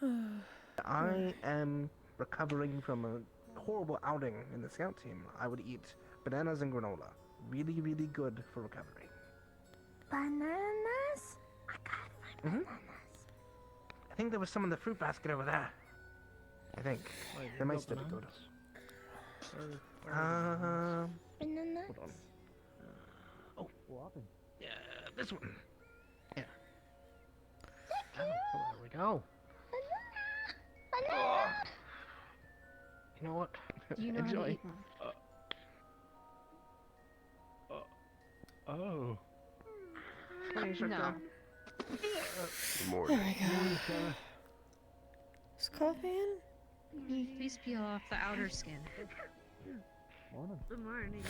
I am recovering from a horrible outing in the scout team. I would eat bananas and granola. Really, really good for recovery. Bananas? I got my bananas. I think there was some in the fruit basket over there. I think. They might still be good. Bananas? Hold on. Oh, yeah, this one. Yeah. Oh, there we go. Banana! You know what? Do you know how to Enjoy. eat one? Oh. No. Good morning. There we go. Is coffee in? Please peel off the outer skin. Morning. Good morning.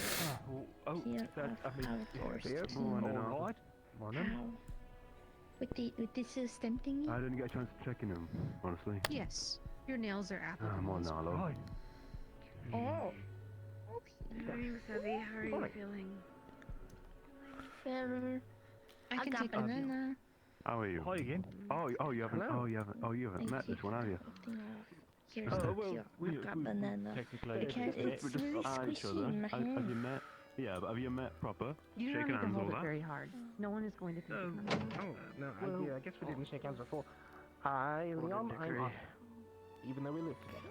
Oh, Peel is that, off I mean, outdoors yeah, too. morning. All right. Morning. With this stem thingy? I didn't get a chance to check in them, honestly. Yes. Your nails are applicable. Morning, Arlo. Oh. Good morning, Sevy. How are you feeling? Better. I can got take off. banana. How are you? Hi again. You haven't. Hello. Oh, you haven't met this one, have you? Here's Oh, the well, here. we- I got we- banana. Technically, Because it's We're just really at each squishy other. in my Have you hand. met? Yeah, but have you met proper? You don't Shaking need to hands, hold all it that? very hard. No one is going to think it's not. Oh, no, I guess we didn't shake hands before. Hi, Leon. I'm degree. Otto. Even though we live together.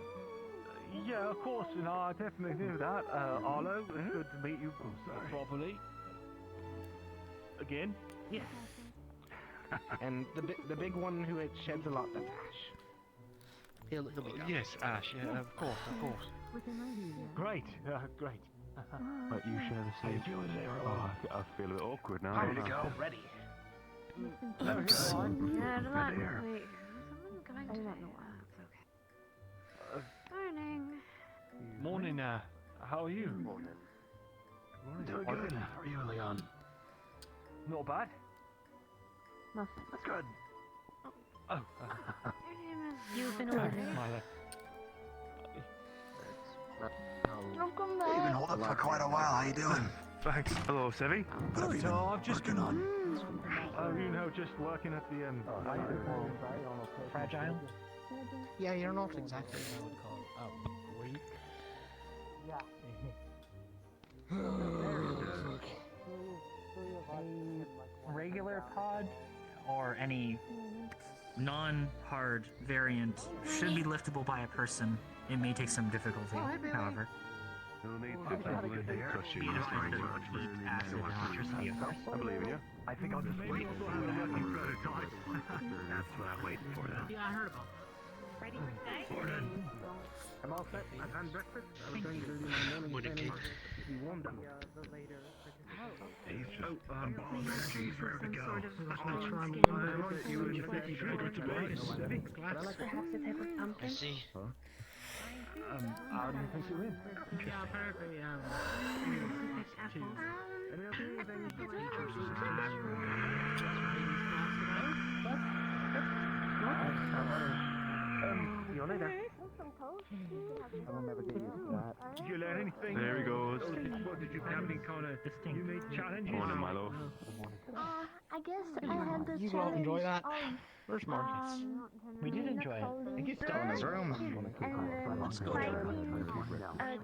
Yeah, of course, and I definitely do that. Arlo, it's good to meet you properly. Again? Yes. And the big one who sheds a lot, that's Ash. He'll be gone. Yes, Ash. Yeah, of course, of course. Great, great. But you share the same. I feel a bit awkward now. Ready to go. Ready. Yeah, relax. Wait, someone's going to know. It's okay. Morning. Morning, how are you? Morning. Doing good. How are you, Leon? Not bad. Nothing. That's good. Oh. Your name is... You've been Noah, ordered. right? Smiley. Welcome You've been back. holed up for quite a while. How you doing? Thanks. Hello, Sevi. What have you been I've just working on? just working at the Fragile? Yeah, you're not exactly what I would call weak. Regular pod or any non-hard variant should be liftable by a person. It may take some difficulty, however. You'll need to touch you. Be it affected heat, acid, electricity, of course. I believe in you. I think I'll just wait for what happens. That's what I'm waiting for then. Yeah, I heard about Ready for today? I'm all set. I've had breakfast. I was going to do my morning training to be warmed up. He's just unbound energy for her to go. Perhaps a type of pumpkin? I see. How do you think you're in? Yeah, apparently, Apple. Any other things? See you later. I'll never get used to that. Did you learn anything? There he goes. What did you have any kind of unique challenges? Morning, Milo. I guess I had the You all challenge enjoy that? of, Where's Marcus? We did enjoy it. I think he's still in his room. and then fighting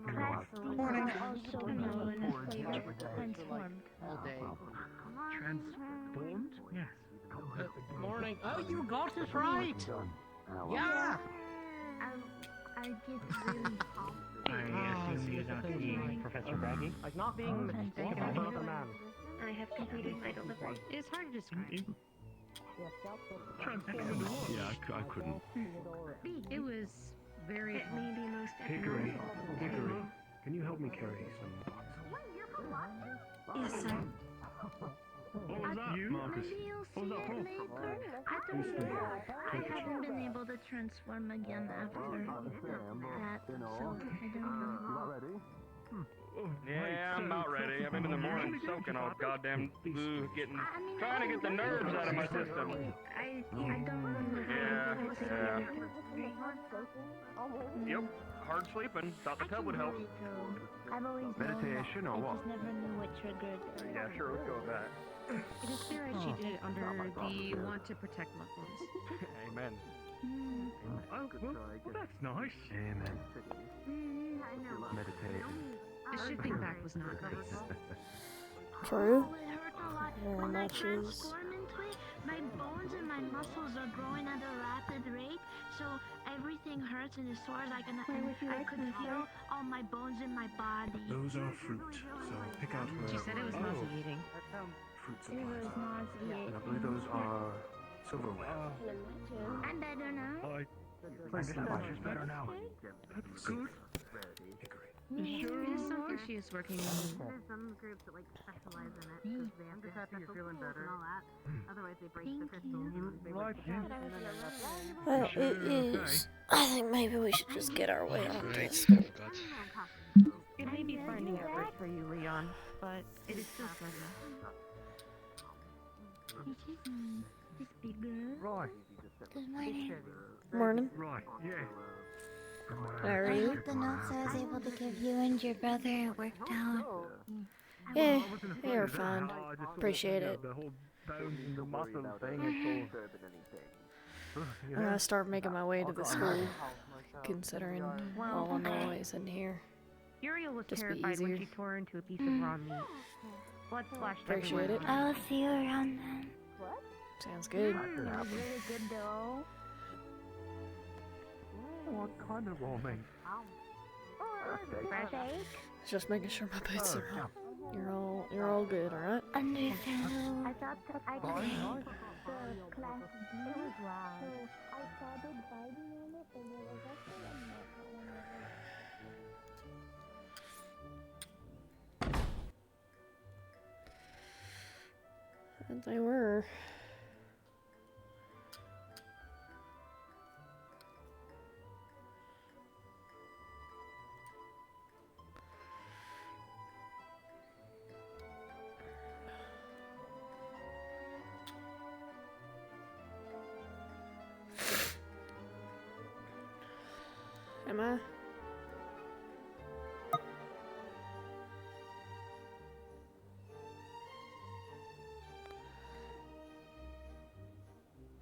cracks Morning. also known as flavor transformed. All day. Transformed? Yes. Morning. Oh, you got it right. Yeah. I get really pumped. I assume you're not being Professor Braggy. Like not being mistaken for another man. I have completed my delivery. It is hard to describe. Transformed into what? Yeah, I couldn't. It was very... It may be most Hickory. economical. Hickory. Can you help me carry some boxes? Yes, sir. What was that? You? Marcus. Maybe you'll What was see that it for? later. I don't know. I haven't been able to transform again after that, so I don't know. ready? Yeah, I'm about ready. I've been in the morning soaking all goddamn getting, I mean, trying to get the nerves out of my system. I don't know. Yeah. Yep, hard sleeping. Thought the tub would help. I've always known Meditation that. or I what? just never knew what triggered it. Yeah, sure, let's go with that. It is fair that she did it under the want to protect Muslims. Amen. Oh, well, that's nice. Amen. I know. Meditation. The shipping back was not nice. True. Oh, it hurt a lot. More When I matches. transform into it, my bones and my muscles are growing at a rapid rate, so everything hurts and it sores. I could feel all my bones in my body. Those are fruit, so pick out She said it was nauseating. fruit It was supplies. nauseating. And I believe those are silverware. I'm better now. Place that much is better now. That's good. Hickory. It is something she is working on. There's some groups that like specialize in it because they have their special tools and all that. Otherwise, they break the crystals. Right, yeah. Well, Sure, it is. okay. I think maybe we should just get our way on this. It may be finding effort for you, Leon, but it is still pleasant. This big girl. Right, Good morning. Morning. right, yeah. How are I you? hope the notes I was able to give you and your brother worked out. Yeah, I wasn't afraid you're of that. fine. I just thought, Appreciate it. The whole bones and the muscle thing is all... I'm gonna start making my way to the school, considering all the noise in here. Uriel was Just be terrified when easier. she tore into a piece of raw meat. Blood splashed Appreciate everywhere. it. I'll see you around then. Sounds good. It was really good though. What kind of raw meat? Steak? Just making sure my boots are on. You're all good, alright? Understandable. I thought that I could take the class. It was wrong. So I started biting on it and there was actually a mark on it. And they were. Am I?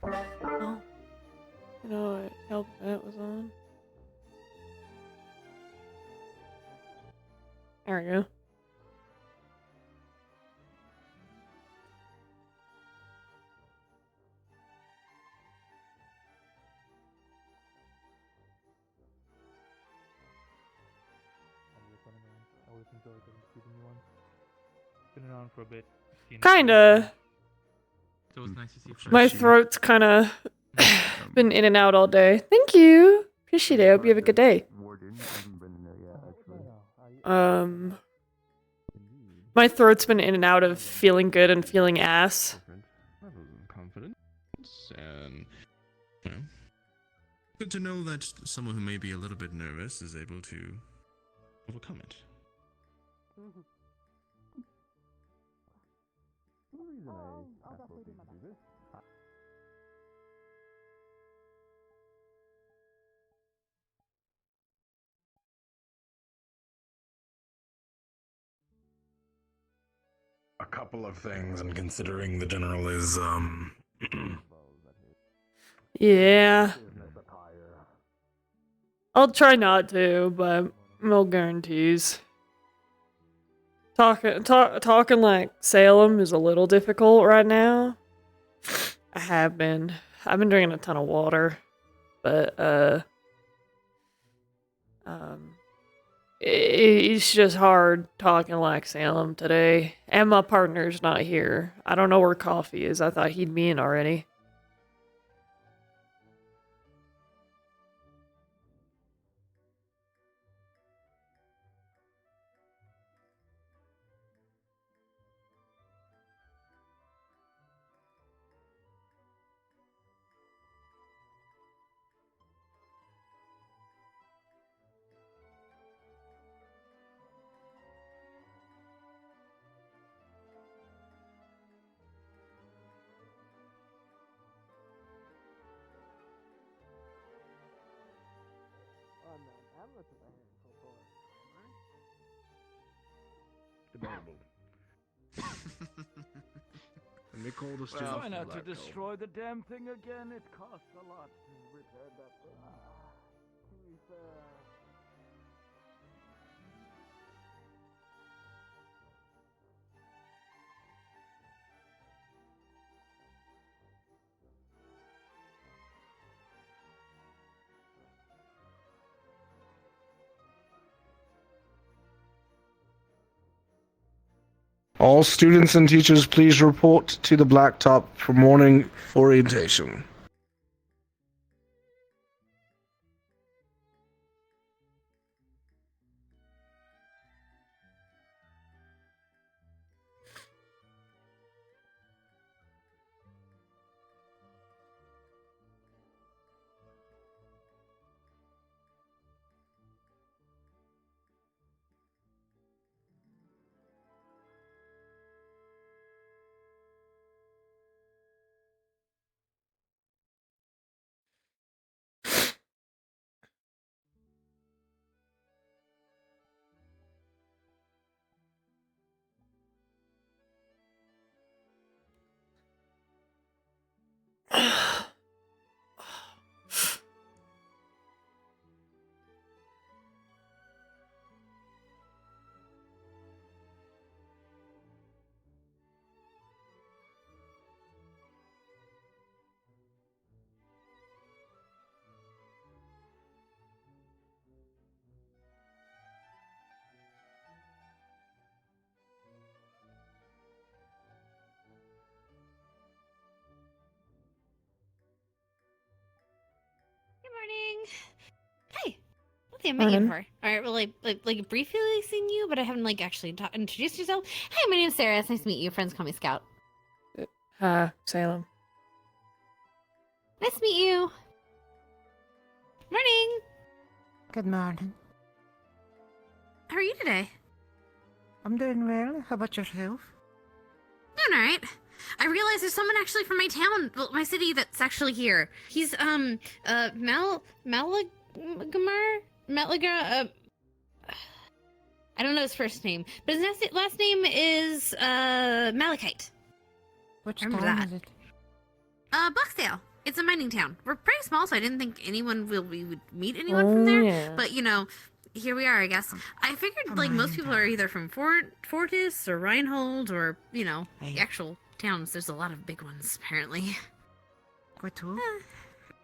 Oh. You know what help that was on? There we go. I always enjoyed the new one. Been around for a bit. Kinda. So it's nice to see fresh My air. throat's kinda been in and out all day. Thank you. Appreciate it. Hope you have a good day. My throat's been in and out of feeling good and feeling ass. Confidence and you know, good to know that someone who may be a little bit nervous is able to overcome it. A couple of things, and considering the general is, Yeah. I'll try not to, but no guarantees. Talking like Salem is a little difficult right now. I've been drinking a ton of water, but it's just hard talking like Salem today. And my partner's not here. I don't know where Coffee is. I thought he'd be in already. Debatable. And they call the students Try not to black hole. destroy the damn thing again. It costs a lot to repair. All students and teachers, please report to the blacktop for morning orientation. Good morning. Hi. I think I met you before. All right, well, like briefly seen you, but I haven't like actually introduced yourself. Hi, my name's Sarah. It's nice to meet you. Friends call me Scout. Hi, Salem. Nice to meet you. Morning. Good morning. How are you today? I'm doing well. How about yourself? Doing all right. I realize there's someone actually from my town, well, my city, that's actually here. He's Malagamar, I don't know his first name, but his last name is Malachite. Which Remember town that? is it? Blacksdale. It's a mining town. We're pretty small, so I didn't think we would meet anyone from there. Yeah. But you know, here we are, I guess. I figured like most people are either from Fortis or Reinhold or the actual towns. There's a lot of big ones apparently. Quite too.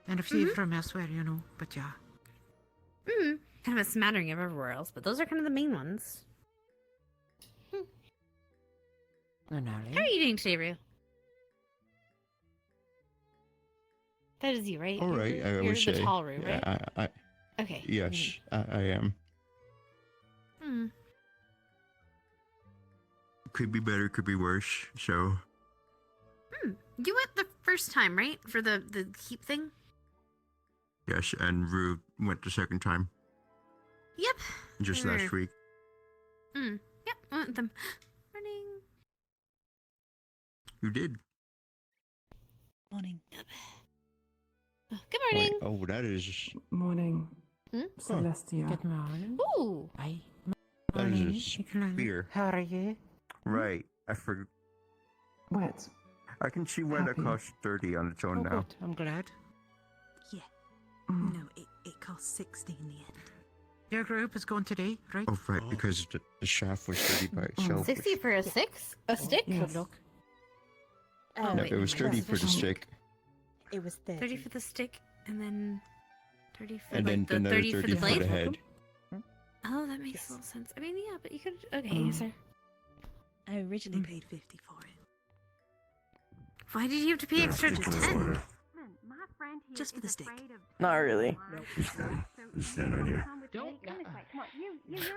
And a few from elsewhere, but yeah. Kind of a smattering of everywhere else, but those are kind of the main ones. How are you doing today, Rue? That is you, right? All right, I You're would the say. tall Rue, right? Yeah, I Okay. Yes, I am. Could be better, could be worse. So. You went the first time, right? For the keep thing? Yes, and Rue went the second time. Yep. Just last week. Yep, I went with them. Morning. You did. Morning. Yep. Good morning. Wait, oh, that is. Morning. Celestia. Good morning. Ooh. Hi. That is a spear. How are you? Right. I forgot. What? I can see why that costs 30 on its own now. Good. I'm glad. Yeah. No, it costs 60 in the end. Your group is going today, right? Oh, right, because the shaft was 30 by itself. 60 for a stick? Good luck. Oh, No, wait, it was 30 for the stick. It was 30. 30 for the stick, and then 30 for And then the another 30 for the blade? head. Oh, that makes a little sense. I mean, yeah, but you could... Okay, sir. I originally paid 50 for it. Why did you have to pay extra to 10? Just for the stick. Not really.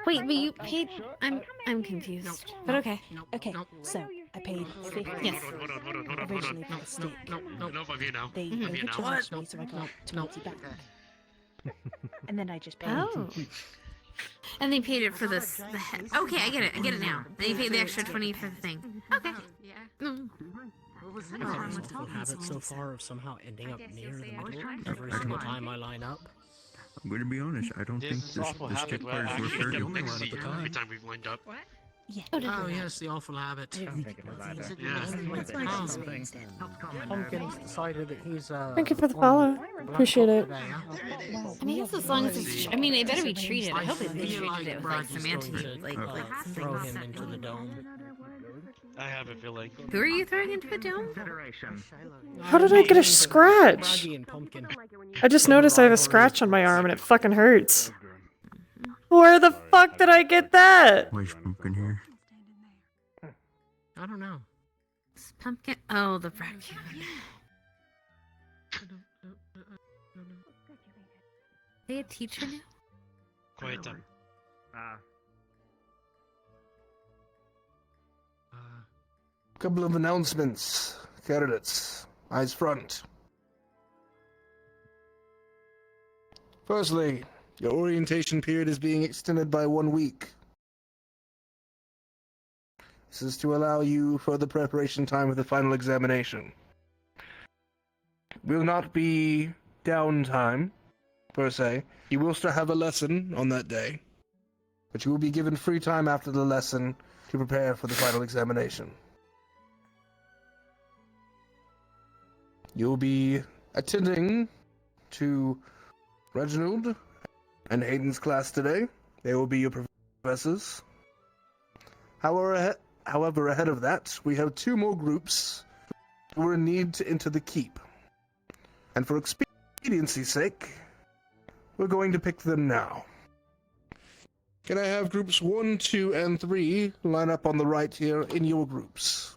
Wait, but you paid... I'm confused. But okay. Okay, so I paid 50 Yes. originally for the stick. They overcharged me so I got 20 back. And then I just paid. Oh. And they paid it for the head. Okay, I get it now. They paid the extra 20 for the thing. Okay. I have a wonderful habit so far of somehow ending up near the middle every single time I line up. I'm going to be honest, I don't think the stick part is worth 30. Every time we've lined up. Yeah. Oh, yes, the awful habit. Pumpkin's decided that he's Thank you for the follow. Appreciate it. I mean, it's as long as it's. I mean, it better be treated. I hope they treated it with like some antidote, like throw him into the dome. I have a feeling. Who are you throwing into the dome? How did I get a scratch? I just noticed I have a scratch on my arm and it fucking hurts. Where the fuck did I get that? Where's Pumpkin here? I don't know. It's pumpkin. Oh, the raccoon. They a teacher now? Quiet down. Couple of announcements. Candidates, eyes front. Firstly, your orientation period is being extended by 1 week. This is to allow you further preparation time with the final examination. Will not be downtime, per se. You will still have a lesson on that day, but you will be given free time after the lesson to prepare for the final examination. You'll be attending to Reginald and Hayden's class today. They will be your professors. However, ahead of that, we have 2 more groups who are in need to enter the keep. And for expediency's sake, we're going to pick them now. Can I have groups 1, 2, and 3 line up on the right here in your groups?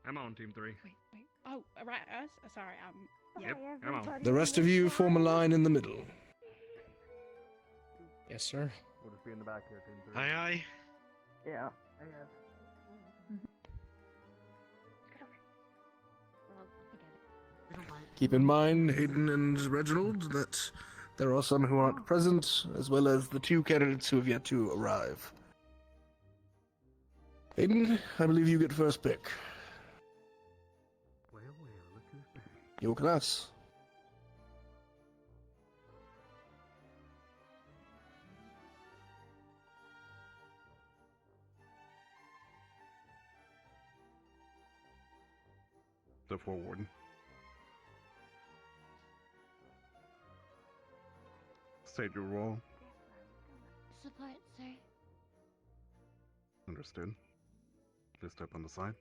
I'm on team 3. Wait. Oh, right, us? Sorry, Yep, I'm on. The rest of you form a line in the middle. Yes, sir. We'll just be in the back here, team 3. Aye, aye. Yeah. Keep in mind, Hayden and Reginald, that there are some who aren't present, as well as the 2 candidates who have yet to arrive. Hayden, I believe you get first pick. Your class. Step forward. State your role. Support, sir. Understood. Just step on the side.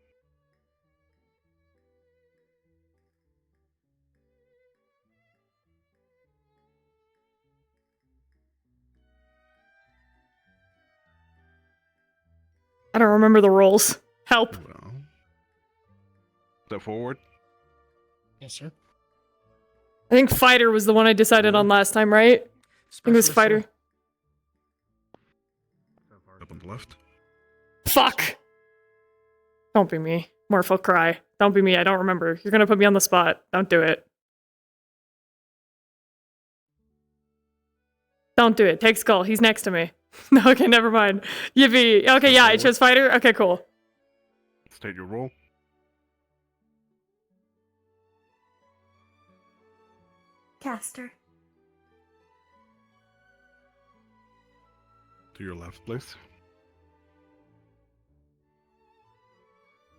I don't remember the roles. Help. Well, step forward. Yes, sir. I think fighter was the one I decided on last time, right? I think it was fighter. Step on the left. Fuck! Don't be me. Morph will cry. Don't be me, I don't remember. You're gonna put me on the spot. Don't do it. Don't do it. Take Skull. He's next to me. No, okay, never mind. Yippee. Okay, yeah, I chose fighter. Okay, cool. State your role. Caster. To your left, please.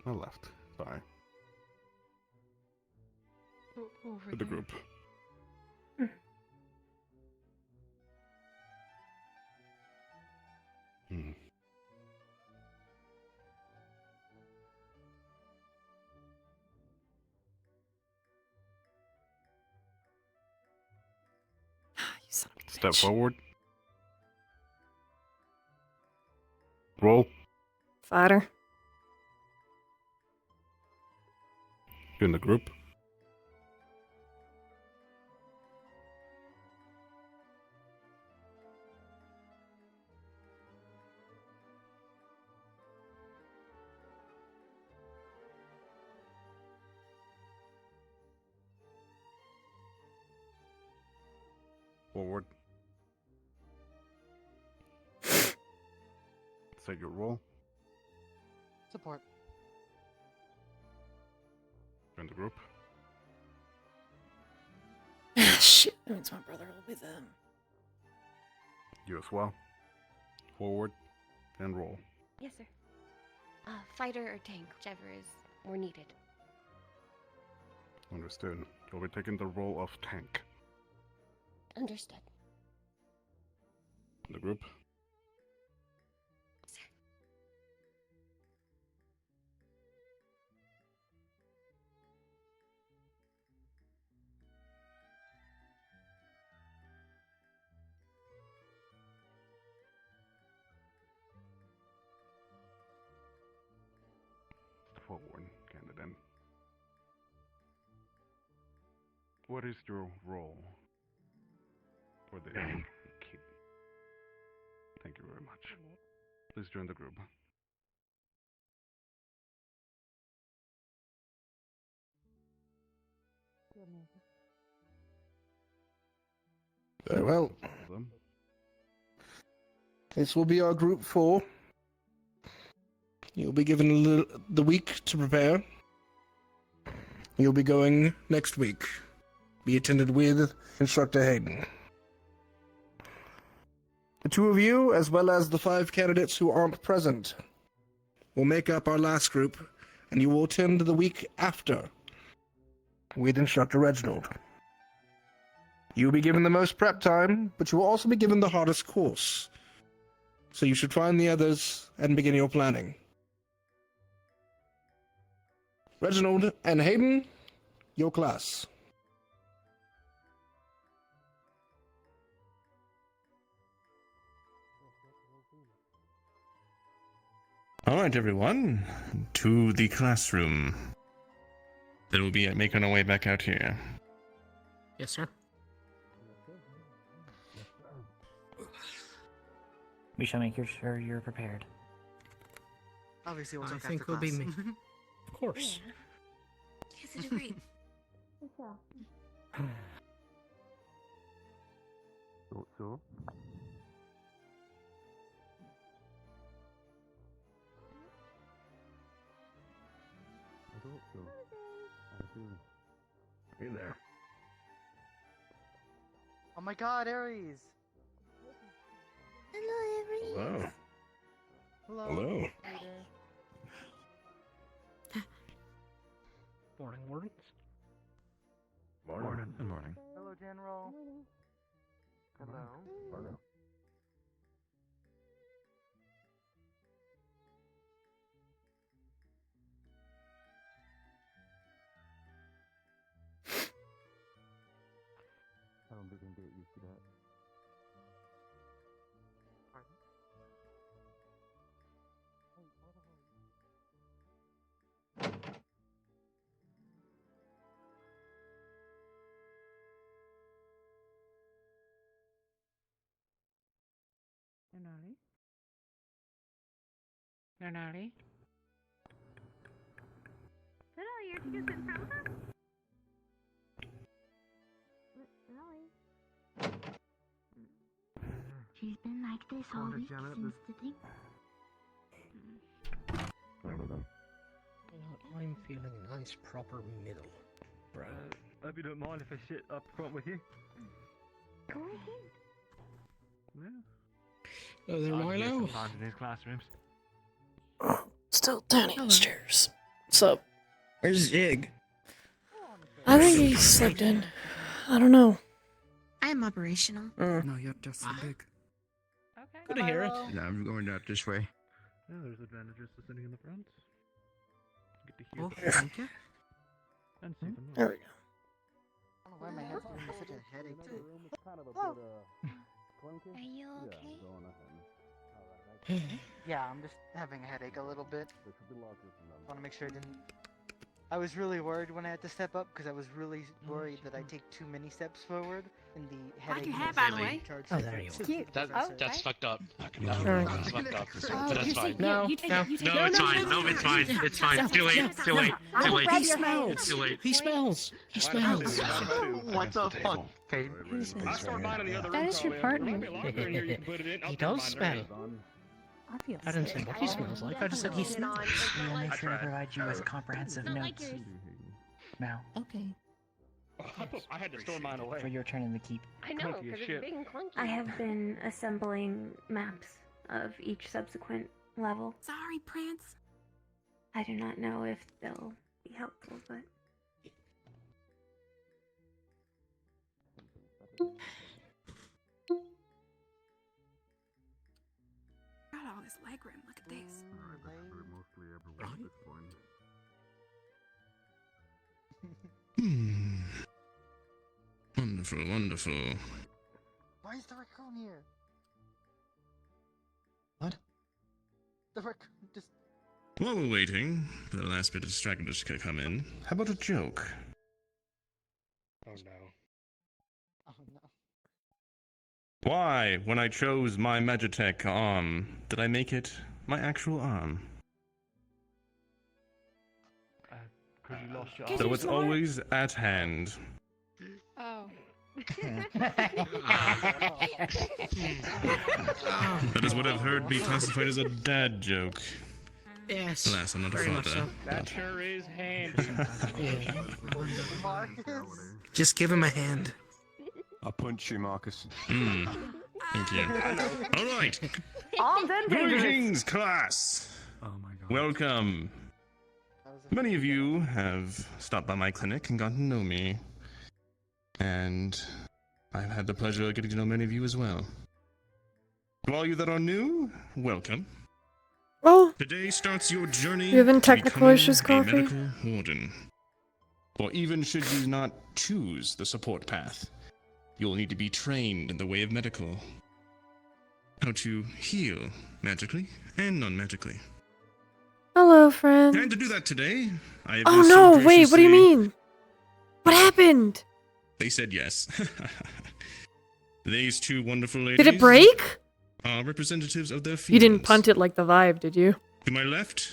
My left. Sorry. To the group. Hmm. Step forward. Roll. Fighter. You're in the group. Forward. Say your roll. Support. In the group. Shit, that means my brother will be them. You as well. Forward and roll. Yes, sir. Fighter or tank, whichever is more needed. Understood. You'll be taking the role of tank. Understood. The group. Forward, candidate. What is your role for the keep? Thank you very much. Please join the group. Very well. This will be our group 4. You'll be given the week to prepare. You'll be going next week. Be attended with Instructor Hayden. The 2 of you, as well as the 5 candidates who aren't present, will make up our last group, and you will attend the week after with Instructor Reginald. You'll be given the most prep time, but you will also be given the hardest course. So you should find the others and begin your planning. Reginald and Hayden, your class. Alright, everyone, to the classroom. Then we'll be making our way back out here. Yes, sir. We shall make sure you're prepared. Obviously, I think it'll be me. Of course. Yes, it's great. So? Hey there. Oh my god, Aries! Hello, Aries. Hello. Hello. Hello. Morning, Wardens. Morning. Good morning. Hello, General. Hello. Morning. I don't think I can get used to that. Pardon? Nanali? Nanali? Hello, you're just in front of us? She's been like this all week since the thing. I'm feeling nice, proper middle. Right. Hope you don't mind if I sit up front with you. Go ahead. Yeah. Oh, there, Milo. Sometimes in these classrooms. Still down downstairs. What's up? Where's Zig? I think he slept in. I don't know. I'm operational. No, you're just big. Okay. Good to hear it. Yeah, I'm going out this way. Yeah, there's advantages to sitting in the front. Get to hear Oh, the thank you. and see them. There we go. I don't know why my head's giving me such a headache today. Are you okay? Yeah, I'm just having a headache a little bit. Want to make sure I didn't. I was really worried when I had to step up because I was really worried that I take too many steps forward and the headache. your hair, by the way. Oh, there you are. That's fucked up. Alright. That's fucked up. Oh, But that's you fine. take- No, you take- no. you take- No, it's fine. No, it's fine. It's fine. Too late. Too late. Too late. He It's too smells. late. He smells. He smells. What the fuck? Okay. I start mine in the other room. That is your probably. partner. There might be a locker in here you can put it in. I'll He come does find it. smell. I feel I didn't say what he smells like. I just said he smells. We'll make I sure to tried. provide you with comprehensive Not like notes. yours. Now. Okay. I had to store mine away. For your turn in the keep. I know, because it's big and clunky. I have been assembling maps of each subsequent level. Sorry, Prince. I do not know if they'll be helpful, but... Got all this leg room. Look at this. Mostly everywhere at this point. Wonderful, wonderful. Why is the raccoon here? What? The raccoon just... While we're waiting for the last bit of stragglers to come in, how about a joke? Oh no. Oh no. Why, when I chose my Magitech arm, did I make it my actual arm? Because you lost your So it's always at hand. Oh. That is what I've heard be classified as a dad joke. Yes. Alas, I'm not a very much father. so. That sure is handsome. Just give him a hand. I'll punch you, Marcus. Thank you. All right. Arms and dangerous. Greetings, class. Oh my god. Welcome. Many of you have stopped by my clinic and gotten to know me. And I've had the pleasure of getting to know many of you as well. To all you that are new, welcome. Well, Today starts your journey you having to technical becoming issues, a Coffee? medical warden. Or even should you not choose the support path, you will need to be trained in the way of medical. How to heal magically and non-magically. Hello, friend. And to do that today, I have Oh been so no, wait, what do you graciously- mean? What happened? They said yes. These two wonderful ladies Did it break? are representatives of their fields. You didn't punt it like the vibe, did you? To my left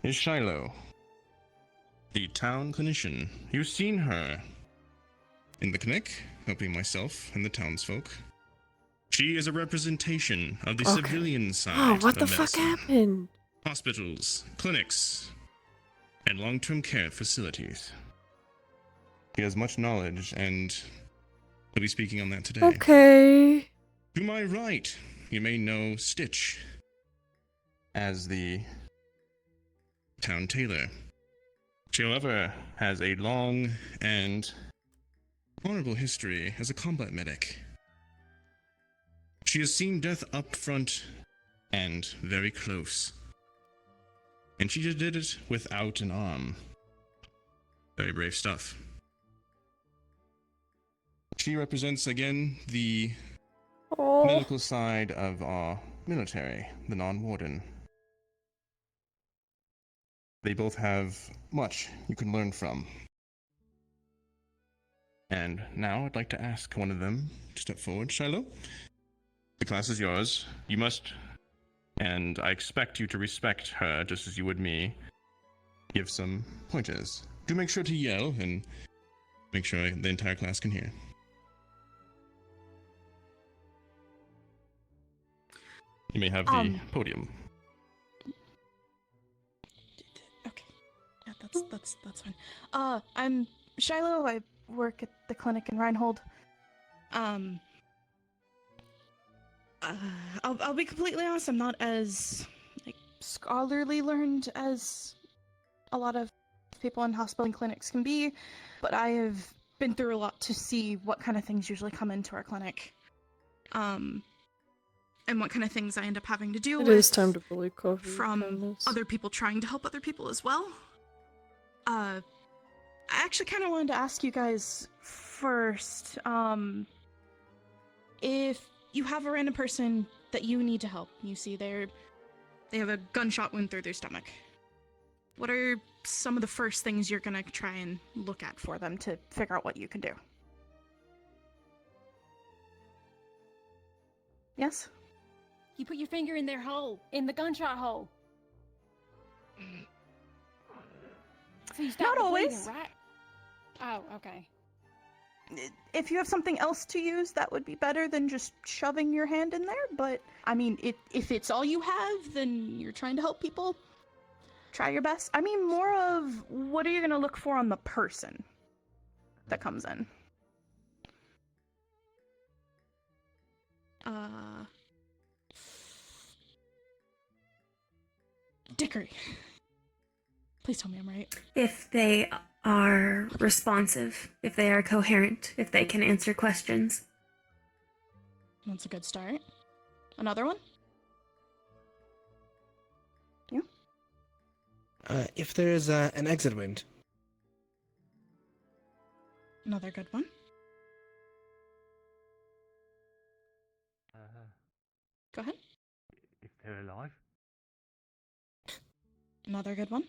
is Shiloh, the town clinician. You've seen her in the clinic, helping myself and the townsfolk. She is a representation of the Okay. civilian side Oh, what of the fuck medicine. happened? Hospitals, clinics, and long-term care facilities. She has much knowledge, and we'll be speaking on that today. Okay. To my right, you may know Stitch as the town tailor. She, however, has a long and honorable history as a combat medic. She has seen death up front and very close. And she did it without an arm. Very brave stuff. She represents, again, the medical side of our military, the non-warden. They both have much you can learn from. And now I'd like to ask one of them to step forward. Shiloh, the class is yours. You must, and I expect you to respect her just as you would me, give some pointers. Do make sure to yell and make sure the entire class can hear. You may have the podium. Okay. Yeah, that's fine. I'm Shiloh. I work at the clinic in Reinhold. I'll be completely honest, I'm not as scholarly learned as a lot of people in hospital and clinics can be, but I have been through a lot to see what kind of things usually come into our clinic. And what kind of things I end up having to deal It with. is time to bully Coffee. From other people trying to help other people as well. I actually kind of wanted to ask you guys first, if you have a random person that you need to help, you see they have a gunshot wound through their stomach, what are some of the first things you're gonna try and look at for them to figure out what you can do? Yes? You put your finger in their hole, in the gunshot hole. So you stop Not the always. bleeding, right? Oh, okay. If you have something else to use, that would be better than just shoving your hand in there, but I mean, if it's all you have, then you're trying to help people. Try your best. I mean, more of what are you gonna look for on the person? that comes in. Dickory. Please tell me I'm right. If they are responsive, if they are coherent, if they can answer questions. That's a good start. Another one? You? If there's an exit wind. Another good one. Go ahead. If they're alive. Another good one.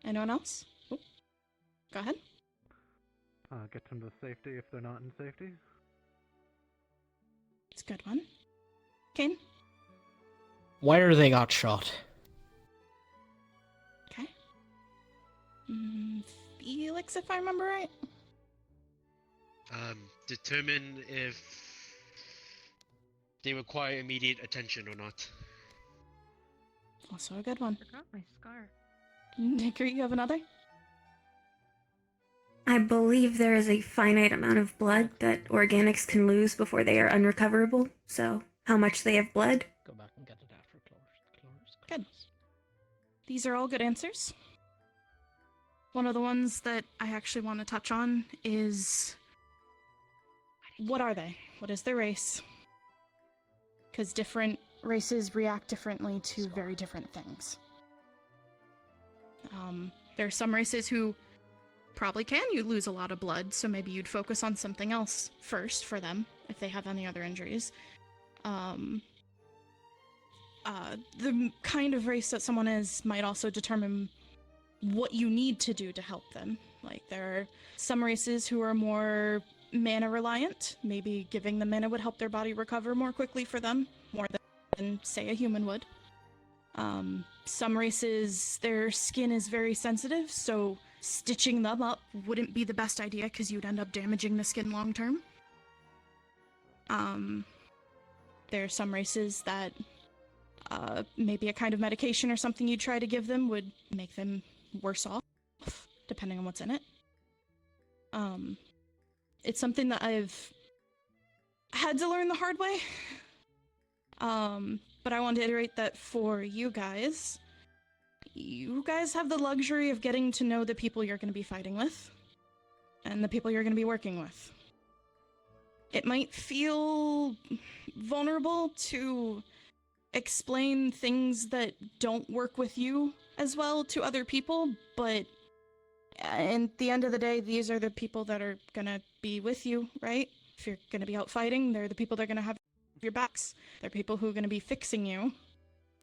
Anyone else? Oop. Go ahead. Get them to safety if they're not in safety. It's a good one. Kane? Where they got shot. Okay. Felix, if I remember right. Determine if they require immediate attention or not. Also a good one. Forgot my scar. Dickory, you have another? I believe there is a finite amount of blood that organics can lose before they are unrecoverable, so how much they have bled? Go back and get it after close. Good. These are all good answers. One of the ones that I actually want to touch on is... what are they? What is their race? Because different races react differently to very different things. There are some races who probably can you lose a lot of blood, so maybe you'd focus on something else first for them if they have any other injuries. The kind of race that someone is might also determine what you need to do to help them. Like, there are some races who are more mana reliant. Maybe giving them mana would help their body recover more quickly for them, more than say a human would. Some races, their skin is very sensitive, so stitching them up wouldn't be the best idea because you'd end up damaging the skin long term. There are some races that maybe a kind of medication or something you try to give them would make them worse off, depending on what's in it. It's something that I've had to learn the hard way. But I want to iterate that for you guys have the luxury of getting to know the people you're going to be fighting with, and the people you're going to be working with. It might feel vulnerable to explain things that don't work with you as well to other people, but at the end of the day, these are the people that are going to be with you, right? If you're going to be out fighting, they're the people that are going to have your backs. They're people who are going to be fixing you.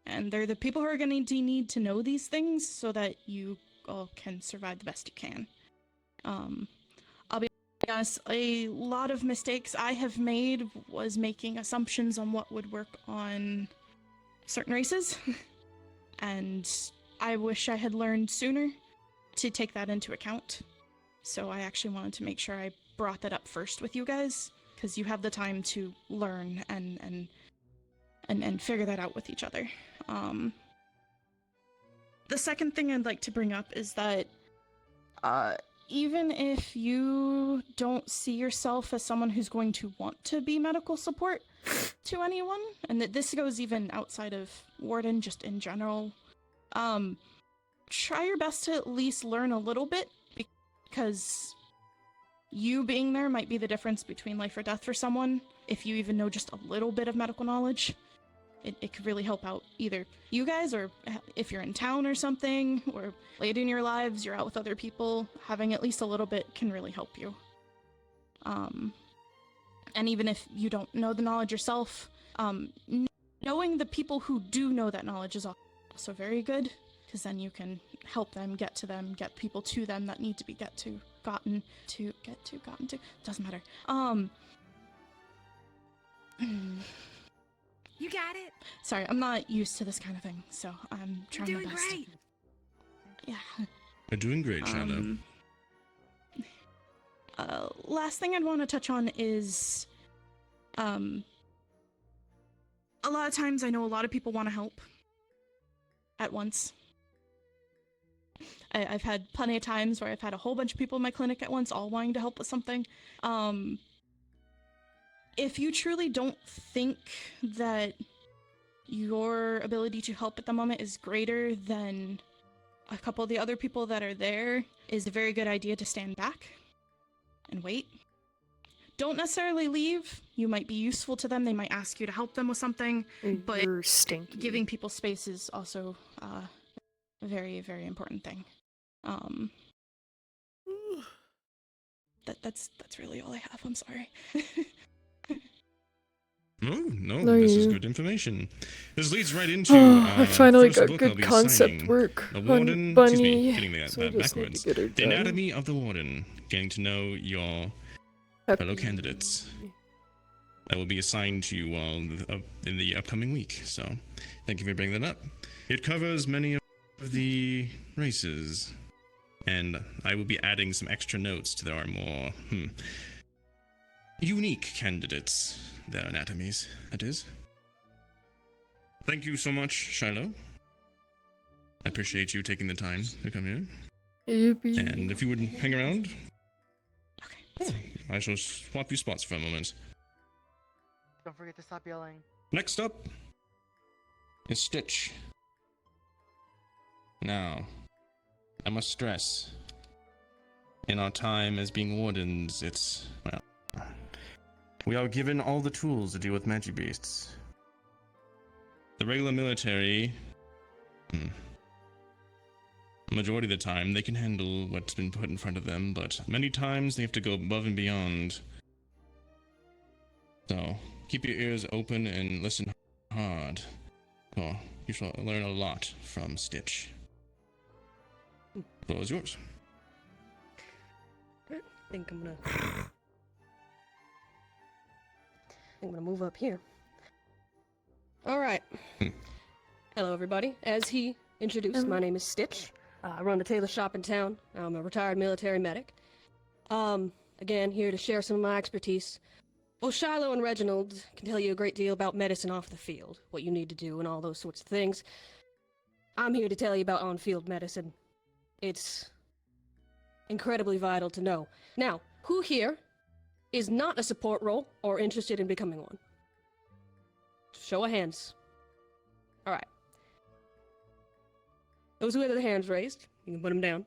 And they're the people who are going to need to know these things so that you all can survive the best you can. I'll be honest, a lot of mistakes I have made was making assumptions on what would work on certain races. And I wish I had learned sooner to take that into account. So I actually wanted to make sure I brought that up first with you guys, because you have the time to learn and figure that out with each other. The second thing I'd like to bring up is that even if you don't see yourself as someone who's going to want to be medical support to anyone, and that this goes even outside of Warden, just in general, try your best to at least learn a little bit, because you being there might be the difference between life or death for someone. If you even know just a little bit of medical knowledge, it could really help out either you guys, or if you're in town or something, or late in your lives, you're out with other people, having at least a little bit can really help you. And even if you don't know the knowledge yourself, knowing the people who do know that knowledge is also very good, because then you can help them, get people to them that need to be gotten to, doesn't matter. You got it. Sorry, I'm not used to this kind of thing, so I'm trying my best. You're doing great. Yeah. You're doing great, Shadow. Last thing I'd want to touch on is, a lot of times I know a lot of people want to help at once. I've had plenty of times where I've had a whole bunch of people in my clinic at once, all wanting to help with something. If you truly don't think that your ability to help at the moment is greater than a couple of the other people that are there, is a very good idea to stand back and wait. Don't necessarily leave. You might be useful to them. They might ask you to help them with something, but giving people space is also a very, very important thing. That's really all I have. I'm sorry. Oh, no, No, this is you- good information. This leads right into I finally first got book I'll good be concept assigning. work The on Warden, Bunny, excuse me, getting that so I just need to backwards. get her The done. Anatomy of the Warden, getting to know your fellow candidates. That will be assigned to you all in the upcoming week, so thank you for bringing that up. It covers many of the races, and I will be adding some extra notes to their more unique candidates, their anatomies, that is. Thank you so much, Shiloh. I appreciate you taking the time to come here. And if you would hang around, I shall swap you spots for a moment. Don't forget to stop yelling. Next up is Stitch. Now, I must stress, in our time as being wardens, we are given all the tools to deal with magic beasts. The regular military, majority of the time, they can handle what's been put in front of them, but many times they have to go above and beyond. So, keep your ears open and listen hard. Oh, you shall learn a lot from Stitch. The floor is yours. I think I'm gonna move up here. All right. Hello, everybody. As he introduced, my name is Stitch. I run the tailor shop in town. I'm a retired military medic. Again, here to share some of my expertise. Both Shiloh and Reginald can tell you a great deal about medicine off the field, what you need to do and all those sorts of things. I'm here to tell you about on-field medicine. It's incredibly vital to know. Now, who here is not a support role or interested in becoming one? Show of hands. Alright. Those who have their hands raised, you can put them down.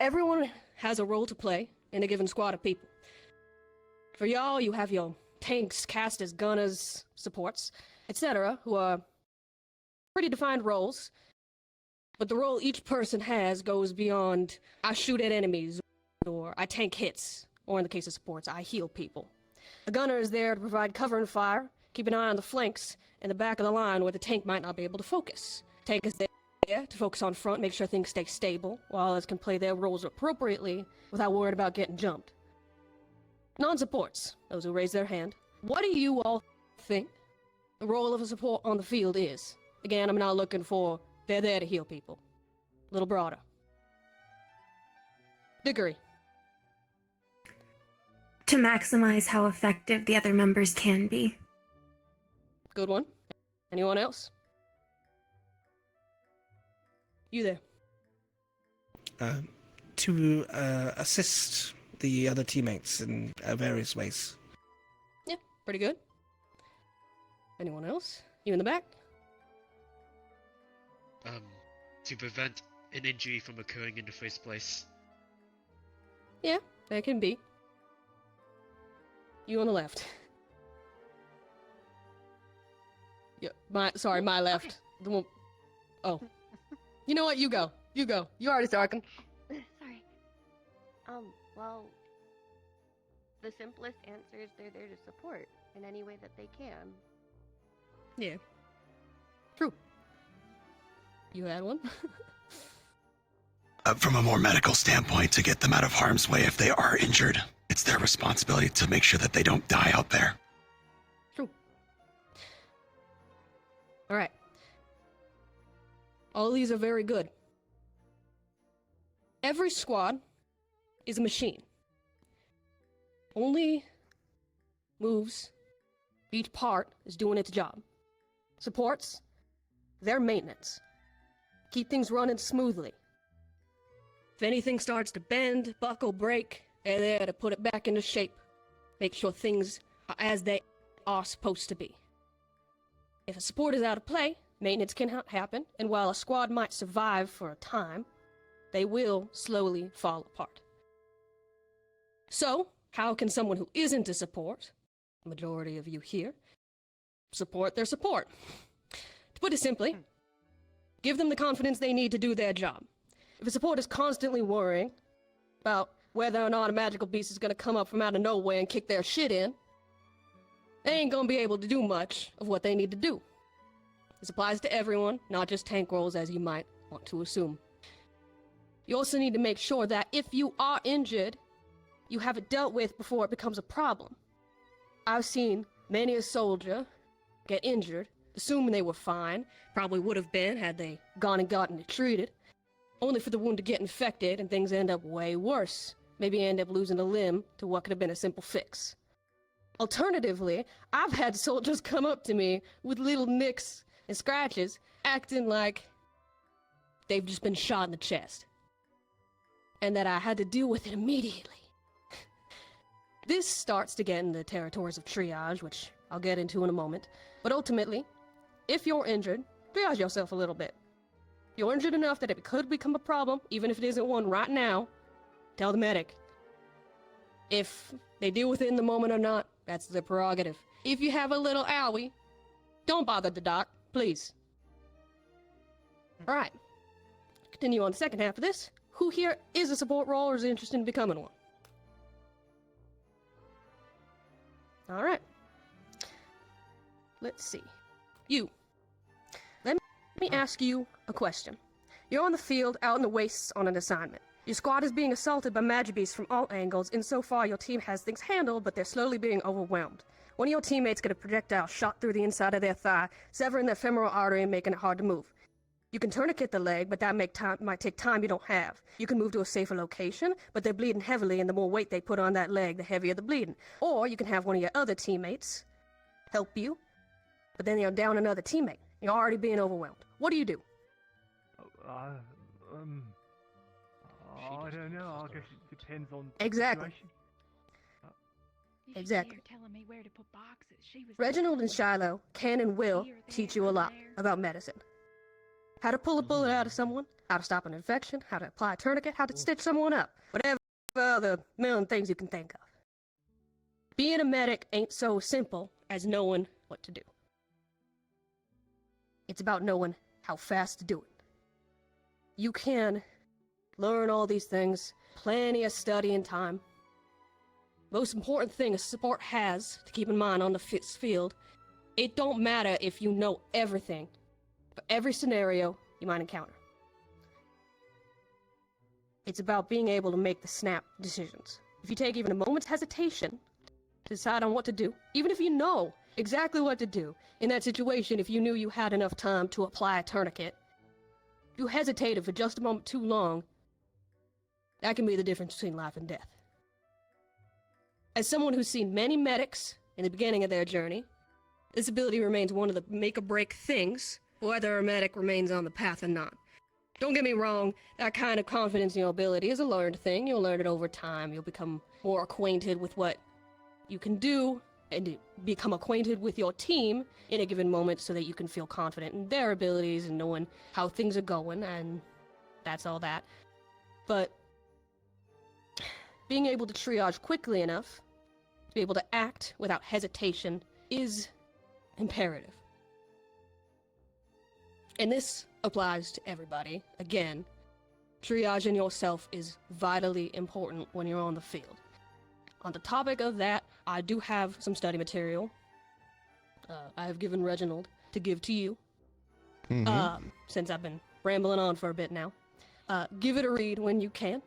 Everyone has a role to play in a given squad of people. For y'all, you have your tanks, casters, gunners, supports, etc., who are pretty defined roles. But the role each person has goes beyond, I shoot at enemies, or I tank hits, or in the case of supports, I heal people. The gunner is there to provide cover and fire, keep an eye on the flanks, and the back of the line where the tank might not be able to focus. Tank is there to focus on front, make sure things stay stable, while others can play their roles appropriately without worried about getting jumped. Non-supports, those who raise their hand. What do you all think the role of a support on the field is? Again, I'm not looking for, they're there to heal people. A little broader. Dickory. To maximize how effective the other members can be. Good one. Anyone else? You there. To assist the other teammates in various ways. Yeah, pretty good. Anyone else? You in the back? To prevent an injury from occurring in the first place. Yeah, that can be. You on the left. Yeah, my left. The one. Oh. You know what? You go. You go. You already talking. Sorry. Well, the simplest answer is they're there to support in any way that they can. Yeah. True. You had one? From a more medical standpoint, to get them out of harm's way if they are injured, it's their responsibility to make sure that they don't die out there. True. Alright. All these are very good. Every squad is a machine. Only moves, each part is doing its job. Supports, they're maintenance. Keep things running smoothly. If anything starts to bend, buckle, break, they're there to put it back into shape. Make sure things are as they are supposed to be. If a support is out of play, maintenance can happen, and while a squad might survive for a time, they will slowly fall apart. So, how can someone who isn't a support, the majority of you here, support their support? To put it simply, give them the confidence they need to do their job. If a support is constantly worrying about whether or not a magical beast is going to come up from out of nowhere and kick their shit in, they ain't going to be able to do much of what they need to do. This applies to everyone, not just tank roles as you might want to assume. You also need to make sure that if you are injured, you have it dealt with before it becomes a problem. I've seen many a soldier get injured, assuming they were fine, probably would have been had they gone and gotten it treated, only for the wound to get infected and things end up way worse. Maybe end up losing a limb to what could have been a simple fix. Alternatively, I've had soldiers come up to me with little nicks and scratches, acting like they've just been shot in the chest, and that I had to deal with it immediately. This starts to get into the territories of triage, which I'll get into in a moment, but ultimately, if you're injured, triage yourself a little bit. You're injured enough that it could become a problem, even if it isn't one right now, tell the medic. If they deal with it in the moment or not, that's their prerogative. If you have a little owie, don't bother the doc, please. Alright, continue on the second half of this. Who here is a support role or is interested in becoming one? Alright. Let's see. You. Let me ask you a question. You're on the field, out in the wastes on an assignment. Your squad is being assaulted by magibeasts from all angles. Insofar, your team has things handled, but they're slowly being overwhelmed. One of your teammates get a projectile shot through the inside of their thigh, severing the femoral artery and making it hard to move. You can tourniquet the leg, but that might take time you don't have. You can move to a safer location, but they're bleeding heavily, and the more weight they put on that leg, the heavier the bleeding. Or you can have one of your other teammates help you, but then you're down another teammate. You're already being overwhelmed. What do you do? I don't know. I guess it depends on Exactly. situation. Exactly. Telling me where to put boxes. She was Reginald and Shiloh can and will teach you a lot about medicine. How to pull a bullet out of someone, how to stop an infection, how to apply a tourniquet, how to stitch someone up, whatever other million things you can think of. Being a medic ain't so simple as knowing what to do. It's about knowing how fast to do it. You can learn all these things, plenty of study and time. Most important thing a support has to keep in mind on the field, it don't matter if you know everything for every scenario you might encounter. It's about being able to make the snap decisions. If you take even a moment's hesitation to decide on what to do, even if you know exactly what to do, in that situation, if you knew you had enough time to apply a tourniquet, if you hesitated for just a moment too long, that can be the difference between life and death. As someone who's seen many medics in the beginning of their journey, this ability remains one of the make-or-break things, whether a medic remains on the path or not. Don't get me wrong, that kind of confidence in your ability is a learned thing. You'll learn it over time. You'll become more acquainted with what you can do and become acquainted with your team in a given moment so that you can feel confident in their abilities and knowing how things are going, and that's all that. But being able to triage quickly enough to be able to act without hesitation is imperative. And this applies to everybody. Again, triaging yourself is vitally important when you're on the field. On the topic of that, I do have some study material I have given Reginald to give to you, since I've been rambling on for a bit now. Give it a read when you can.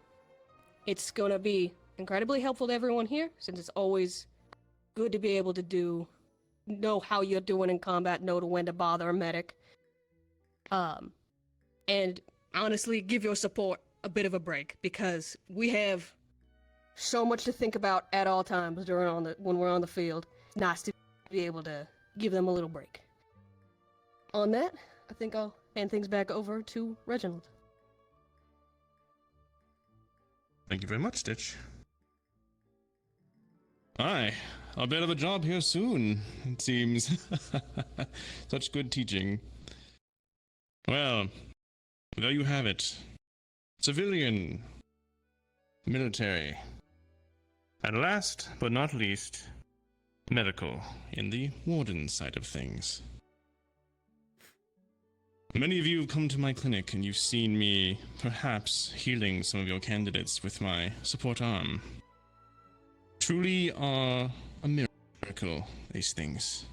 It's gonna be incredibly helpful to everyone here, since it's always good to be able to know how you're doing in combat, know when to bother a medic. And honestly, give your support a bit of a break, because we have so much to think about at all times when we're on the field. It's nice to be able to give them a little break. On that, I think I'll hand things back over to Reginald. Thank you very much, Stitch. Aye, a bit of a job here soon, it seems. Such good teaching. Well, there you have it. Civilian, military, and last but not least, medical in the warden side of things. Many of you have come to my clinic and you've seen me perhaps healing some of your candidates with my support arm. Truly are a miracle, these things.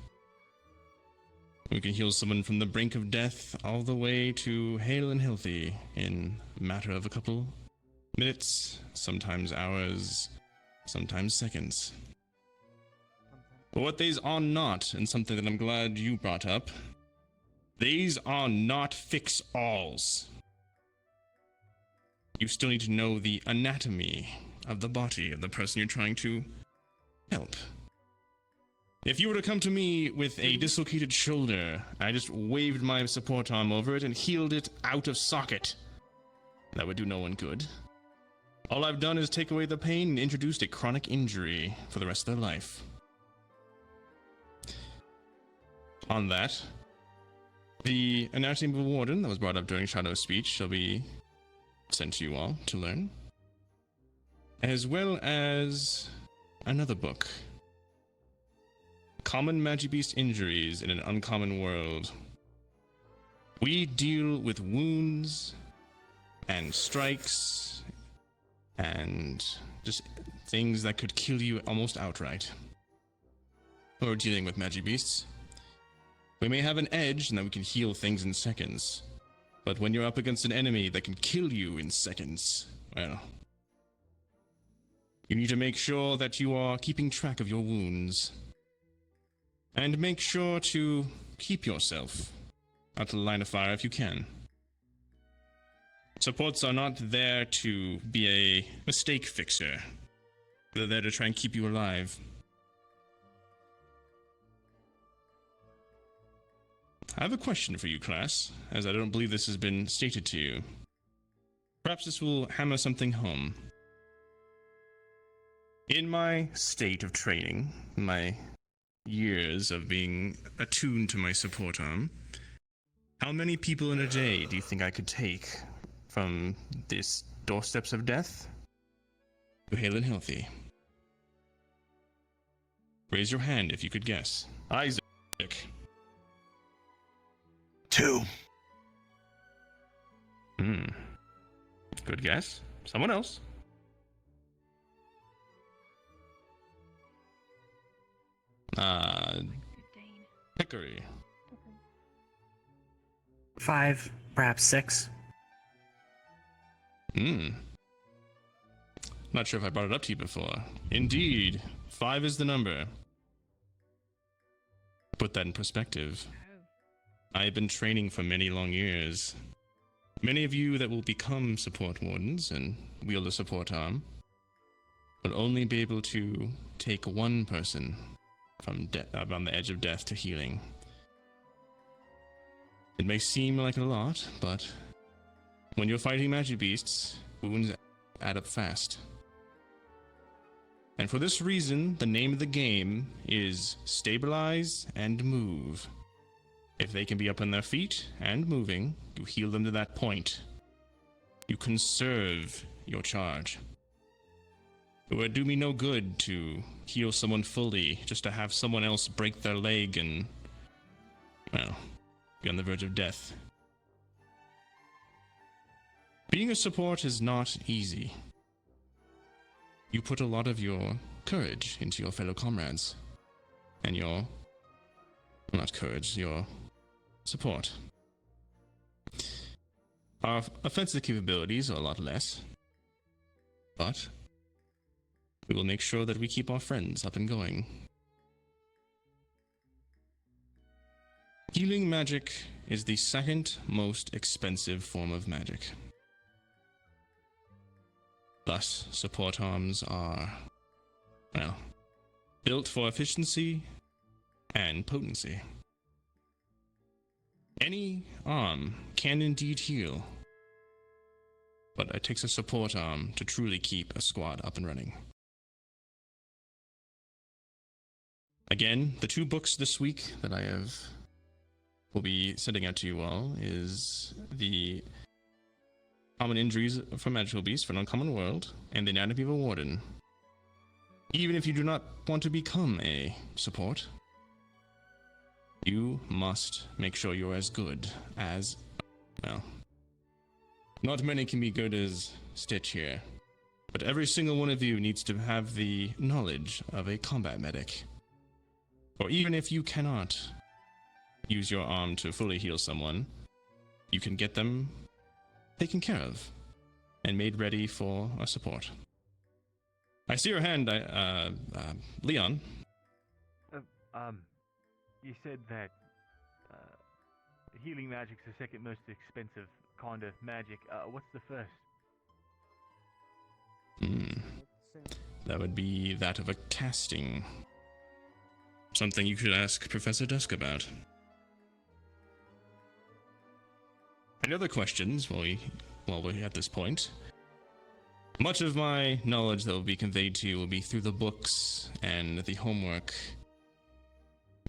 We can heal someone from the brink of death all the way to hale and healthy in a matter of a couple minutes, sometimes hours, sometimes seconds. But what these are not, and something that I'm glad you brought up, these are not fix-alls. You still need to know the anatomy of the body of the person you're trying to help. If you were to come to me with a dislocated shoulder, I just waved my support arm over it and healed it out of socket. That would do no one good. All I've done is take away the pain and introduced a chronic injury for the rest of their life. On that, the anatomy of a warden that was brought up during Shadow's speech shall be sent to you all to learn, as well as another book, Common Magibeast Injuries in an Uncommon World. We deal with wounds and strikes and just things that could kill you almost outright. Or dealing with Magibeasts. We may have an edge in that we can heal things in seconds, but when you're up against an enemy that can kill you in seconds, well, you need to make sure that you are keeping track of your wounds. And make sure to keep yourself out of the line of fire if you can. Supports are not there to be a mistake fixer. They're there to try and keep you alive. I have a question for you, class, as I don't believe this has been stated to you. Perhaps this will hammer something home. In my state of training, my years of being attuned to my support arm, how many people in a day do you think I could take from this doorsteps of death to hale and healthy? Raise your hand if you could guess. Isaac. 2. Good guess. Someone else. Hickory. 5, perhaps 6. Not sure if I brought it up to you before. Indeed, 5 is the number. Put that in perspective. I have been training for many long years. Many of you that will become support wardens and wield a support arm will only be able to take one person from on the edge of death to healing. It may seem like a lot, but when you're fighting Magibeasts, wounds add up fast. And for this reason, the name of the game is Stabilize and Move. If they can be up on their feet and moving, you heal them to that point. You conserve your charge. It would do me no good to heal someone fully just to have someone else break their leg and, well, be on the verge of death. Being a support is not easy. You put a lot of your courage into your fellow comrades. And your, well, not courage, your support. Our offensive capabilities are a lot less. But we will make sure that we keep our friends up and going. Healing magic is the second most expensive form of magic. Thus, support arms are, well, built for efficiency and potency. Any arm can indeed heal, but it takes a support arm to truly keep a squad up and running. Again, the 2 books this week that will be sending out to you all is the Common Injuries from Magical Beasts for an Uncommon World and the Anatomy of a Warden. Even if you do not want to become a support, you must make sure you're as good as, well, not many can be good as Stitch here, but every single one of you needs to have the knowledge of a combat medic. Or even if you cannot use your arm to fully heal someone, you can get them taken care of and made ready for a support. I see your hand, Leon. You said that healing magic's the second most expensive kind of magic. What's the first? That would be that of a casting. Something you should ask Professor Dusk about. Any other questions while we're at this point? Much of my knowledge that will be conveyed to you will be through the books and the homework.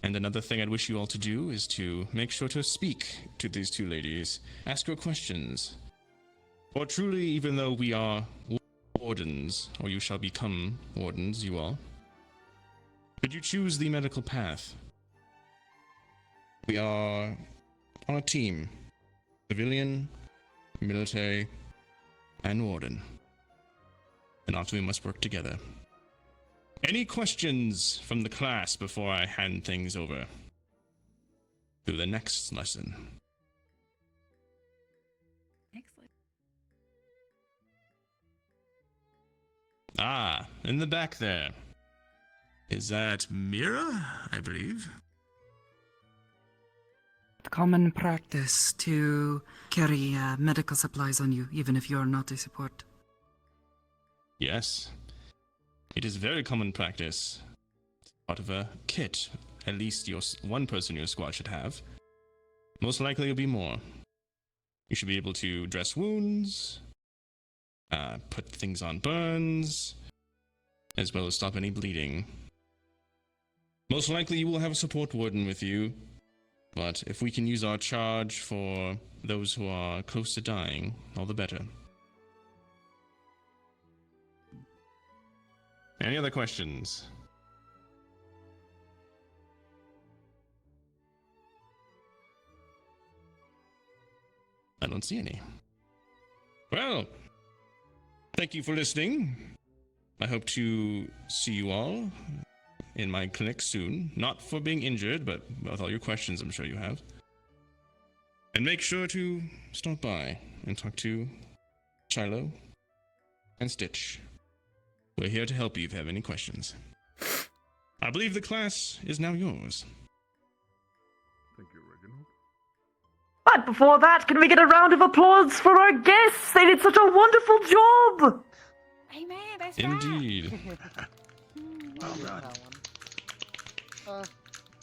And another thing I'd wish you all to do is to make sure to speak to these 2 ladies, ask her questions. For truly, even though we are wardens, or you shall become wardens, you all, could you choose the medical path? We are on a team. Civilian, military, and warden. And after we must work together. Any questions from the class before I hand things over to the next lesson? Excellent. Ah, in the back there. Is that Mira, I believe? Common practice to carry medical supplies on you, even if you are not a support. Yes. It is very common practice. It's part of a kit. At least one person in your squad should have. Most likely it'll be more. You should be able to dress wounds, put things on burns, as well as stop any bleeding. Most likely you will have a support warden with you, but if we can use our charge for those who are close to dying, all the better. Any other questions? I don't see any. Well, thank you for listening. I hope to see you all in my clinic soon. Not for being injured, but with all your questions I'm sure you have. And make sure to stop by and talk to Shiloh and Stitch. We're here to help you if you have any questions. I believe the class is now yours. Thank you, Reginald. But before that, can we get a round of applause for our guests? They did such a wonderful job! Amen, that's Indeed.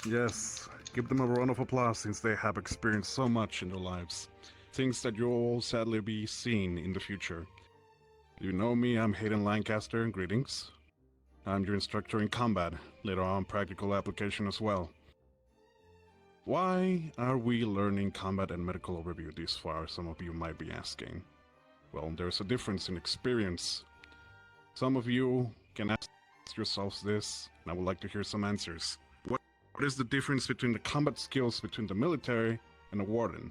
Yes, give them a round of applause since they have experienced so much in their lives. Things that you'll all sadly be seeing in the future. You know me, I'm Hayden Lancaster, greetings. I'm your instructor in combat, later on practical application as well. Why are we learning combat and medical overview this far, some of you might be asking. Well, there's a difference in experience. Some of you can ask yourselves this, and I would like to hear some answers. What is the difference between the combat skills between the military and a warden?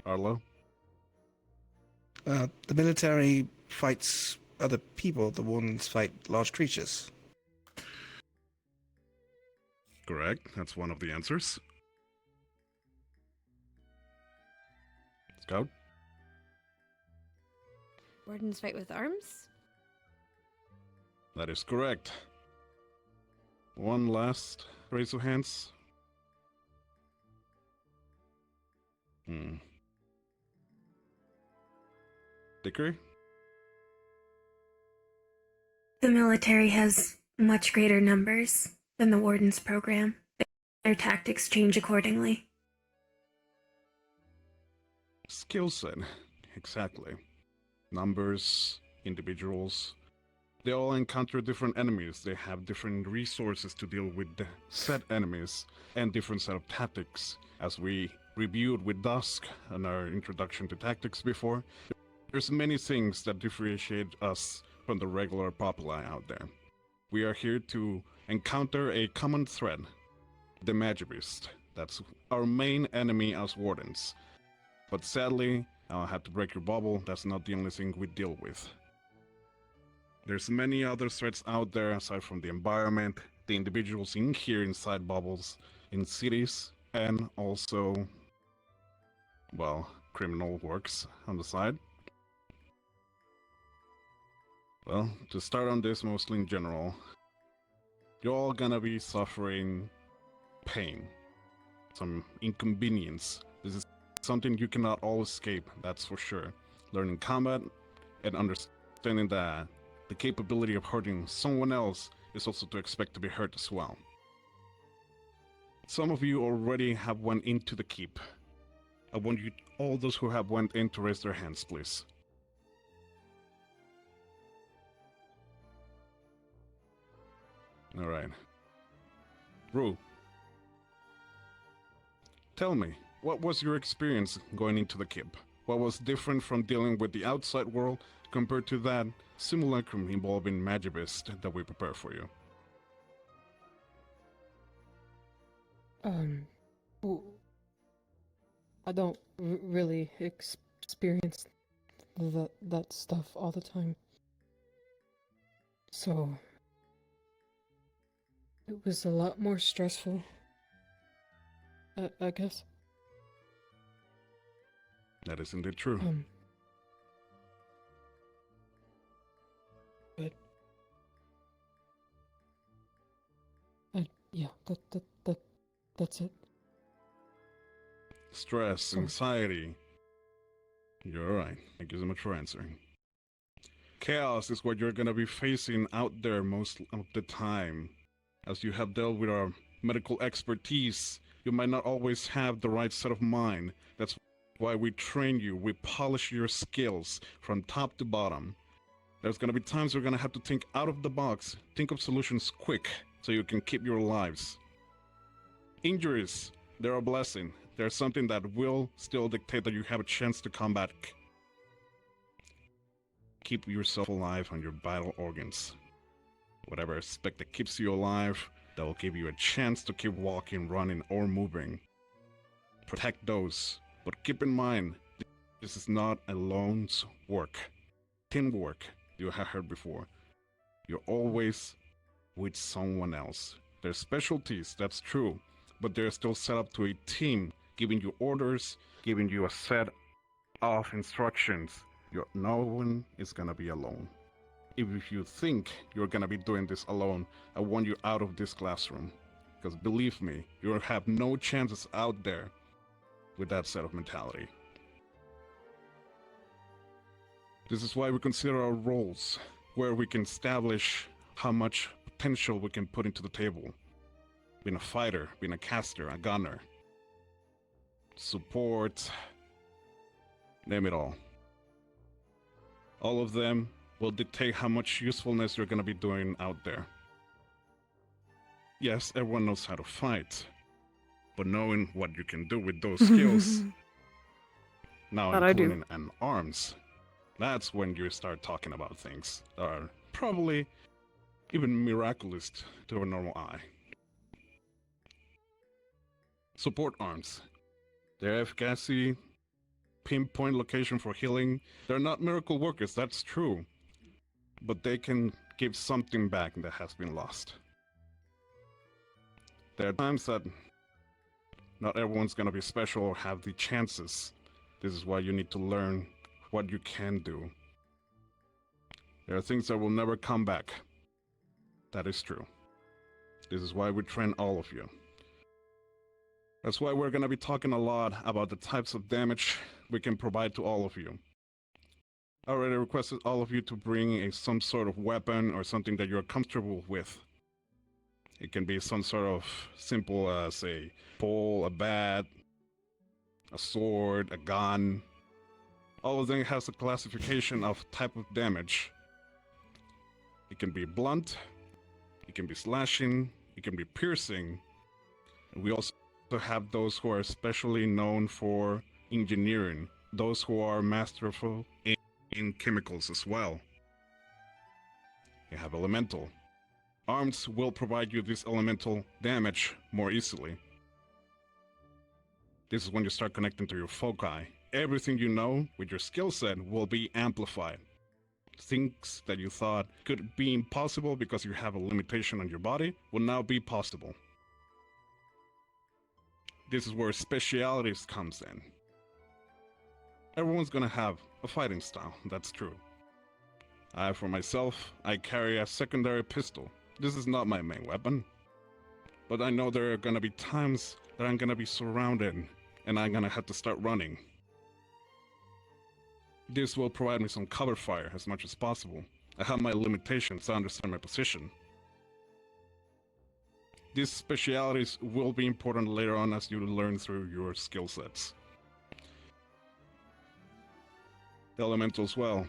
Arlo? The military fights other people, the wardens fight large creatures. Correct, that's one of the answers. Scout? Wardens fight with arms? That is correct. One last raise of hands. Dickory? The military has much greater numbers than the Warden's program. Their tactics change accordingly. skill set. Exactly. Numbers, individuals, they all encounter different enemies. They have different resources to deal with the set enemies and different set of tactics. As we reviewed with Dusk in our introduction to tactics before, there's many things that differentiate us from the regular populi out there. We are here to encounter a common threat, the Magibist. That's our main enemy as wardens. But sadly, I'll have to break your bubble, that's not the only thing we deal with. There's many other threats out there aside from the environment, the individuals in here inside bubbles, in cities, and also, well, criminal works on the side. Well, to start on this mostly in general, you're all gonna be suffering pain, some inconvenience. This is something you cannot all escape, that's for sure. Learning combat and understanding that the capability of hurting someone else is also to expect to be hurt as well. Some of you already have went into the keep. I want you, all those who have went in, to raise their hands, please. Alright. Rue, tell me, what was your experience going into the keep? What was different from dealing with the outside world compared to that simulacrum involving Magibist that we prepare for you? Well, I don't really experience that stuff all the time. So it was a lot more stressful, I guess. That is indeed true. But yeah, that's it. Stress, anxiety. You're right. Thank you so much for answering. Chaos is what you're gonna be facing out there most of the time. As you have dealt with our medical expertise, you might not always have the right set of mind. That's why we train you, we polish your skills from top to bottom. There's gonna be times you're gonna have to think out of the box, think of solutions quick, so you can keep your lives. Injuries, they're a blessing. They're something that will still dictate that you have a chance to come back. Keep yourself alive on your vital organs. Whatever aspect that keeps you alive, that will give you a chance to keep walking, running, or moving. Protect those, but keep in mind, this is not a lone's work. Teamwork, you have heard before. You're always with someone else. There's specialties, that's true, but they're still set up to a team, giving you orders, giving you a set of instructions. No one is gonna be alone. If you think you're gonna be doing this alone, I want you out of this classroom. Because believe me, you'll have no chances out there with that set of mentality. This is why we consider our roles, where we can establish how much potential we can put into the table. Being a fighter, being a caster, a gunner, support, name it all. All of them will dictate how much usefulness you're going to be doing out there. Yes, everyone knows how to fight, but knowing what you can do with those skills, now including and arms, that's when you start talking about things that are probably even miraculous to a normal eye. Support arms. Their efficacy, pinpoint location for healing, they're not miracle workers, that's true. But they can give something back that has been lost. There are times that not everyone's gonna be special or have the chances. This is why you need to learn what you can do. There are things that will never come back. That is true. This is why we train all of you. That's why we're gonna be talking a lot about the types of damage we can provide to all of you. I already requested all of you to bring some sort of weapon or something that you're comfortable with. It can be some sort of simple as a pole, a bat, a sword, a gun, All of them has a classification of type of damage. It can be blunt, it can be slashing, it can be piercing. And we also have those who are especially known for engineering, those who are masterful in chemicals as well. You have elemental. Arms will provide you this elemental damage more easily. This is when you start connecting to your foci. Everything you know with your skill set will be amplified. Things that you thought could be impossible because you have a limitation on your body will now be possible. This is where specialities comes in. Everyone's gonna have a fighting style, that's true. For myself, I carry a secondary pistol. This is not my main weapon. But I know there are gonna be times that I'm gonna be surrounded and I'm gonna have to start running. This will provide me some cover fire as much as possible. I have my limitations, I understand my position. These specialities will be important later on as you learn through your skill sets. The elemental as well.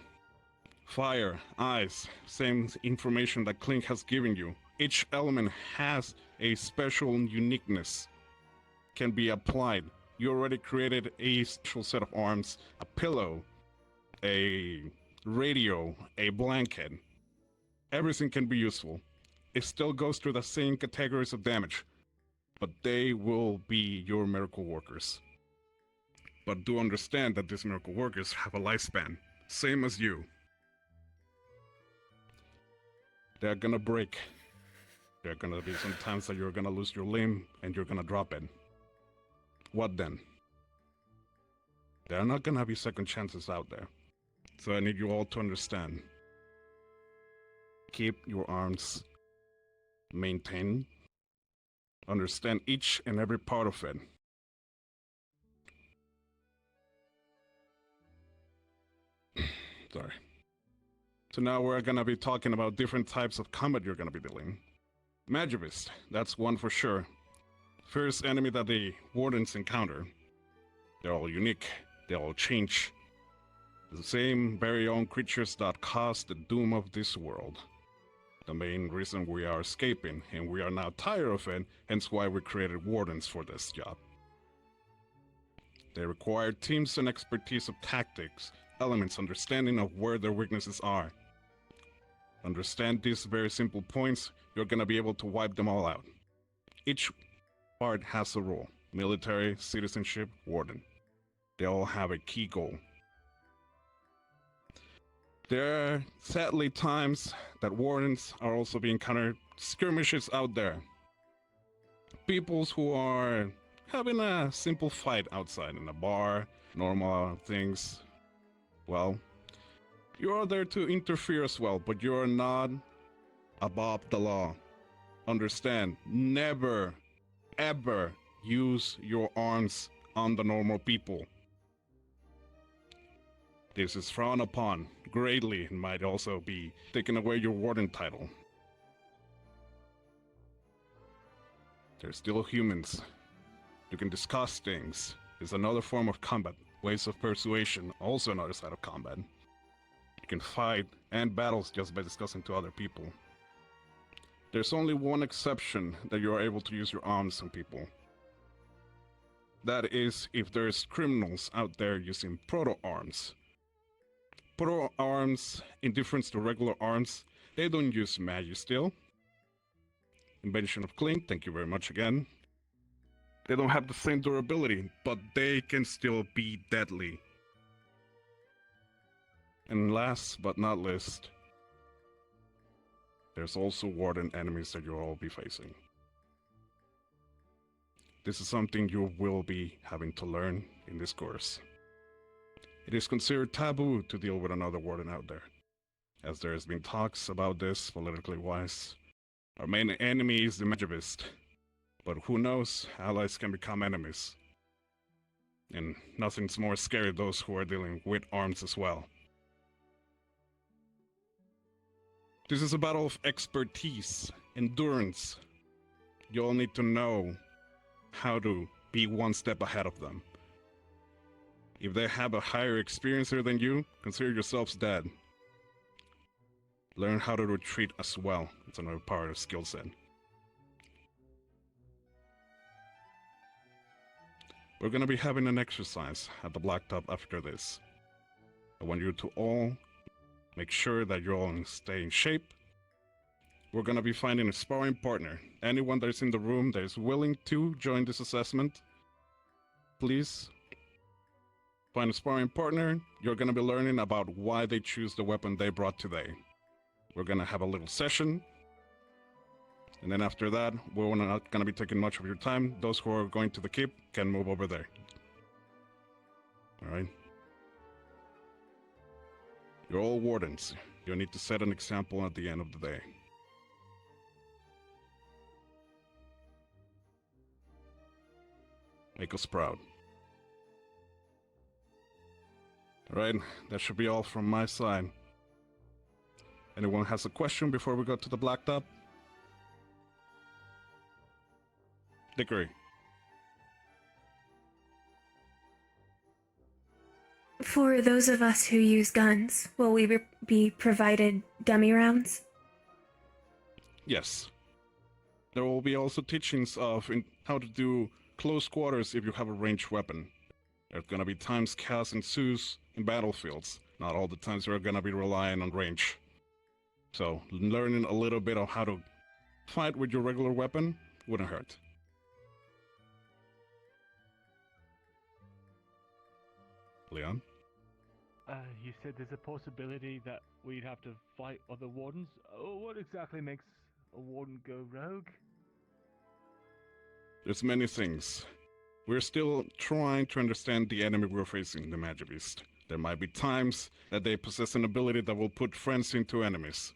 Fire, ice, same information that Clink has given you. Each element has a special uniqueness. Can be applied. You already created a special set of arms, a pillow, a radio, a blanket. Everything can be useful. It still goes through the same categories of damage, but they will be your miracle workers. But do understand that these miracle workers have a lifespan, same as you. They're gonna break. There are gonna be some times that you're gonna lose your limb and you're gonna drop it. What then? There are not gonna be second chances out there. So I need you all to understand. Keep your arms maintained. Understand each and every part of it. Sorry. So now we're gonna be talking about different types of combat you're gonna be dealing. Magivist, that's one for sure. First enemy that the wardens encounter. They're all unique, they all change. The same very own creatures that cause the doom of this world. The main reason we are escaping, and we are now tired of it, hence why we created wardens for this job. They require teams and expertise of tactics, elements, understanding of where their weaknesses are. Understand these very simple points, you're gonna be able to wipe them all out. Each part has a role. Military, citizenship, warden. They all have a key goal. There are sadly times that wardens are also being encountered skirmishes out there. Peoples who are having a simple fight outside in a bar, normal things. Well, you are there to interfere as well, but you are not above the law. Understand, never, ever use your arms on the normal people. This is frowned upon greatly and might also be taking away your warden title. They're still humans. You can discuss things. It's another form of combat. Ways of persuasion, also another side of combat. You can fight and battles just by discussing to other people. There's only one exception that you are able to use your arms on people. That is if there's criminals out there using proto-arms. Proto-arms, in difference to regular arms, they don't use magic still. Invention of Clink, thank you very much again. They don't have the same durability, but they can still be deadly. And last but not least, there's also warden enemies that you'll all be facing. This is something you will be having to learn in this course. It is considered taboo to deal with another warden out there, as there has been talks about this politically wise. Our main enemy is the Magivist, but who knows, allies can become enemies. And nothing's more scary than those who are dealing with arms as well. This is a battle of expertise, endurance. You all need to know how to be one step ahead of them. If they have a higher experiencer than you, consider yourselves dead. Learn how to retreat as well. It's another part of skill set. We're gonna be having an exercise at the blacktop after this. I want you to all make sure that you're all stay in shape. We're gonna be finding a sparring partner. Anyone that is in the room that is willing to join this assessment, please find a sparring partner. You're gonna be learning about why they choose the weapon they brought today. We're gonna have a little session. And then after that, we're not gonna be taking much of your time. Those who are going to the keep can move over there. Alright? You're all wardens. You need to set an example at the end of the day. Make us proud. Alright, that should be all from my side. Anyone has a question before we go to the blacktop? Dickory. For those of us who use guns, will we be provided dummy rounds? Yes. There will be also teachings of how to do close quarters if you have a ranged weapon. There's gonna be times chaos ensues in battlefields. Not all the times you're gonna be relying on range. So, learning a little bit of how to fight with your regular weapon wouldn't hurt. Leon? You said there's a possibility that we'd have to fight other wardens. Oh, what exactly makes a warden go rogue? There's many things. We're still trying to understand the enemy we're facing, the Magic Beast. There might be times that they possess an ability that will put friends into enemies.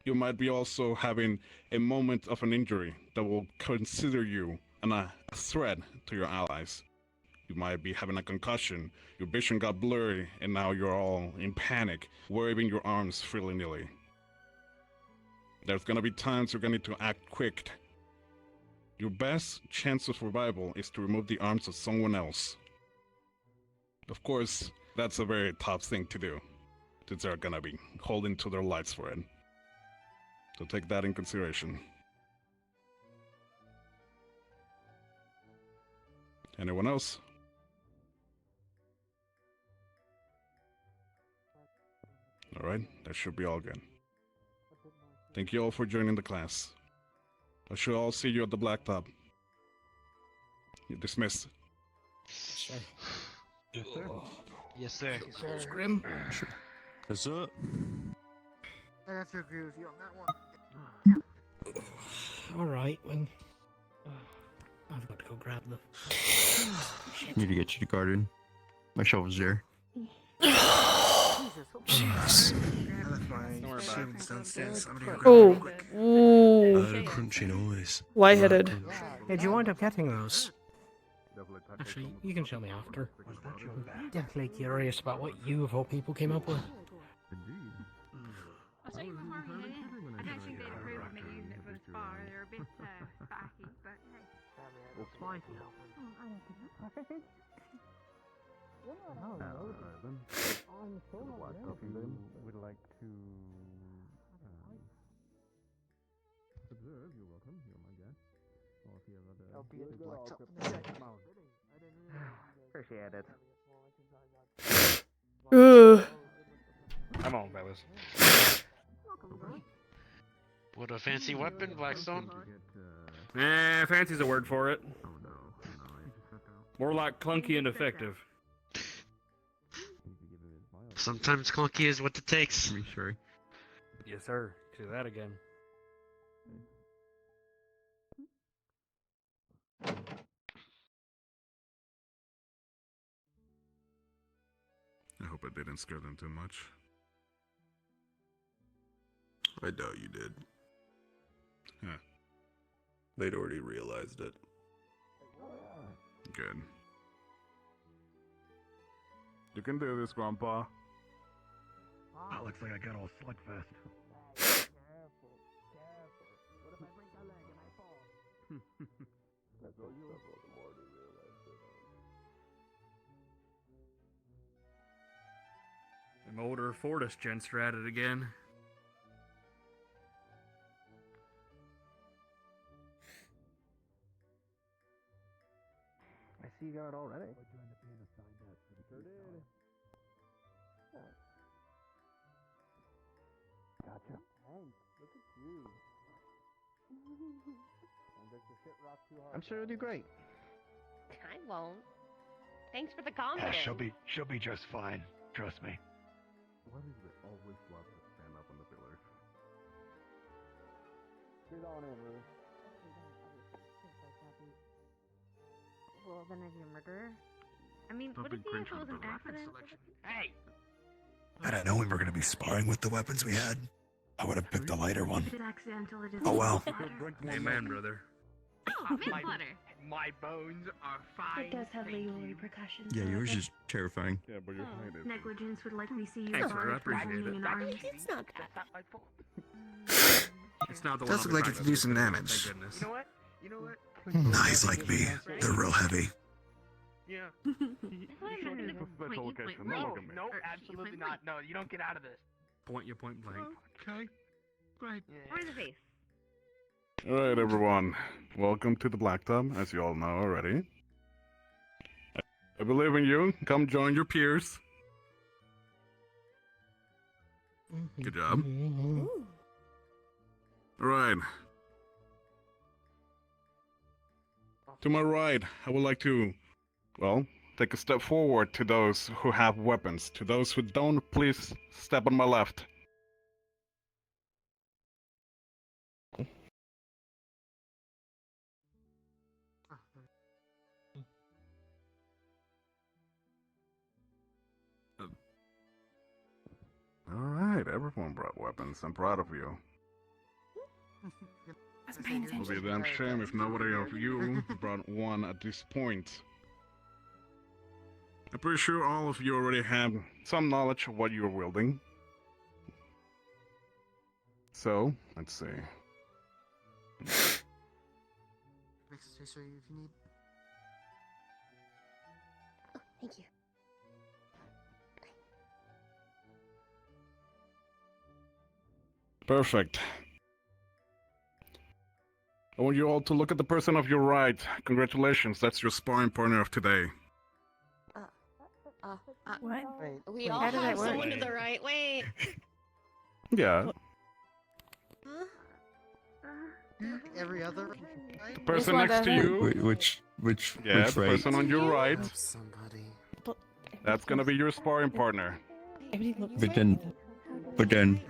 You might be also having a moment of an injury that will consider you a threat to your allies. You might be having a concussion, your vision got blurry, and now you're all in panic, waving your arms willy-nilly. There's gonna be times you're gonna need to act quick. Your best chance of survival is to remove the arms of someone else. Of course, that's a very tough thing to do, since they're gonna be holding to their lives for it. So take that in consideration. Anyone else? Alright, that should be all good. Thank you all for joining the class. I shall all see you at the blacktop. You're dismissed. Sure. Yes, sir. Yes, sir. Grim. Yes, sir. I have to agree with you on that one. Alright, well. I've got to go grab them. Need to get you to garden. My shovel's there. Jeez. I left my shields downstairs. I'm gonna go Oh, grab them quick. ooh. Crunchy noise. Lightheaded. Did you wind up getting those? Actually, you can show me after. I'm definitely curious about what you of all people came up with. I'll tell you before we head in. I've actually been approved of my unit thus far. They're a bit spiky, but hey. Well, spiky. Would like to observe. You're welcome. You're my guest. Or if you have other. I'll be at the blacktop in a second. Appreciate it. Ugh. Come on, fellas. What a fancy weapon, Blackstone. Fancy's a word for it. More like clunky and effective. Sometimes clunky is what it takes. Sure. Yes, sir. Do that again. I hope I didn't scare them too much. I doubt you did. Huh. They'd already realized it. Good. You can do this, Grandpa. Oh, looks like I got all slugfest. Them older Fortis gents are at it again. I see you got it already. Gotcha. Thanks. Look at you. I'm sure you'll do great. I won't. Thanks for the confidence. She'll be just fine. Trust me. Why does it always love to stand up on the pillars? She's on in, Ruth. Well, then if you're a murderer. I mean, what if it was an accident? Hey! Had I known we were going to be sparring with the weapons we had, I would have picked a lighter one. If it's accidental, it is. Oh well. Amen, brother. Oh, manslaughter. My bones are fine. It does have legal repercussions. Yeah, yours is terrifying. Yeah, but you're fine. Negligence would likely see you Thanks, sir. I barred from appreciate holding it. an arm. It's not that. It's not the Does one look like it could do some damage. Thank goodness. You know what? You know what? Knives like me, they're real heavy. Yeah. That's why I meant to point you point blank. No, Or absolutely you point not. No, you don't get out of this. Point blank. Okay. Right. Or in the face. Alright, everyone. Welcome to the Blacktop, as you all know already. I believe in you. Come join your peers. Good job. Alright. To my right, I would like to, well, take a step forward to those who have weapons. To those who don't, please step on my left. Alright, everyone brought weapons. I'm proud of you. It would be a damn shame if nobody of you brought one at this point. I'm pretty sure all of you already have some knowledge of what you're wielding. So, let's see. If you need. Thank you. Perfect. I want you all to look at the person of your right. Congratulations, that's your sparring partner of today. What? Wait, We all have someone to the right. Wait. Yeah. Every other. The person next to you. Which Yeah, which the right? person on your right. Somebody. That's gonna be your sparring partner. But then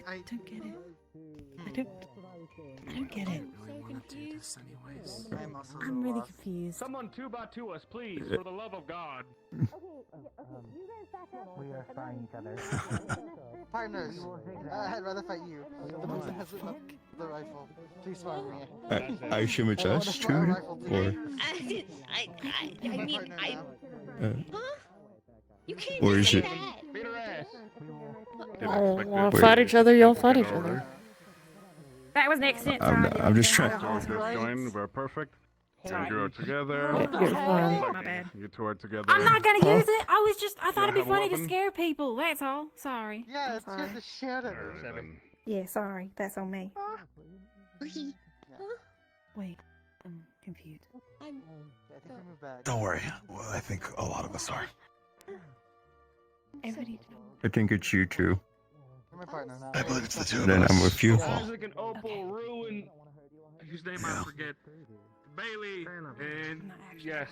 I don't get it. I don't get it. I'm really confused. Someone 2x2 us, please, for the love of God. We are fighting each other. Partners, I'd rather fight you. The one that has the rifle. Please fight me. I assume it's us too, or I mean, huh? You can't or just is say it? that. Y'all fight each other, y'all fight each other. That was an accident. I'm just trying. Just join. We're perfect. And you're together. You're fine. My bad. You two are together. I'm not gonna use it. I thought it'd be have a funny to weapon? scare people. That's all. Sorry. Yeah, it's good to share it. Yeah, sorry. That's on me. Wait, I'm confused. I think we moved back. Don't worry. Well, I think a lot of us are. I think it's you two. You're my partner now. I believe it's the two of Then us. I'm with you. Isaac and Opal ruin. Whose name I forget. Bailey and yes.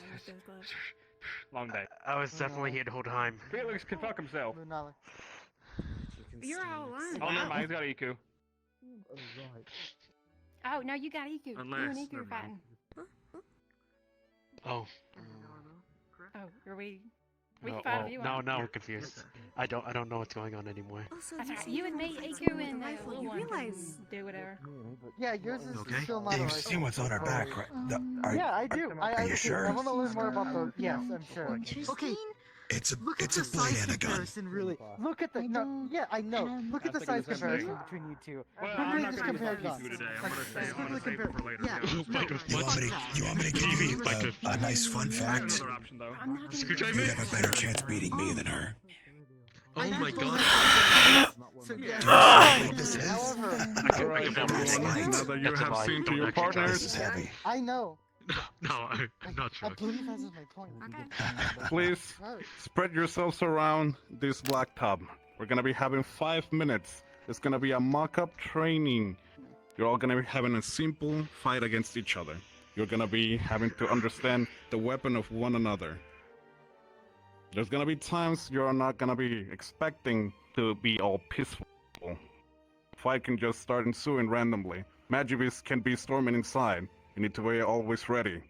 Long day. I was definitely here the whole time. Felix can fuck himself. You're all lying. Oh, never mind. He's got EQ. Oh, no, you got EQ. You and Unless- EQ are never mind. fighting. Oh. Oh, are we? We No, can fight if you want. now we're confused. I don't know what's going on anymore. That's all right. You and me, EQ, and little one. Do whatever. Yeah, yours is Okay. still not a You've rifle. seen what's on our back, right? Yeah, I do. Are you sure? I want to learn more about the. Yes, I'm sure. Okay. It's a Look at it's a the blade size and a gun. comparison, really. Look at the no. Yeah, I know. Look at the size comparison between you two. Well, How I'm do you not just gonna compare use guns? EQ today. I'm Like, gonna save quickly it for later. Yeah. You want me to give you a nice fun fact? Another option though. You'd have a better chance beating me than her. Oh my god. Alright, everyone, now that you have seen to your partners, I know. No, I'm not I sure. believe that's my point. please spread yourselves around this black tub. We're gonna be having 5 minutes. It's gonna be a mock-up training. You're all gonna be having a simple fight against each other. You're gonna be having to understand the weapon of one another. There's gonna be times you're not gonna be expecting to be all peaceful. Fight can just start ensuing randomly. Magivis can be storming inside. You need to be always ready.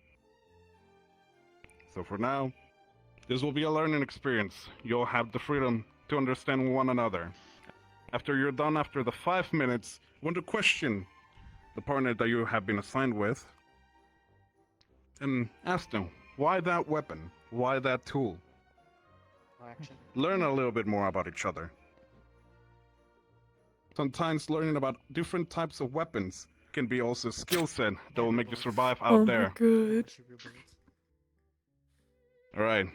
So for now, this will be a learning experience. You'll have the freedom to understand one another. After you're done after the 5 minutes, I want to question the partner that you have been assigned with and ask them, why that weapon? Why that tool? Learn a little bit more about each other. Sometimes learning about different types of weapons can be also a skill set that will make you survive out there. God. Alright.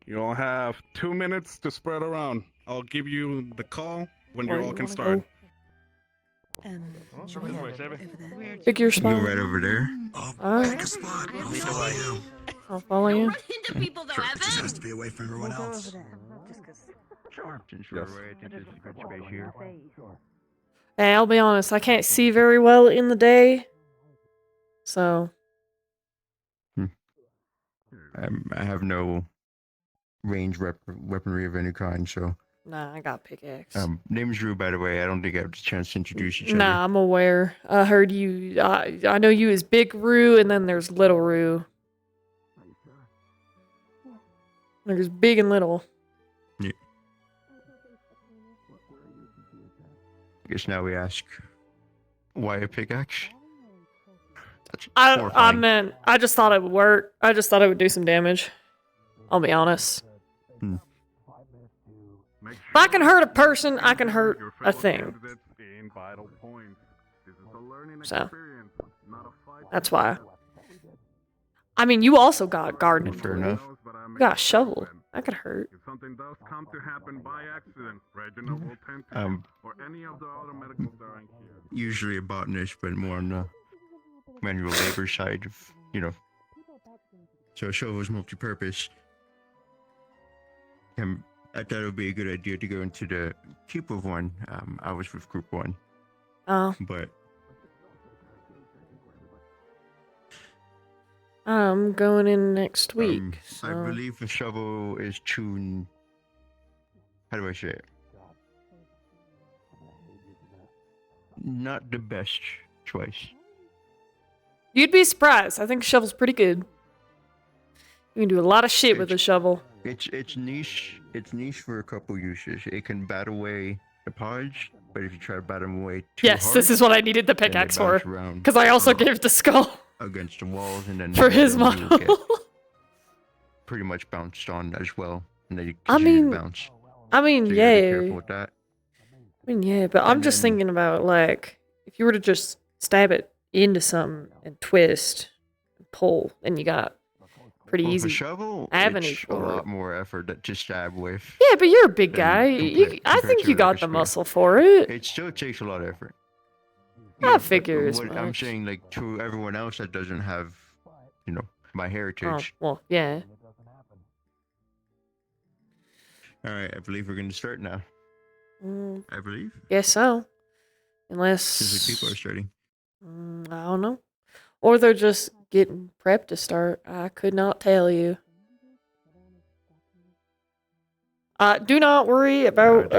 You all have 2 minutes to spread around. I'll give you the call when you all can start. Pick your Go spot. right over there. Alright. I'll follow you. I'll follow you. It just has to be away from everyone else. Sure. Since we're away, I think there's a good space here. Hey, I'll be honest, I can't see very well in the day. So. I have no range weaponry of any kind, so. Nah, I got pickaxe. Name's Drew, by the way. I don't think I have a chance to introduce each other. Nah, I'm aware. I heard you. I know you as Big Roo, and then there's Little Roo. There's big and little. Yeah. I guess now we ask, why a pickaxe? I meant, I just thought it would work. I just thought it would do some damage. I'll be honest. If I can hurt a person, I can hurt a thing. So, that's why. I mean, you also got gardening. Fair enough. You got a shovel. That could hurt. If something does come to happen by accident, Reginald will tend to or any of the other medicals that are in here. Usually a botanist, but more on the manual labor side of, So a shovel is multi-purpose. I thought it would be a good idea to go into the cube of one. I was with group 1. Oh. But I'm going in next week. I believe the shovel is tuned. How do I say it? Not the best choice. You'd be surprised. I think shovel's pretty good. You can do a lot of shit with a shovel. It's niche. It's niche for a couple uses. It can bat away the pods, but if you try to bat them away too Yes, hard, this is what I needed the then they pickaxe bounce for. around, Because I also gave the skull against the walls, and then for his then you model. get pretty much bounced on as well, and then you I mean, bounce. I mean, So you gotta be yeah. careful with that. I mean, yeah, but I'm just thinking about, like, if you were to just stab it into something and twist and pull, then you got pretty Well, with a easy shovel, avenue it's a for it. lot more effort to stab with. Yeah, but you're a big than guy. I compared think to you a got regular the spear. muscle for it. It still takes a lot of effort. I but figure as what I'm much. saying, like, to everyone else that doesn't have, my Oh, heritage. well, yeah. All right, I believe we're going to start now. I believe. Guess so. Since Unless... the people are starting. I don't know. Or they're just getting prepped to start. I could not tell you. Do not worry about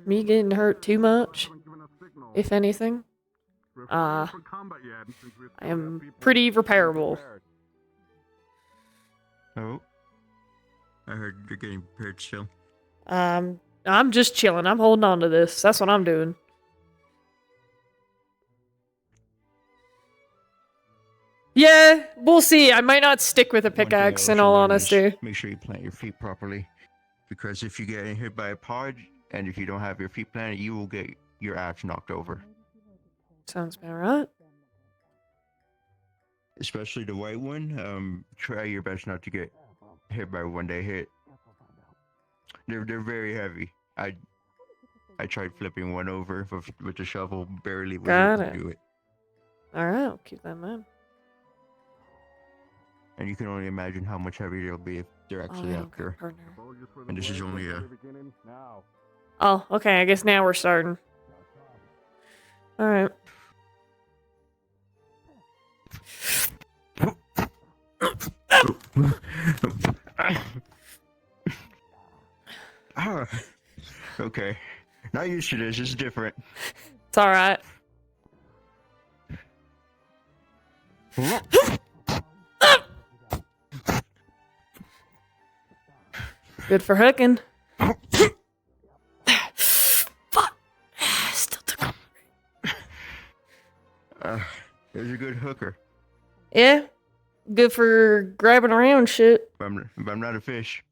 me getting hurt too much, if anything. I am pretty repairable. Oh. I heard you're getting prepared still. I'm just chilling. I'm holding on to this. That's what I'm doing. Yeah, we'll see. I might not stick with a pickaxe, in all honesty. Make sure you plant your feet properly. Because if you get hit by a pod, and if you don't have your feet planted, you will get your axe knocked over. Sounds about right. Especially the white one. Try your best not to get hit by one they hit. They're very heavy. I tried flipping one over with the shovel, barely was Got able it. to do it. Alright, I'll keep that in mind. And you can only imagine how much heavier it'll be if they're actually yeah, out okay, there. partner. And this is only a... Oh, okay, I guess now we're starting. Alright. Okay. Not used to this, it's different. It's alright. Good for hooking. Fuck. Still took There's a good hooker. Yeah. Good for grabbing around shit. But I'm not a fish.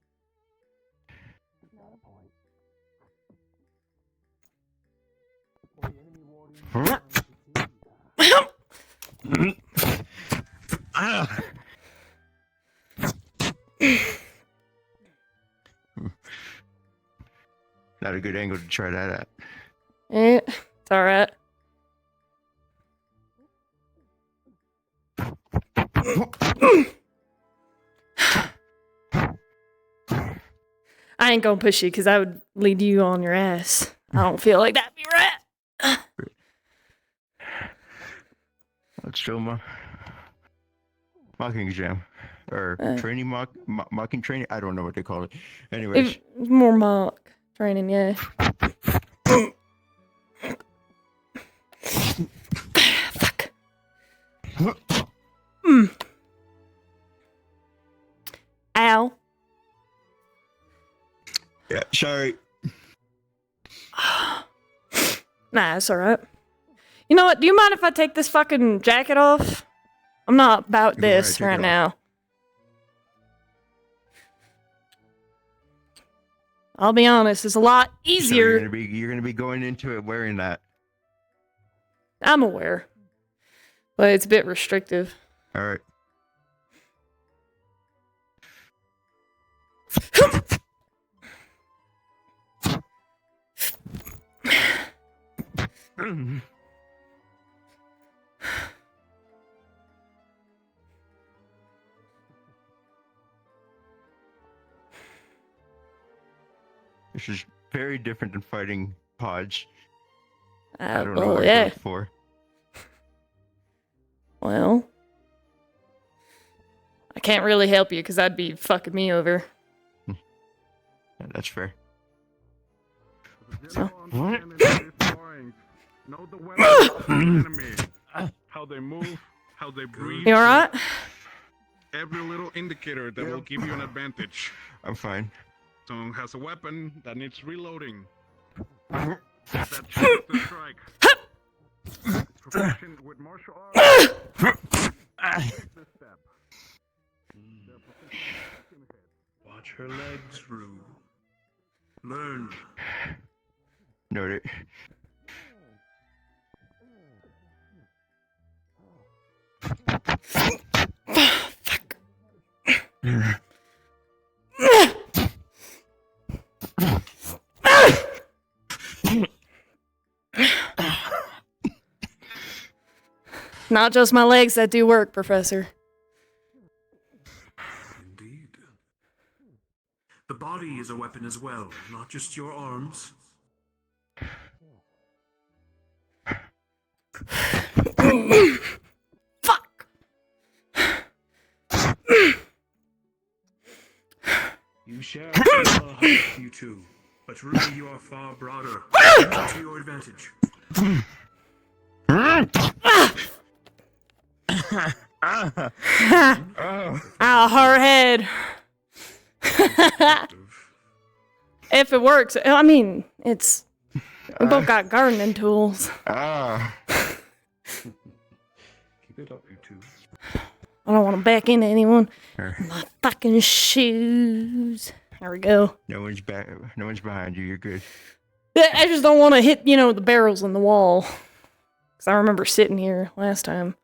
Not a good angle to try that at. Yeah, it's alright. I ain't gonna push you because I would lead you on your ass. I don't feel like that'd be right. Let's show my mocking exam. Or training mocking training. I don't know what they call it. Anyways. It's more mock training, yeah. Fuck. Ow. Yeah, sorry. Nah, it's alright. You know what? Do you mind if I take this fucking jacket off? I'm not about this right now. I'll be honest, it's a lot easier. So you're gonna be going into it wearing that. I'm aware. But it's a bit restrictive. Alright. This is very different than fighting pods. I don't know what to look for. Well, I can't really help you because that'd be fucking me over. Yeah, that's fair. So. Know the weapons of the enemy, how they move, how they breathe. You alright? Every little indicator that will give you an advantage. I'm fine. Someone has a weapon that needs reloading. That chance to strike. Proficient with martial arts. This step. Watch her legs, Rue. Learn. Noted. Fuck. Not just my legs that do work, Professor. Indeed. The body is a weapon as well, not just your arms. Fuck. You share a similar height, you two, but really you are far broader. To your advantage. Ow, her head. If it works, I mean, it's. We both got gardening tools. Keep it up, you two. I don't want to back into anyone. My fucking shoes. There we go. No one's back. No one's behind you. You're good. Yeah, I just don't want to hit, the barrels in the wall. Because I remember sitting here last time.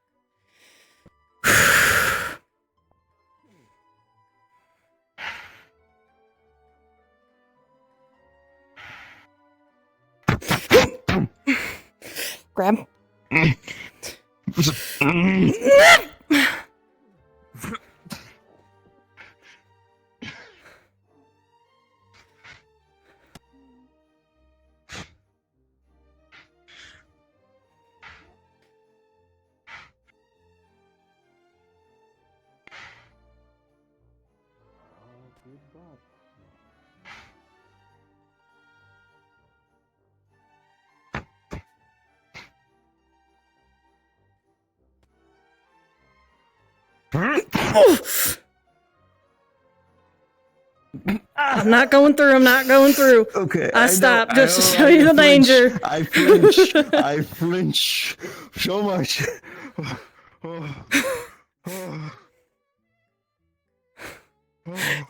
I'm not going through. I'm not going through. Okay. I stopped just to show I you the flinch. danger. I flinch. I flinch so much.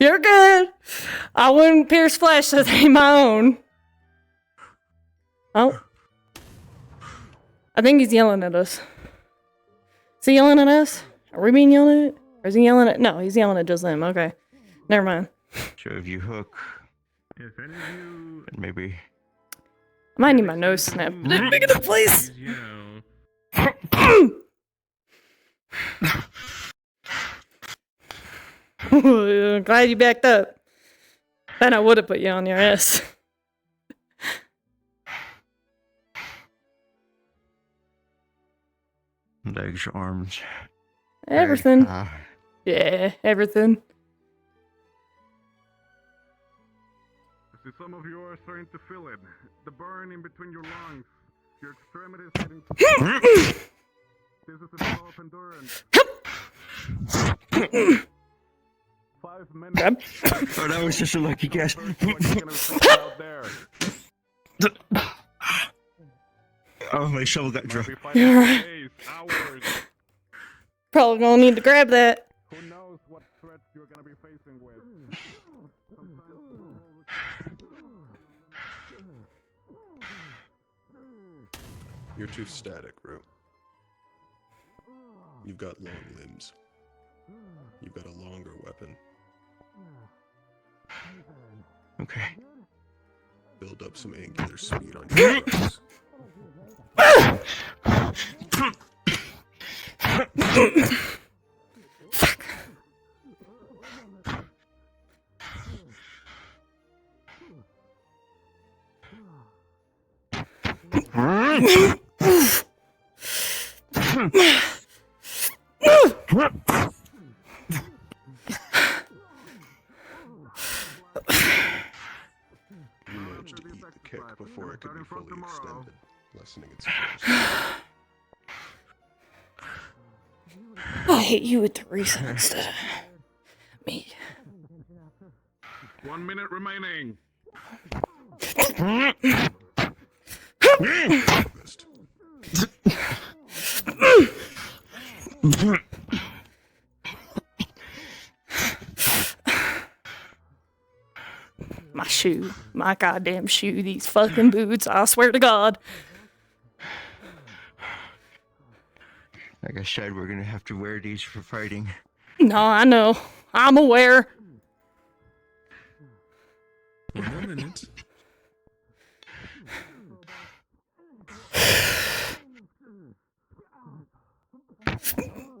You're good. I wouldn't pierce flesh that ain't my own. Oh. I think he's yelling at us. Is he yelling at us? Are we being yelled at? Or is he yelling at... No, he's yelling at just them. Okay. Never mind. So if you hook, then maybe. I might need my nose snap. Big enough, please. Glad you backed up. Then I would have put you on your ass. Legs, arms. Everything. Yeah, everything. I see some of you are starting to feel it. The burn in between your lungs. Your extremities heading to... This is a of endurance. 5 minutes. Oh, that was just a lucky guess. Oh, my shovel got dry. Probably gonna need to grab that. Who knows what threats you're gonna be facing with? You're too static, Rue. You've got long limbs. You've got a longer weapon. Okay. Build up some angular speed on your arms. You managed to eat the kick before it could be fully extended, lessening its force. I hit you with Teresa instead of me. 1 minute remaining. My shoe. My goddamn shoe. These fucking boots. I swear to God. Like I said, we're gonna have to wear these for fighting. No, I know. I'm aware. 1 more minute.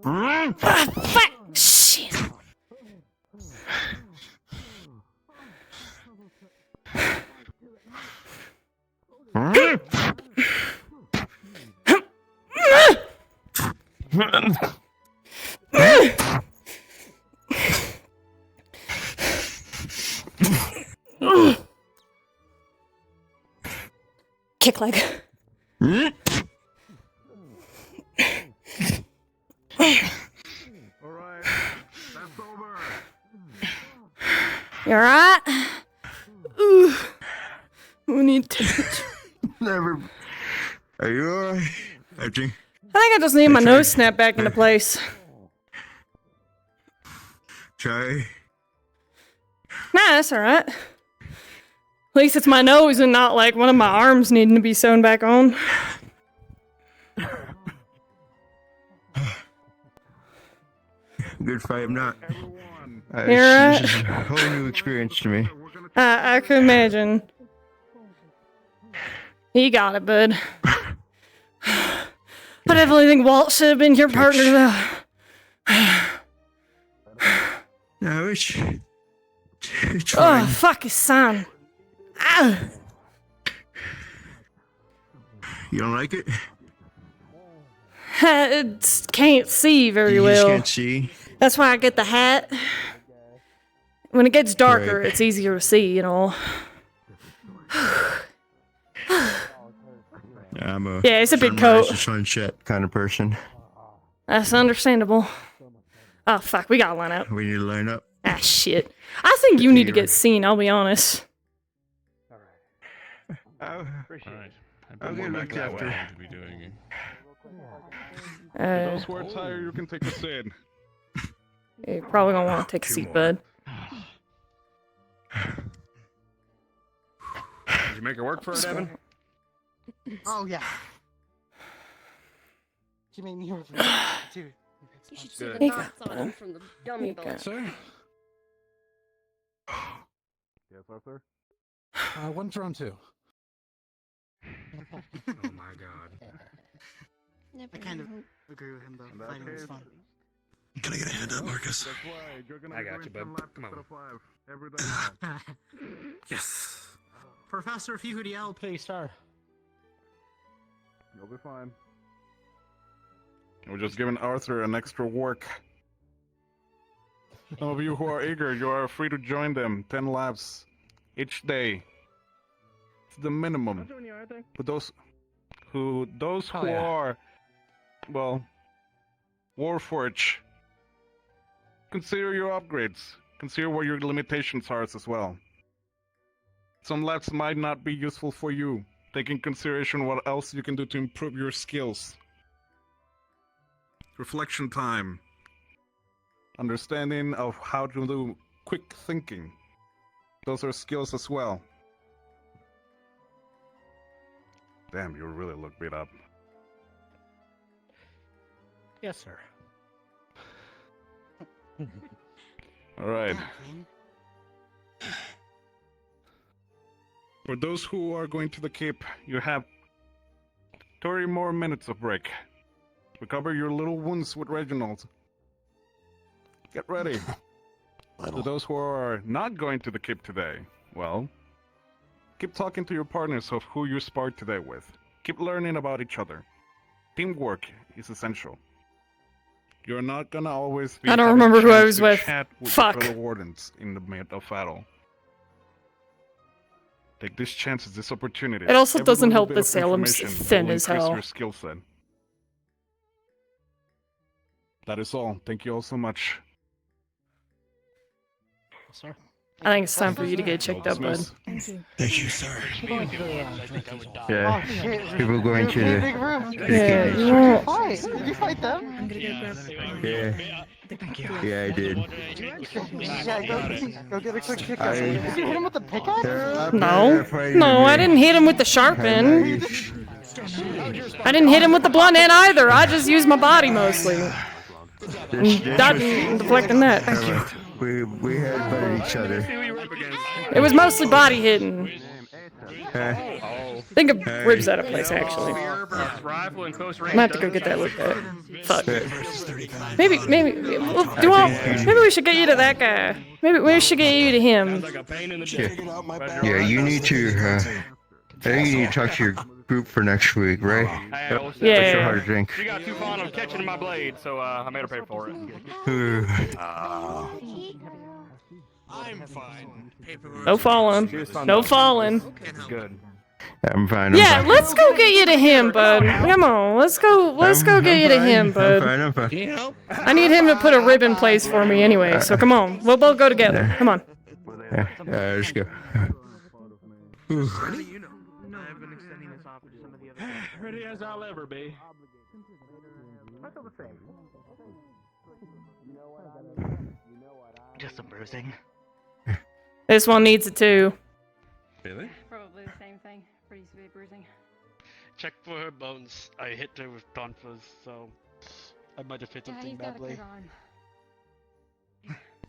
Fuck! Shit! Kick leg. Alright, that's over. You alright? Ooh. We need to. Never. Are you alright? I think I just need my nose snapped back into place. Try. Nah, that's alright. At least it's my nose and not like one of my arms needing to be sewn back on. Good fight, I'm not. You're right. This is a whole new experience to me. I can imagine. You got it, bud. I definitely think Walt should have been your partner, though. No, it's Oh, fine. fuck his son. Ah. You don't like it? Can't see very You well. just can't see? That's why I get the hat. When it gets darker, Right. it's easier to see, you know. I'm a Yeah, it's a big sunrise coat. to sunset kind of person. That's understandable. Oh, fuck, we gotta line up. We need to line up. Ah, shit. I think you need to get seen, I'll be honest. Alright. I'll get looked after. To be doing. Uh, For those who are tired, you can take a seat. You're probably gonna want to take a seat, bud. Did you make it work for it, Evan? Oh yeah. She made me work for too. You should see Good. the You knots got on that. him from the gummy got bolt. Sir? Yes, Arthur. One for round two. Oh my god. I kind of agree with him though. Fighting was fun. Can I get a hand up, Marcus? I got you, bud. Come on. Every day now. Yes. Professor, if you could yell, please, sir. You'll be fine. We're just giving Arthur an extra work. Some of you who are eager, you are free to join them. 10 laps each day. It's the minimum. For those who are, well, Warforged, consider your upgrades. Consider where your limitations are as well. Some laps might not be useful for you. Take in consideration what else you can do to improve your skills. Reflection time. Understanding of how to do quick thinking. Those are skills as well. Damn, you really look beat up. Yes, sir. Alright. For those who are going to the Cape, you have 30 more minutes of break. Recover your little wounds with Reginald. Get ready. For those who are not going to the Cape today, well, keep talking to your partners of who you sparred today with. Keep learning about each other. Teamwork is essential. You're not gonna always be I don't having a remember who I chance was to with. chat with Fuck. fellow wardens in the mid of battle. Take this chance, this opportunity. It also Every doesn't little help bit that of Salem's information thin will as increase hell. your skill set. That is all. Thank you all so much. Sir. I think it's time for you to get checked out, bud. Dismiss. Thank you, sir. Yeah. People going to the... Yeah, you won't. Fight? Did you fight them? Yeah. Yeah, I did. Yeah, go get a quick pickup. Did you hit him with the pickaxe? No. No, I didn't hit him with the sharp end. I didn't hit him with the blunt end either. I just used my body mostly. Dodging and deflecting that. We headbutted each other. It was mostly body hitting. Think of ribs out of place, actually. Rifle in close range. I'm gonna have to go get that looked at. Fuck. Maybe we should get you to that guy. Maybe we should get you to him. Yeah, you need to, I think you need to talk to your group for next week, right? Yeah. Show how to drink. She got too fond of catching my blade, so I made her pay for it. I'm fine. No falling. No falling. Good. I'm fine. Yeah, let's go get you to him, bud. Come on, let's go get you to him, bud. I'm fine. I need him to put a rib in place for me anyway, so come on. We'll both go together. Come on. Yeah, let's go. Ready as I'll ever be. Just some bruising. This one needs it too. Really? Probably the same thing. Pretty severe bruising. Check for her bones. I hit her with tonfas, so I might have hit Yeah, something he's got a badly. good arm.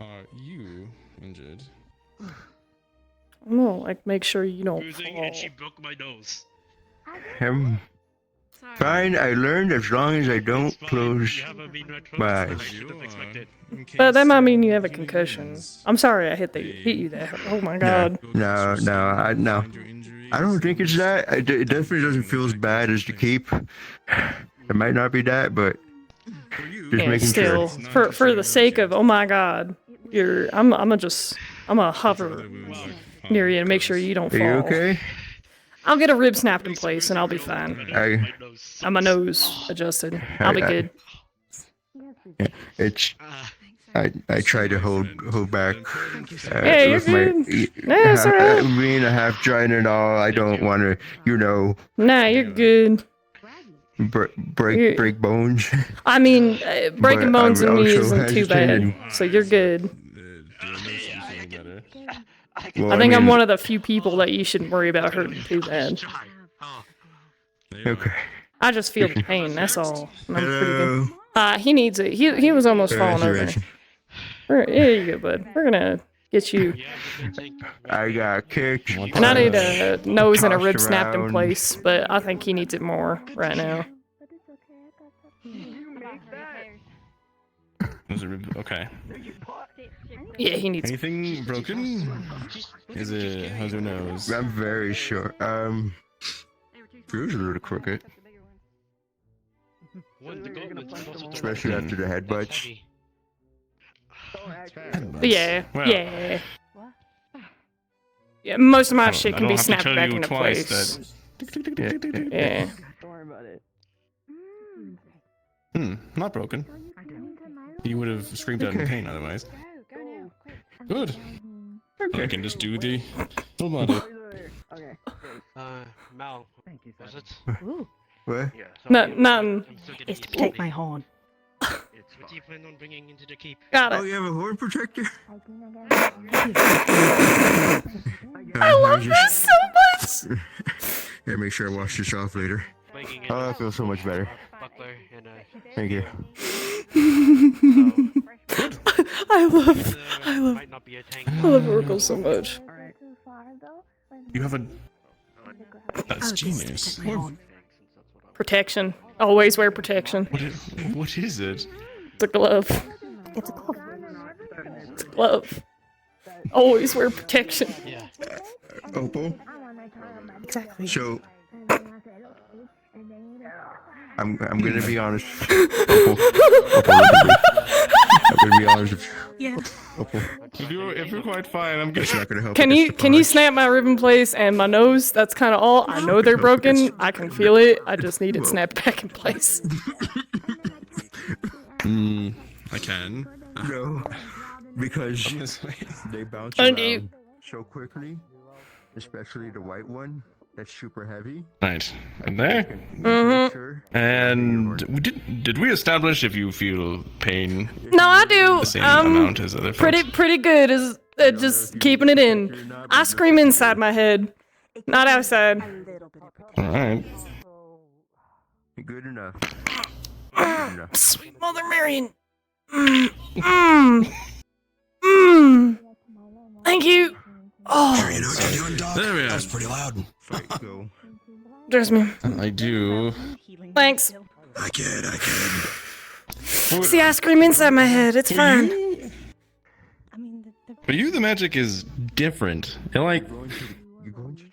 Are you injured? I'm gonna like make sure you don't Bruising, fall. and she broke my nose. Him. Fine, I learned as long as I don't close my eyes. But that might mean you have a concussion. I'm sorry I hit you there. Oh my god. No. I don't think it's that. It definitely doesn't feel as bad as the cape. It might not be that, but just making still, sure. for the sake of, oh my god, I'm gonna hover near you and make sure you don't fall. Are you okay? I'll get a rib snapped in place and I'll be fine. And my nose adjusted. I'll be good. It's. I try to hold back. Yeah, you're with my, good. Nah, it's alright. being a half giant and all, I don't want to, Nah, you're good. break bones. I mean, breaking But bones I'm in me also isn't too bad, hesitating. so you're good. Well, I think I'm mean, one of the few people that you shouldn't worry about hurting too bad. Okay. I just feel the pain, that's all. And I'm pretty good. He needs it. He was almost falling over. Here you go, bud. We're gonna get you. I got kicked. And I need a nose and a rib tossed snapped in around. place, but I think he needs it more right now. Was it okay? Yeah, he needs. Anything broken? How's your nose? I'm very sure. Feels a little crooked. Especially after the headbutts. Yeah, Well, yeah. Yeah, most of my I shit don't can be have to snapped tell back you into twice place. that- Yeah. Not broken. You would have screamed out in pain otherwise. Good. I can just do the full body. Mal, was it? What? Nothing. It's to protect my horn. What do you plan on bringing into the keep? Got Oh, it. you have a horn protector? I love this so much. Yeah, make sure I wash this off later. Oh, I feel so much better. Buckler and Thank you. I love Oracle so much. You have a. That's genius. Protection. Always wear protection. What is it? It's a glove. It's a glove. It's a glove. Always wear protection. Yeah. Opal? Exactly. So, I'm gonna be honest. Opal, I'm gonna be honest with you. Yeah. Opal. If you're quite fine, I'm good. It's not gonna help. Can against you the snap my rib in place and my nose? That's kind of all. I know they're broken. I can feel it. I just need it snapped back in place. I can. No, because they bounce Undo. around so quickly, especially the white one. That's super heavy. Right. And there. Mm-hmm. And did we establish if you feel pain? No, I do. The same amount as other folks? Pretty good. Is just keeping it in. I scream inside my head, not outside. All right. Good enough. Sweet Mother Marion. Thank you. Oh, There we are. That's pretty loud. dress me. I do. Thanks. I kid. See, I scream inside my head. It's fine. For you, the magic is different.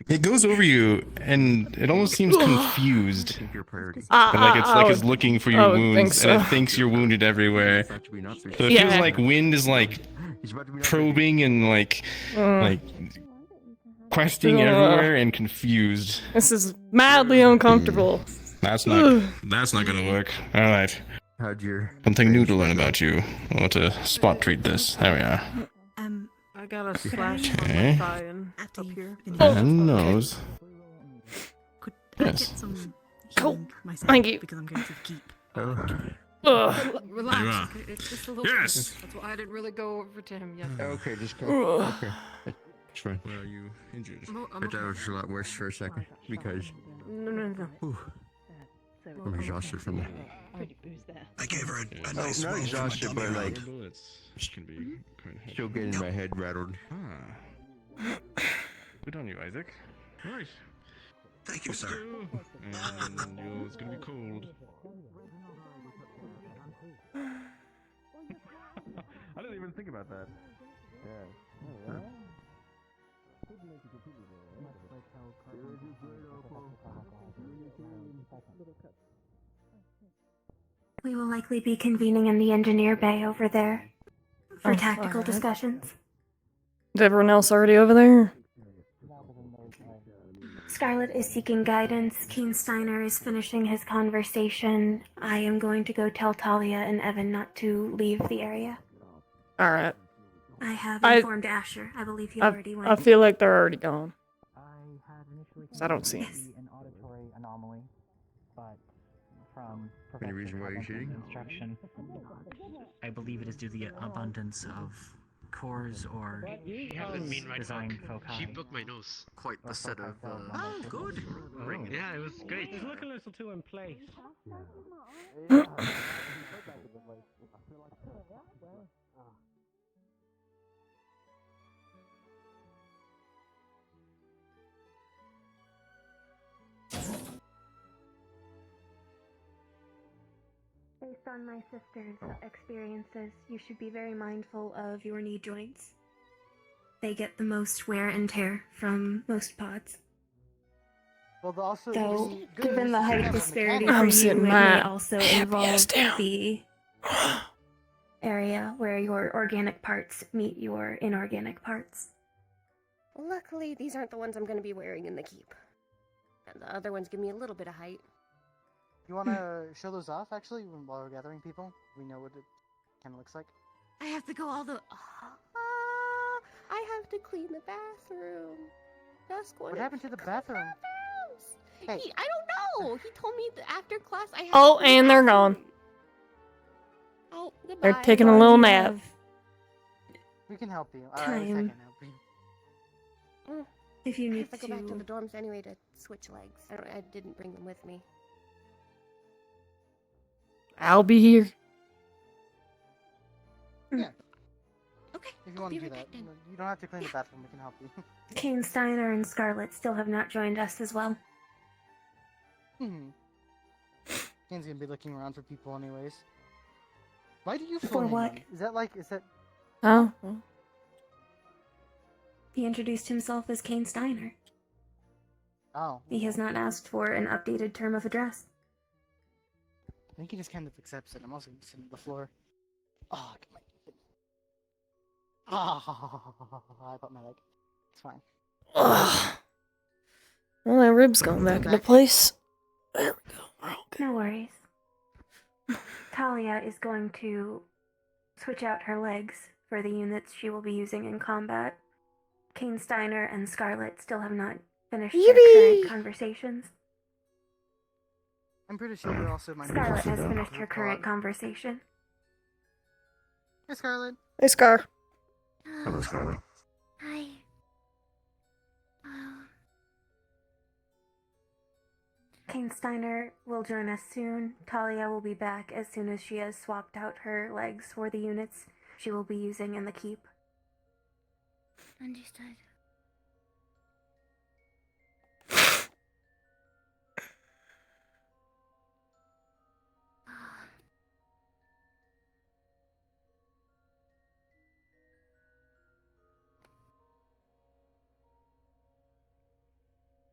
It goes over you, and it almost seems confused. Like it's looking for your wounds, and it thinks you're wounded everywhere. So it feels like wind is like probing and like questing everywhere and confused. This is mildly uncomfortable. That's not gonna work. All right. Something new to learn about you. I want to spot treat this. There we are. I got a slash on Okay. my thigh and up here. And nose. Yes. Get some Cool. healing myself Thank you. because I'm going to the keep. Relax. You are. Okay, it's just a little. Yes. That's why I didn't really go over to him yet. Okay, just go. Okay. It's fine. Where are you injured? I thought it was a lot worse for a second because No. I'm exhausted from that. I gave her a nice not roll from a exhausted, dummy but roll. like Can be quite heavy. still getting my head rattled. Good on you, Isaac. Right. Thank you, sir. And it's gonna be cold. I didn't even think about that. Yeah. We will likely be convening in the engineer bay over there for Oh, tactical alright. discussions. Is everyone else already over there? Scarlet is seeking guidance. Keensteiner is finishing his conversation. I am going to go tell Talia and Evan not to leave the area. Alright. I have informed Asher. I believe he already went. I feel like they're already gone. I don't see him. An auditory anomaly, but from Any reason why you're shooting? instruction, I believe it is due to the abundance of cores or design foci. She broke my nose. Quite the set of. Oh, good. Yeah, it was great. Just look a little too in place. Based on my sister's experiences, you should be very mindful of your knee joints. They get the most wear and tear from most pods. Well, also, Though, the good given news the is height that disparity mechanics- for I'm you, sitting it my may also happy involve ass down. the area where your organic parts meet your inorganic parts. Luckily, these aren't the ones I'm going to be wearing in the keep. And the other ones give me a little bit of height. You want to show those off, actually, while we're gathering people? We know what it kind of looks like. I have to go all the... I have to clean the bathroom. What happened to the bathroom? Hey. I don't know. He told me that after class I have Oh, to clean and the they're bathroom. gone. Oh, goodbye. They're taking a little nap. We can help you. Time. I can help you. If you I need have to go back to the dorms anyway to switch legs. I didn't bring them with me. I'll be here. Yeah. Okay. If you want to do that, you don't have to clean the bathroom. We can help you. Kane Steiner and Scarlet still have not joined us as well. Kane's gonna be looking around for people anyways. Why do you For phone what? him? Is that... Oh. He introduced himself as Kane Steiner. Oh. He has not asked for an updated term of address. I think he just kind of accepts it. I'm also gonna sit on the floor. Oh, get my... I got my leg. It's fine. Ugh. Well, that rib's going back into place. There we go. We're all good. No worries. Talia is going to switch out her legs for the units she will be using in combat. Kane Steiner and Scarlet still have not finished their current conversations. I'm pretty sure you're also my... Scarlet has finished her current conversation. Hey, Scarlet. Hey, Scar. Hello, Scarlet. Hi. Kane Steiner will join us soon. Talia will be back as soon as she has swapped out her legs for the units she will be using in the keep. Understood.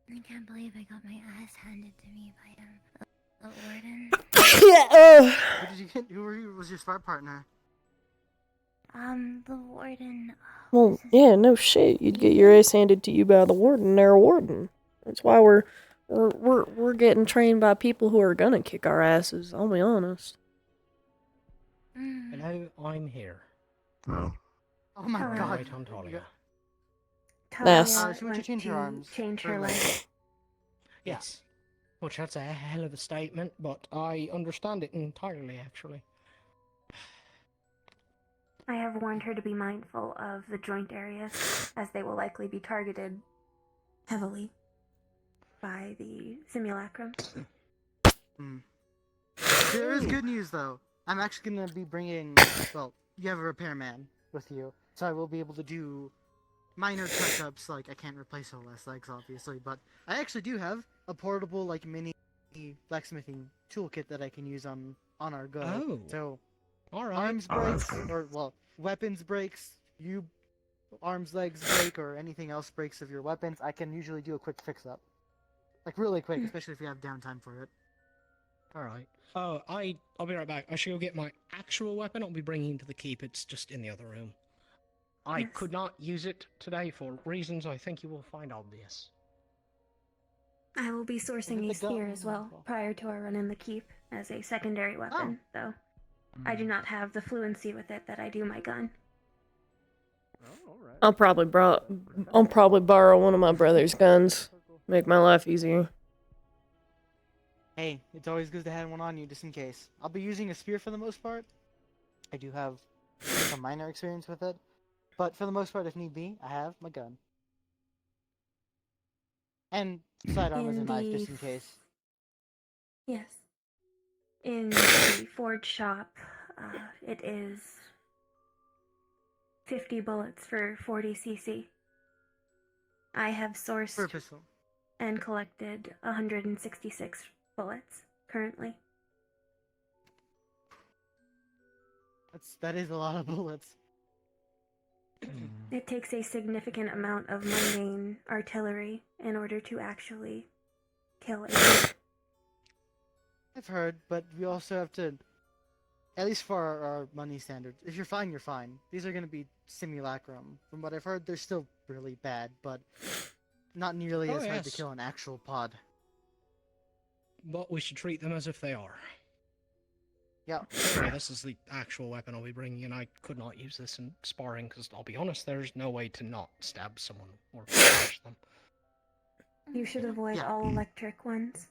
I can't believe I got my ass handed to me by a warden. Who did you get? Was your smart partner? The warden. Well, yeah, no shit. You'd get your ass handed to you by the warden. They're a warden. That's why we're getting trained by people who are gonna kick our asses. I'll be honest. Hello, I'm here. Oh. Oh my god. Right on Talia. Yes. She wants to change her arms. Change her legs. Yes. Which that's a hell of a statement, but I understand it entirely, actually. I have warned her to be mindful of the joint areas, as they will likely be targeted heavily by the simulacrum. There is good news, though. I'm actually going to be bringing... Well, you have a repairman with you, so I will be able to do minor touch-ups, like I can't replace all last legs, obviously, but I actually do have a portable, like, mini blacksmithing toolkit that I can use on our go. Oh. So, Alright. arms breaks, or, well, weapons breaks, arms, legs break, or anything else breaks of your weapons, I can usually do a quick fix-up. Like, really quick, especially if you have downtime for it. Alright. Oh, I'll be right back. I should go get my actual weapon I'll be bringing to the keep. It's just in the other room. I could not use it today for reasons I think you will find obvious. I will be sourcing a spear as well, prior to our run in the keep, as a secondary weapon, though. I do not have the fluency with it that I do my gun. I'll probably borrow one of my brother's guns. Make my life easier. Hey, it's always good to have one on you, just in case. I'll be using a spear for the most part. I do have some minor experience with it. But for the most part, if need be, I have my gun. And sidearm as a knife, just in case. Yes. In the forge shop, it is 50 bullets for 40 cc. I have sourced Purposeful. and collected 166 bullets currently. That is a lot of bullets. It takes a significant amount of mundane artillery in order to actually kill a unit. I've heard, but we also have to, at least for our money standards, if you're fine, you're fine. These are going to be simulacrum. From what I've heard, they're still really bad, but not nearly as hard to kill an actual pod. But we should treat them as if they are. Yeah. Anyway, this is the actual weapon I'll be bringing, and I could not use this in sparring, because I'll be honest, there's no way to not stab someone or crush them. You should avoid all electric ones.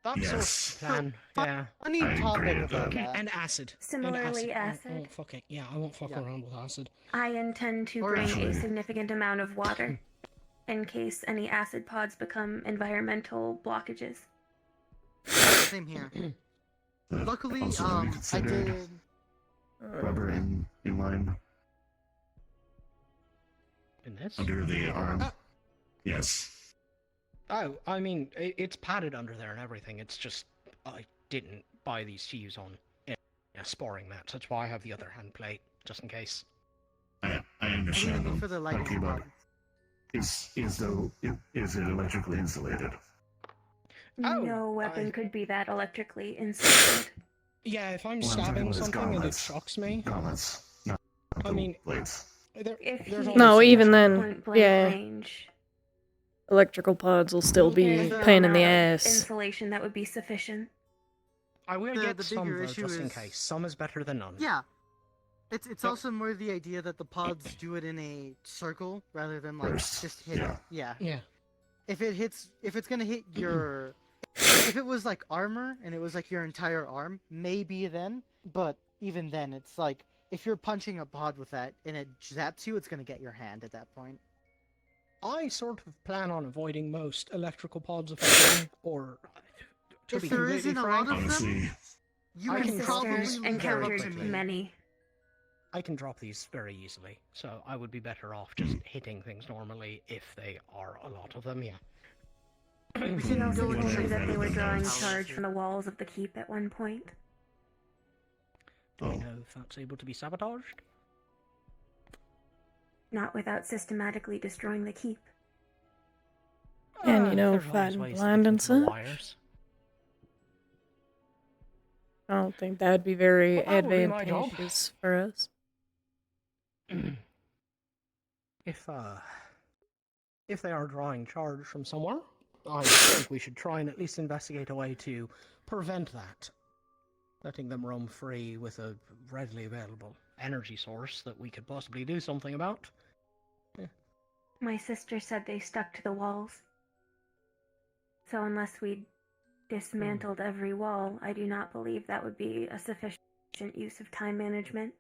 That's sort of plan, yeah. Funny topic about that. And acid. Similarly, and acid. I won't fuck it. Yeah, I won't fuck around with acid. I intend to bring a significant amount of water, in case any acid pods become environmental blockages. Same here. Luckily, I did... Rubber in line. In this? Under the arm. Yes. Oh, I mean, it's padded under there and everything. It's just, I didn't buy these shoes on sparring mats. That's why I have the other hand plate, just in case. I understand. For the Talking about is it electrically insulated? No weapon could be that electrically insulated. Yeah, if I'm stabbing something and it shocks me... Gauntlets. No, I mean... Blades. No, even then, point-blank yeah. range, Electrical pods will still be there's no pain in the amount of ass. insulation that would be sufficient. I will The get bigger some, though, issue just in is- case. Some is better than none. Yeah. It's also more the idea that the pods do it in a circle rather than like Burst. just hit. Yeah. Yeah. If it's gonna hit your, if it was like armor and it was like your entire arm, maybe then. But even then, it's like if you're punching a pod with that and it zaps you, it's gonna get your hand at that point. I sort of plan on avoiding most electrical pods if I can, or to If be there completely isn't a frank, lot of them, you I can can probably drop these leave very them up to quickly. me. Many. I can drop these very easily, so I would be better off just hitting things normally if they are a lot of them, yeah. He also told me that they were drawing charge from the walls of the keep at one point. Do we know if that's able to be sabotaged? Not without systematically destroying the keep. And you know, there's always fighting ways to blind get and through the such. wires. I don't think that would be very Well, that would be my job. advantageous for us. If they are drawing charge from somewhere, I think we should try and at least investigate a way to prevent that. Letting them roam free with a readily available energy source that we could possibly do something about. My sister said they stuck to the walls. So unless we dismantled every wall, I do not believe that would be a sufficient use of time management.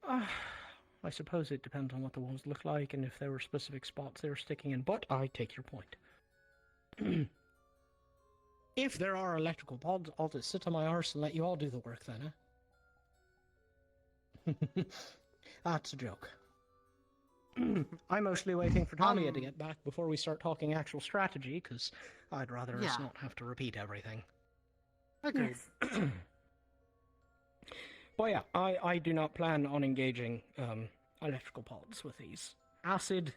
I suppose it depends on what the walls look like and if there were specific spots they were sticking in, but I take your point. If there are electrical pods, I'll just sit on my arse and let you all do the work then, eh? That's a joke. I'm mostly waiting for Talia to get back before we start talking actual strategy, because I'd rather us not have to repeat everything. Agreed. But yeah, I do not plan on engaging electrical pods with these. Acid,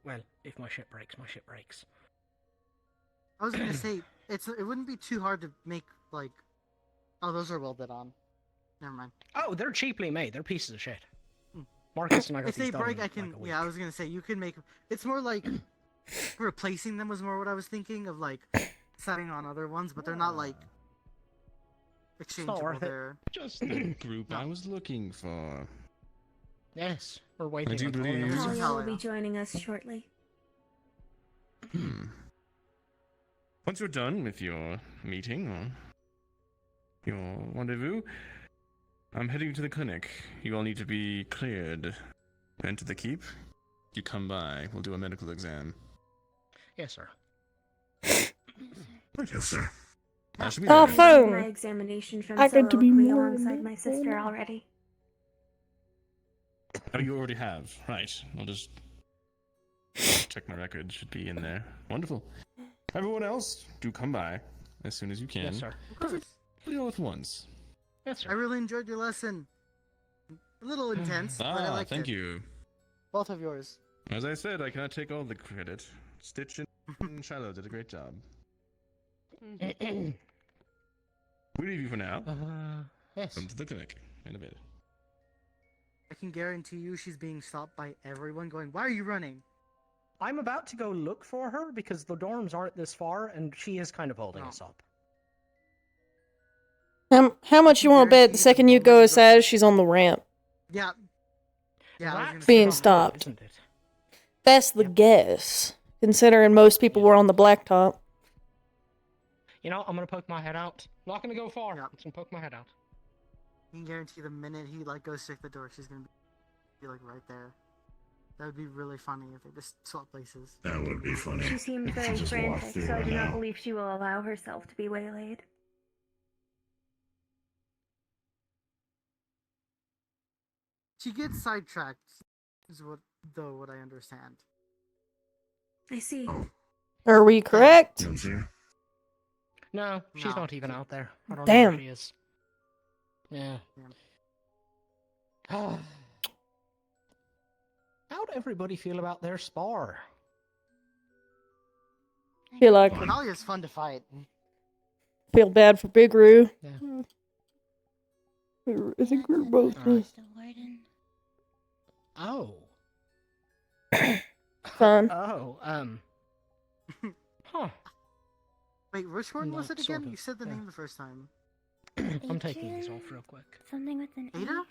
well, if my ship breaks, my ship breaks. I was gonna say it wouldn't be too hard to make like. Oh, those are welded on. Never mind. Oh, they're cheaply made. They're pieces of shit. Marcus and I got If these they done break, in, I can. like, a week. Yeah, I was gonna say you can make. It's more like replacing them was more what I was thinking of, like setting on other ones, but they're not like exchangeable. worth it. They're Just the group I was looking for. Yes, we're waiting. I do on believe. Talia will be joining us shortly. Once you're done with your meeting or your rendezvous, I'm heading to the clinic. You all need to be cleared to enter the keep. You come by, we'll do a medical exam. Yes, sir. Yes, sir. I should be Oh, there. phone. My examination from I get to be soliloquy more alongside my sister already. Oh, you already have. Right. I'll just check my records. Should be in there. Wonderful. Everyone else, do come by as soon as you can. Yes, sir. Everybody all at once. Yes, sir. I really enjoyed your lesson. A little intense, but I liked thank it. you. Both of yours. As I said, I cannot take all the credit. Stitch and Shiloh did a great job. We leave you for now. Yes. Come to the clinic in a bit. I can guarantee you she's being stopped by everyone going, "Why are you running?" I'm about to go look for her because the dorms aren't this far, and she is kind of holding us up. How much you want to bet the second you go says she's on the ramp Yeah. Yeah. I was gonna say being about stopped? Isn't it? That's the guess, considering most people were on the blacktop. You know, I'm gonna poke my head out. Not gonna go far. I'm just gonna poke my head out. I can guarantee the minute he like goes to check the door, she's gonna be like right there. That would be really funny if they just swap places. That would be funny. She seems very Just walk frantic, through so I right do not now. believe she will allow herself to be waylaid. She gets sidetracked, is what I understand. I see. Are we correct? No, she's No. not even out there. I don't know Damn. where she is. Yeah. How'd everybody feel about their spar? Feel like Talia's fun to fight. feel bad for Big Roo. Yeah. I think we're both. Oh. Fun. Oh. Huh. Wait, which one was Not it sort again? of, You said the yeah. name the first time. I'm taking these off real quick. Something with an Ada?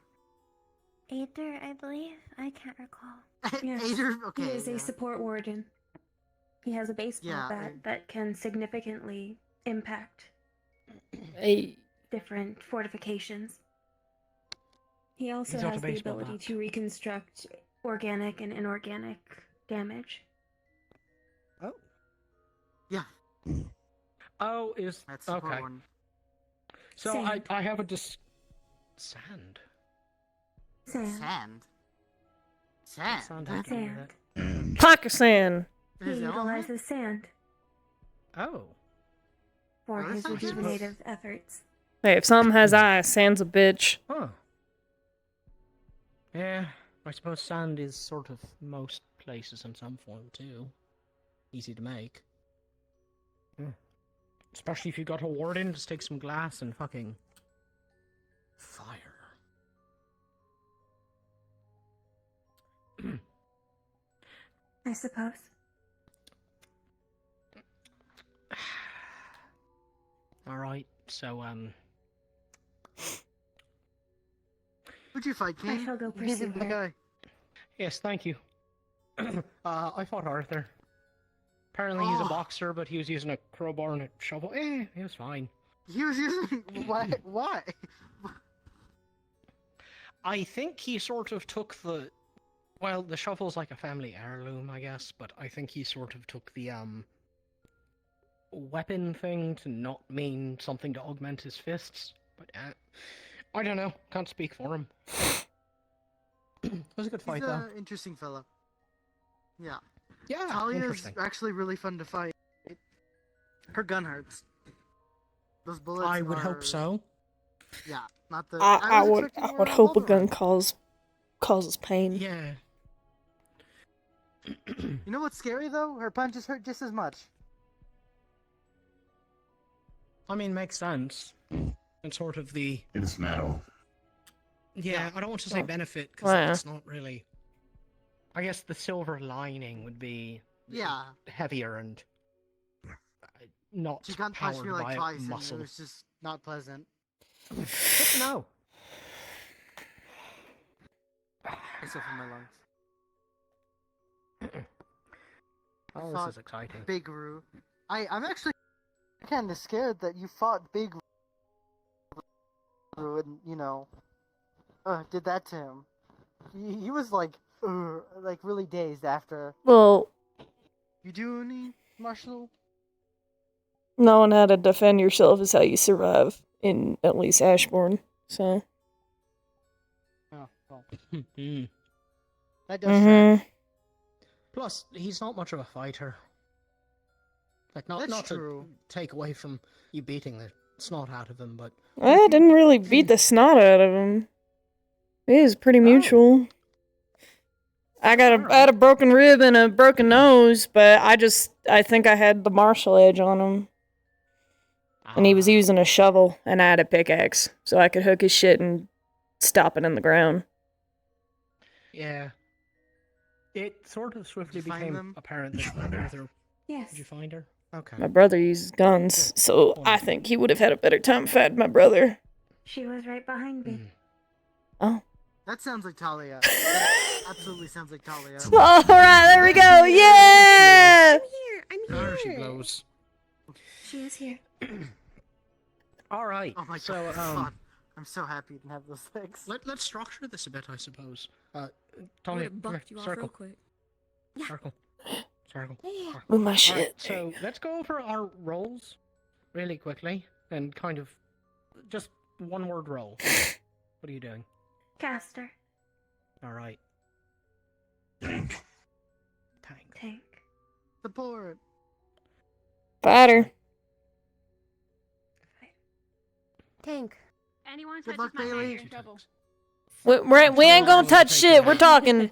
Aether, I believe. I can't recall. Yes, Ader? Okay. he is yeah. a support warden. He has a baseball Yeah, bat that can significantly impact Hey. different fortifications. He also He's got a has the baseball ability bat. to reconstruct organic and inorganic damage. Oh. Yeah. Oh, is That's the okay. one. So Sand. I have a sand. Sand. Sand. Sand. I can do Sand. that. Pakistan. He Is it all right? utilizes sand Oh. for Oh, his that's not rejuvenative efforts. Hey, if something has eyes, sand's a bitch. Huh. Yeah, I suppose sand is sort of most places in some form too. Easy to make. Yeah. Especially if you got a warden, just take some glass and fucking fire. I suppose. Alright, so Who'd you fight, King? I shall go You pursue did the her. guy. yes, thank you. I fought Arthur. Apparently he's a Oh. boxer, but he was using a crowbar and a shovel. He was fine. He was using why? Why? I think he sort of took the... Well, the shovel's like a family heirloom, I guess, but I think he sort of took the, weapon thing to not mean something to augment his fists. But, I don't know. Can't speak for him. It was a good fight, He's though. an interesting fella. Yeah. Yeah, Talia's interesting. actually really fun to fight. Her gun hurts. Those bullets I would hope so. Yeah, not the... I was would expecting would more hope a Wolverine. gun causes pain. Yeah. You know what's scary, though? Her punches hurt just as much. I mean, makes sense. And sort of the... It's metal. Yeah, I don't want to say benefit, because Well, yeah. that's not really... I guess the silver lining would be Yeah. heavier and not She got punched powered me like by twice, and muscle. it was just not pleasant. Good to know. Except for my lungs. Oh, Fought this is exciting. Big Roo. I'm actually kind of scared that you fought Big Roo and, you know, did that to him. He was like really dazed after. Well, You do any martial? knowing how to defend yourself is how you survive in at least Ashbourne. So. Oh, well. Mm. That does track. Plus, he's not much of a fighter. Like, not That's to true. take away from you beating the snot out of him, but... I didn't really beat the snot out of him. It is pretty mutual. I had a broken rib and a broken nose, but I think I had the martial edge on him. And he was using a shovel, and I had a pickaxe, so I could hook his shit and stop it in the ground. Yeah. It sort of swiftly Did you find became them? apparent that neither... Yes. Did you find her? Okay. My brother uses guns, so I think he would have had a better time fighting my brother. She was right behind me. Oh. That sounds like Talia. That absolutely sounds like Talia. Alright, there we go! Yeah! I'm There she here. blows. She is here. Alright, Oh my so, god. I'm so happy you didn't have those things. let's structure this a bit, I suppose. I Tommy, would've bucked you off circle. real quick. Circle. Circle. Yeah. Move my shit. Alright, so let's go over our roles really quickly and kind of just one word roll. What are you doing? Caster. Alright. Tank. Tank. Support. Fighter. Tank. Anyone Good touches luck, my hand, Bailey. you're in trouble. We ain't gonna touch shit, we're talking.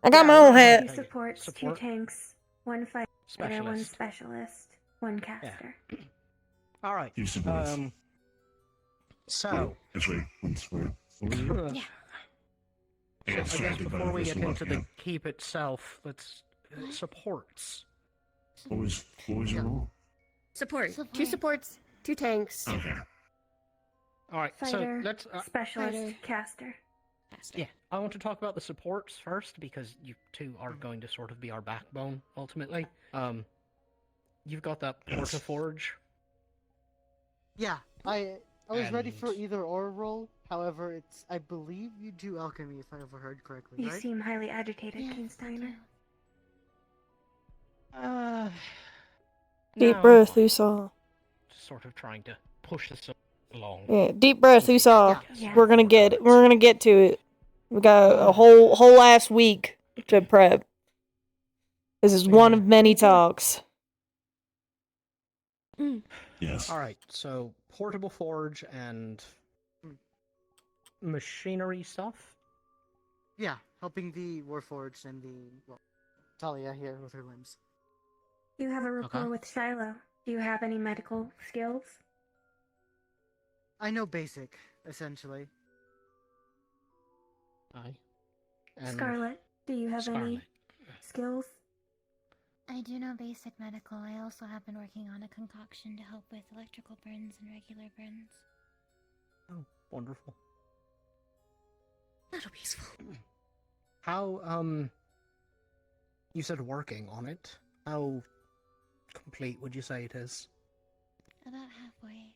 I got my own Two hat. supports, Support. 2 tanks, 1 fighter, 1 Specialist. specialist, 1 caster. Alright. You supports. So, This way. This way. Yeah. I guess before we get into the keep itself, let's supports. What was your role? Support. 2 supports, 2 tanks. Okay. Alright, so Fighter, let's specialist, caster. yeah, I want to talk about the supports first because you two are going to sort of be our backbone ultimately. You've got that Portaforge. Yeah, I was ready for And- either or role. However, I believe you do alchemy if I overheard correctly, You right? seem highly agitated, King Steiner. Deep No, breath, Usaw. just sort of trying to push this along. Yeah, deep breath, Usaw. Yeah. We're gonna get to it. We got a whole last week to prep. This is one of many talks. Yes. Alright, so portable forge and machinery stuff. Yeah, helping the Warforged and Talia here with her limbs. You have a rapport Okay. with Shiloh. Do you have any medical skills? I know basic, essentially. Aye. And Scarlet, do you have any Scarlet. skills? I do know basic medical. I also have been working on a concoction to help with electrical burns and regular burns. Oh, wonderful. That'll be useful. How, you said working on it. How complete would you say it is? About halfway.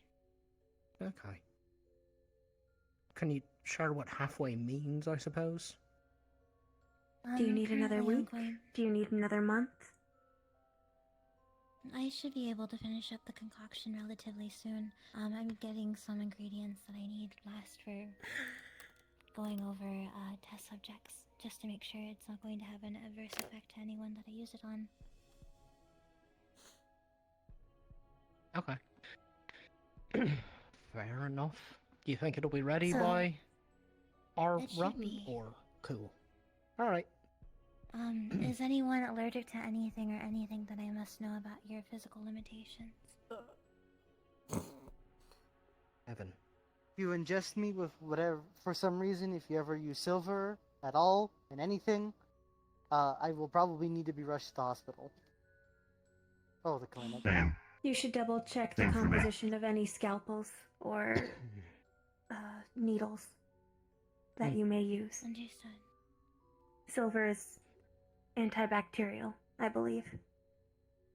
Okay. Can you share what halfway means, I suppose? Do you need another currently I'm week? going- Do you need another month? I should be able to finish up the concoction relatively soon. I'm getting some ingredients that I need last for going over test subjects just to make sure it's not going to have an adverse effect to anyone that I use it on. Okay. Fair enough. Do you think it'll be ready So, by our it should run? be. Or cool. Alright. Is anyone allergic to anything or anything that I must know about your physical limitations? Evan. If you ingest me with whatever, for some reason, if you ever use silver at all in anything, I will probably need to be rushed to the hospital. Oh, the clinic. Damn. You should double check the Same for me. composition of any scalpels or needles that you may use. Understood. Silver is antibacterial, I believe.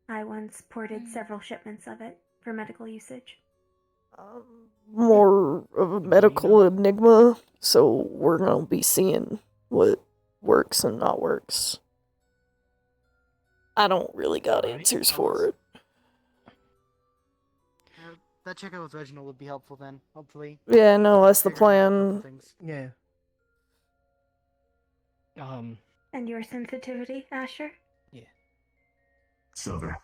I once ported several shipments of it for medical usage. More of a medical enigma, so we're gonna be seeing what works and not works. I don't really got answers for it. That checkout with Reginald would be helpful then, hopefully. Yeah, no, that's the Figure out a couple plan. things. Yeah. And your sensitivity, Asher? Yeah. Silver.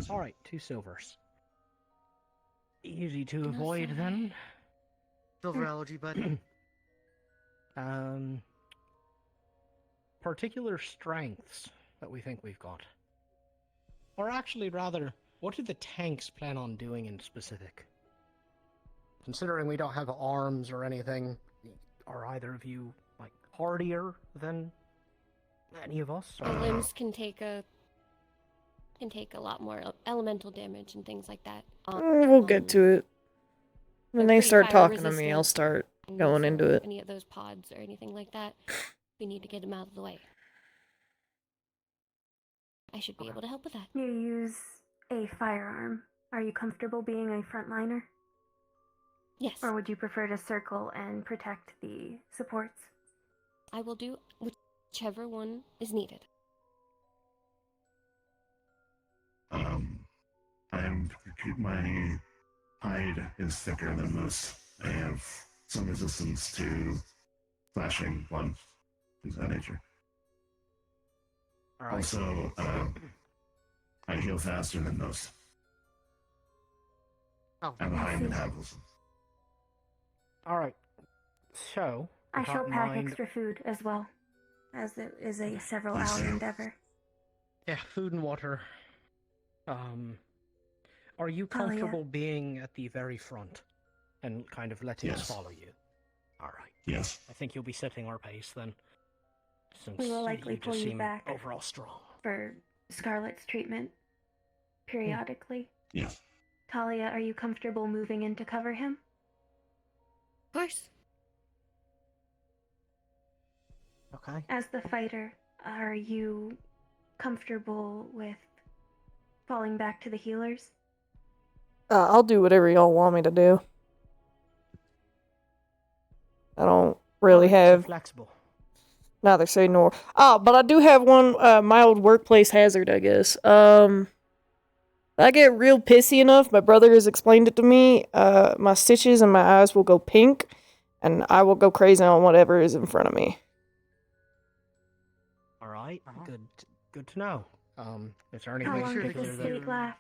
Alright, 2 silvers. Easy to avoid then. Silver allergy, bud. Particular strengths that we think we've got. Or actually, rather, what do the tanks plan on doing in specific? Considering we don't have arms or anything, are either of you, like, hardier than any of us? Our limbs can take a lot more elemental damage and things like that. We'll get to it. When They're they pretty start fire talking to me, resistant, I'll start and going so into it. Any of those pods or anything like that, we need to get them out of the way. I should be able to help with that. You use a firearm. Are you comfortable being a frontliner? Yes. Or would you prefer to circle and protect the supports? I will do whichever one is needed. My hide is thicker than most. I have some resistance to slashing, things of that nature. All right. Also, I heal faster than most. Oh. I have a high metabolism. Alright. So, I shall without pack mind- extra food as well, as it is a several-hour endeavor. Yeah, food and water. Are you Oh, yeah. comfortable being at the very front and kind of letting us Yes. follow you? Alright. Yes. I think you'll be setting our pace then. Since We will likely you pull just you seem back overall strong. for Scarlet's treatment periodically. Yes. Talia, are you comfortable moving in to cover him? Of course. Okay. As the fighter, are you comfortable with falling back to the healers? I'll do whatever y'all want me to do. I don't really have Flexible. neither say nor. Oh, but I do have one mild workplace hazard, I guess. I get real pissy enough, my brother has explained it to me, my stitches and my eyes will go pink, and I will go crazy on whatever is in front of me. Alright, good to know. Is there anything How long does particular this that... state last?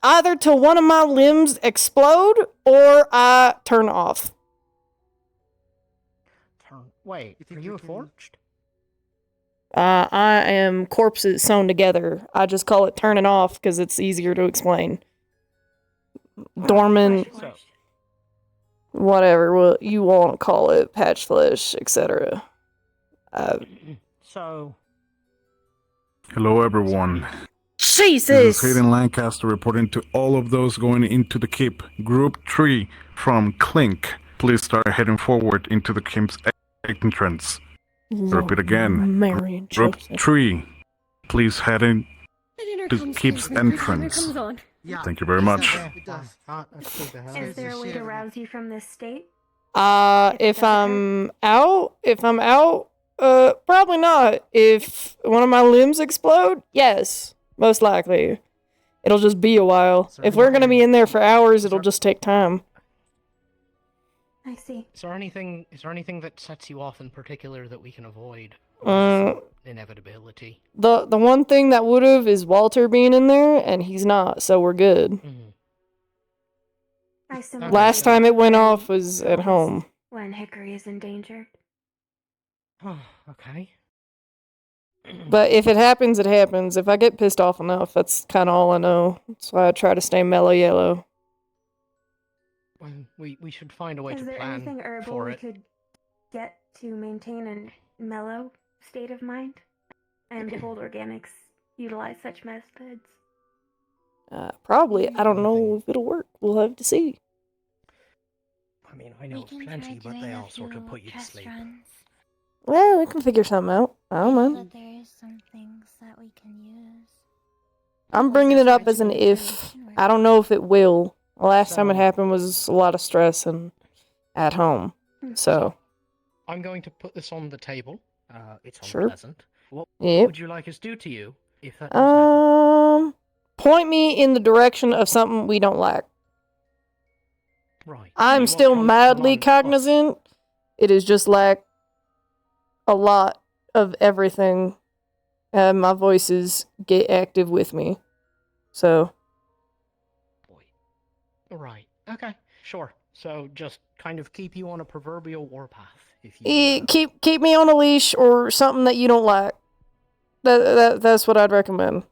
Either till one of my limbs explode, or I turn off. Wait, are you forged? I am corpses sewn together. I just call it turning off because it's easier to explain. Dormant, whatever you want to call it, patch flesh, etc. So... Hello, everyone. Jesus! This is Hayden Lancaster reporting to all of those going into the keep. Group 3 from Clink. Please start heading forward into the keep's entrance. I repeat again. Marion Group Joseph. 3, please head in to the keep's Timer entrance. comes on. Thank you very much. It does. Is there a way to rouse you from this state? If I'm out, probably not. If one of my limbs explode, yes, most likely. It'll just be a while. If we're gonna be in there for hours, it'll just take time. I see. Is there anything that sets you off in particular that we can avoid? Inevitability. The one thing that would've is Walter being in there, and he's not, so we're good. I Last time it went off was at home. when Hickory is endangered. Oh, okay. But if it happens, it happens. If I get pissed off enough, that's kind of all I know. That's why I try to stay mellow yellow. Well, we should find a way Is to there plan anything herbal for we it. could get to maintain a mellow state of mind? I am told organics utilize such methods. Probably. I don't know if it'll work. We'll have to see. I mean, I know of plenty, but they all sort of put you to sleep. Well, we can figure something out. I don't know. But there is some things that we can use. I'm bringing it up as an if. I don't know if it will. The last time it happened was a lot of stress and at home. So. I'm going to put this on the table. It's Sure. unpleasant. What Yep. would you like us to do to you if that does happen? Point me in the direction of something we don't like. Right. I'm still mildly cognizant. It is just like a lot of everything. My voices get active with me. So. Right. Okay. Sure. So just kind of keep you on a proverbial warpath, if you. Keep me on a leash or something that you don't like. That's what I'd recommend.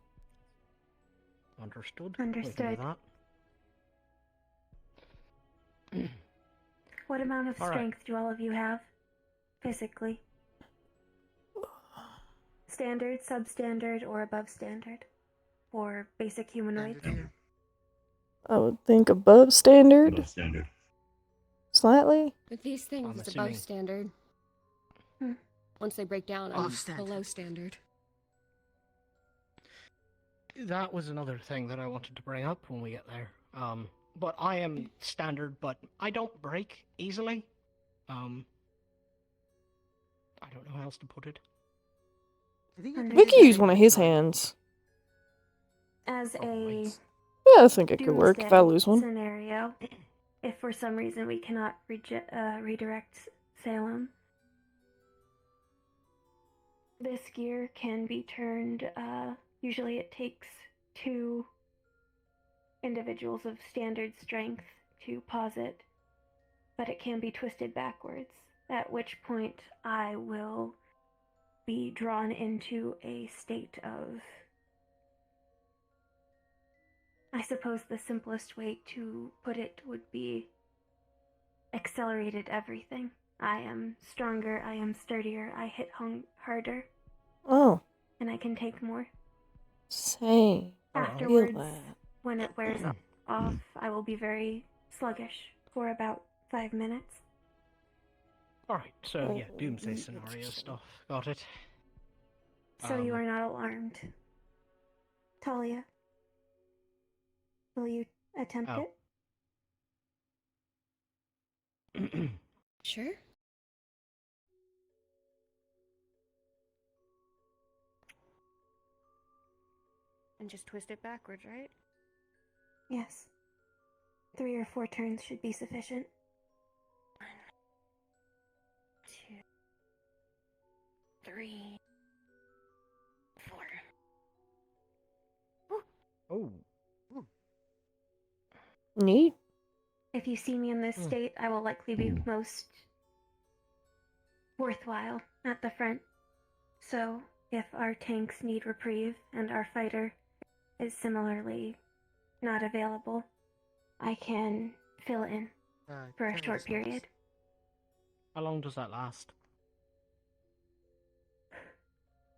Understood. Understood. What amount of All right. strength do all of you have, physically? Standard, substandard, or above standard? For basic humanoids? I would think above standard. Above standard. Slightly. With these things, I'm it's assuming- above standard. Once they break down, I'm below standard. That was another thing that I wanted to bring up when we get there. But I am standard, but I don't break easily. I don't know how else to put it. We could use one of his hands. As a Yeah, I think it could work if I doomsday lose one. scenario, if for some reason we cannot redirect Salem, this gear can be turned. Usually, it takes 2 individuals of standard strength to pause it, but it can be twisted backwards. At which point, I will be drawn into a state of. I suppose the simplest way to put it would be accelerated everything. I am stronger, I am sturdier, I hit harder, Oh. and I can take more. Same. Afterwards, when it wears off, I will be very sluggish for about 5 minutes. Alright, so yeah, doomsday scenario stuff. Got it. So you are not alarmed. Talia, will you attempt it? Sure. And just twist it backwards, right? Yes. 3 or 4 turns should be sufficient. 1, 2, 3, 4. Oh. Neat. If you see me in this state, I will likely be most worthwhile at the front. So, if our tanks need reprieve and our fighter is similarly not available, I can fill in for a short period. How long does that last?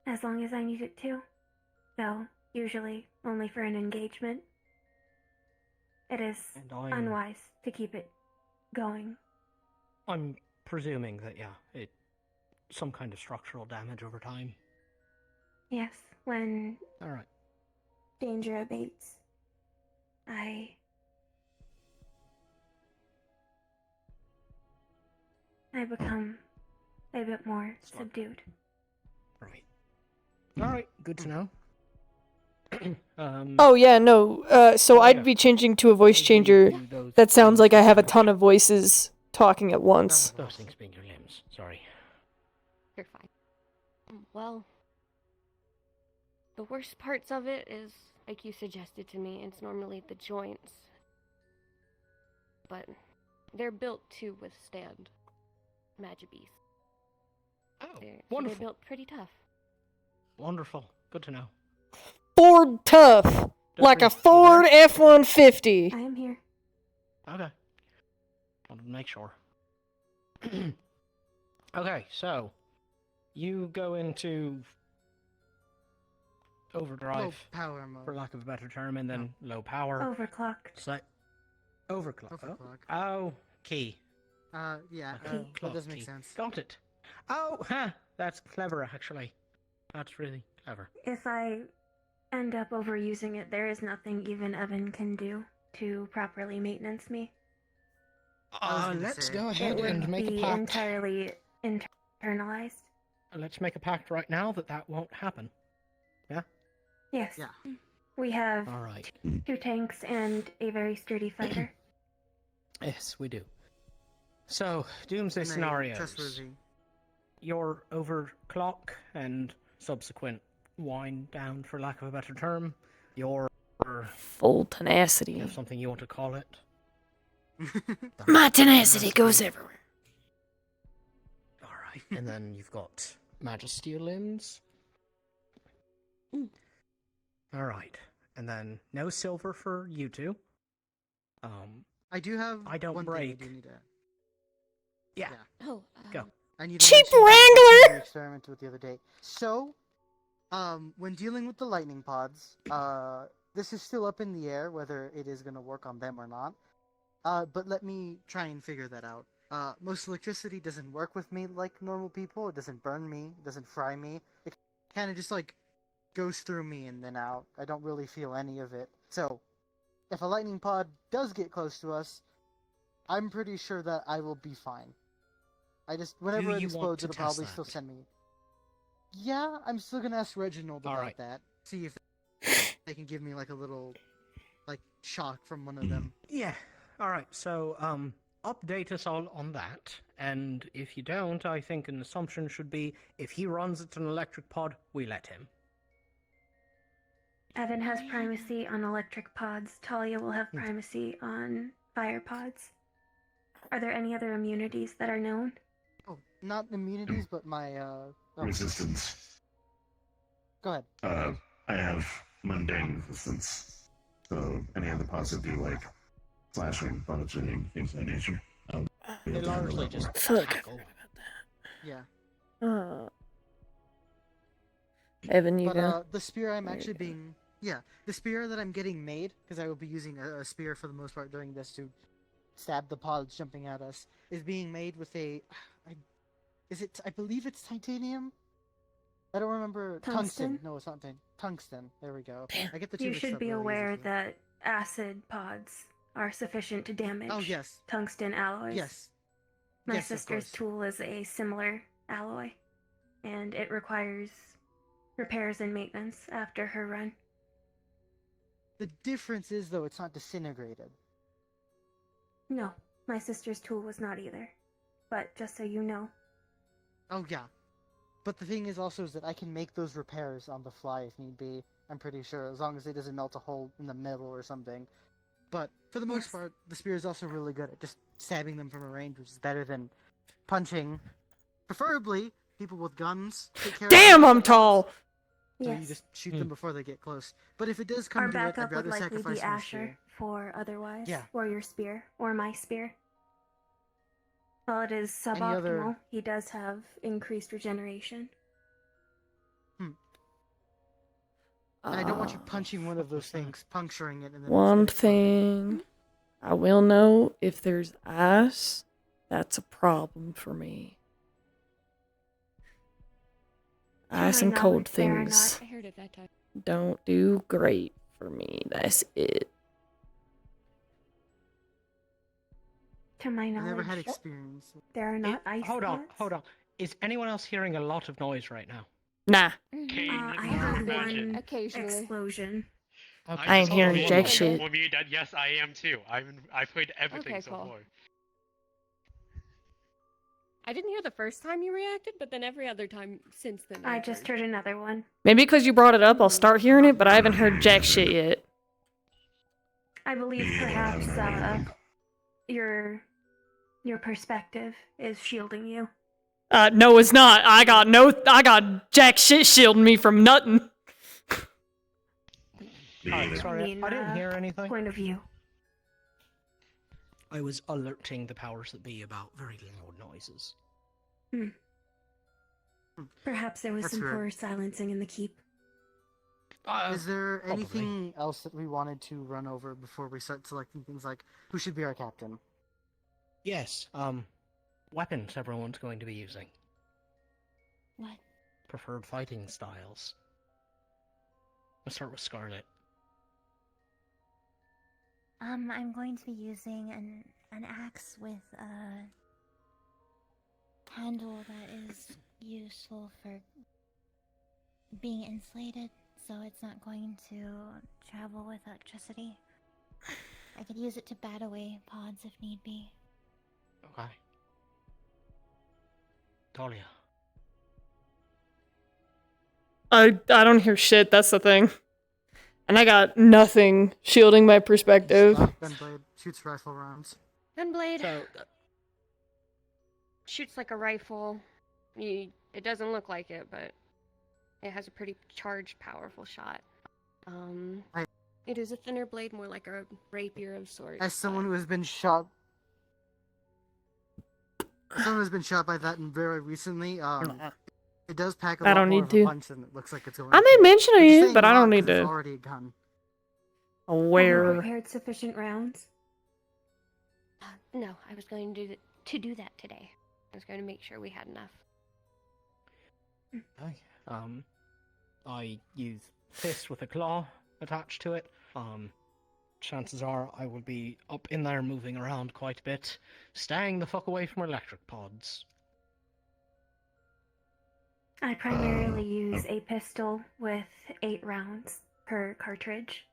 As long as I need it to. Though, usually only for an engagement. It is unwise to keep it going. I'm presuming that, yeah, some kind of structural damage over time. Yes, when Alright. danger abates, I become a bit more subdued. Right. Alright, good to know. Oh yeah, no. So I'd be changing to a voice changer that sounds like I have a ton of voices talking at once. Those things being your limbs. Sorry. You're fine. Well, the worst parts of it is, like you suggested to me, it's normally the joints. But they're built to withstand Magibbees. Oh, They're wonderful. built pretty tough. Wonderful. Good to know. Ford tough. Like a Ford F-150. I am here. Okay. Wanted to make sure. Okay, so you go into overdrive, Low power mode. for lack of a better term, and then low power. Overclocked. So, overclock. Overclock. Oh, key. Yeah, Okay, that does make key. sense. Got it. Oh, that's clever, actually. That's really clever. If I end up overusing it, there is nothing even Evan can do to properly maintenance me. Let's go ahead It would and make a be pact. entirely internalized. Let's make a pact right now that won't happen. Yeah? Yes. Yeah. We have All right. 2 tanks and a very sturdy fighter. Yes, we do. So, doomsday scenarios. Trustworthy. Your overclock and subsequent wind down, for lack of a better term. Your Full tenacity. You have something you want to call it? My tenacity goes everywhere. Alright, and then you've got Majesty limbs. Alright, and then no silver for you two. I do have. I don't one break. Thing I do need to... Yeah. Oh, Go. I need to Cheap mention that Wrangler! I experimented with the other day. So, when dealing with the lightning pods, this is still up in the air whether it is going to work on them or not. But let me try and figure that out. Most electricity doesn't work with me like normal people. It doesn't burn me. It doesn't fry me. It kind of just like goes through me and then out. I don't really feel any of it. So, if a lightning pod does get close to us, I'm pretty sure that I will be fine. Whenever it you want explodes, to it'll test probably that? still send me. Yeah, I'm still gonna ask Reginald about Alright. that. See if they can give me like a little, like, shock from one of them. Yeah. Alright, so, update us all on that. And if you don't, I think an assumption should be if he runs it an electric pod, we let him. Evan has primacy on electric pods. Talia will have primacy on fire pods. Are there any other immunities that are known? Oh, not immunities, but my, Resistance. Go ahead. I have mundane resistance. So any of the pods that do like slashing, bludgeoning, things of that nature. They largely just Fuck. tackle. Yeah. Evan, you But go. the spear I'm There you actually go. being... Yeah, the spear that I'm getting made, because I will be using a spear for the most part during this to stab the pods jumping at us, is being made with a... I believe it's titanium? I don't remember... Tungsten? No, it's not tungsten. There we go. I get the two You mixed should up be really aware easily. that acid pods are sufficient to damage Oh, yes. tungsten alloys. Yes. My Yes, of sister's course. tool is a similar alloy, and it requires repairs and maintenance after her run. The difference is, though, it's not disintegrated. No, my sister's tool was not either. But just so you know. Oh, yeah. But the thing is also is that I can make those repairs on the fly if need be. I'm pretty sure, as long as it doesn't melt a hole in the middle or something. But for the most part, the spear is also really good at just stabbing them from a range, which is better than punching. Preferably, people with guns take care Damn, of I'm tall! So you Yes. just shoot them before they get close. But if it does come Our to it, I'd backup would rather likely sacrifice be my Asher spear. for otherwise. Yeah. Or your spear. Or my spear. While it is Any suboptimal, other- he does have increased regeneration. And I don't want you punching one of those things, puncturing it, and then One thing I will know, if there's ice, that's a problem for me. Ice my and cold knowledge, there are things not- I heard it that time. don't do great for me. That's it. To my I knowledge, never had experience. there are not ice Hold on, pods. hold on. Is anyone else hearing a lot of noise right now? Nah. I heard one explosion. I ain't hearing jack shit. Well, me, that yes, I am too. I've heard everything Okay, so cool. far. I didn't hear the first time you reacted, but then every other time since then. I just heard another one. Maybe because you brought it up, I'll start hearing it, but I haven't heard jack shit yet. I believe perhaps your perspective is shielding you. No, it's not. I got jack shit shielding me from nothing. Sorry, I didn't hear anything. Point of view. I was alerting the powers that be about very loud noises. Perhaps there was That's some right. poor silencing in the keep. Is there probably. anything else that we wanted to run over before we start selecting things like who should be our captain? Yes, weapons everyone's going to be using. What? Preferred fighting styles. Let's start with Scarlet. I'm going to be using an axe with a handle that is useful for being insulated, so it's not going to travel with electricity. I could use it to bat away pods if need be. Okay. Talia. I don't hear shit, that's the thing. And I got nothing shielding my perspective. Gunblade shoots rifle rounds. Gunblade shoots like a rifle. It doesn't look like it, but it has a pretty charged, powerful shot. It is a thinner blade, more like a rapier of sorts. As someone who has been shot, by that very recently, it does pack a I lot don't more need of a to. punch than it looks like it's going I may to. mention I'm it, saying but I not don't need 'cause it's to. already a gun. Have you Aware. prepared sufficient rounds? No, I was going to do that today. I was going to make sure we had enough. Okay. I use fist with a claw attached to it. Chances are I will be up in there moving around quite a bit, staying the fuck away from electric pods. I primarily use a pistol with 8 rounds per cartridge.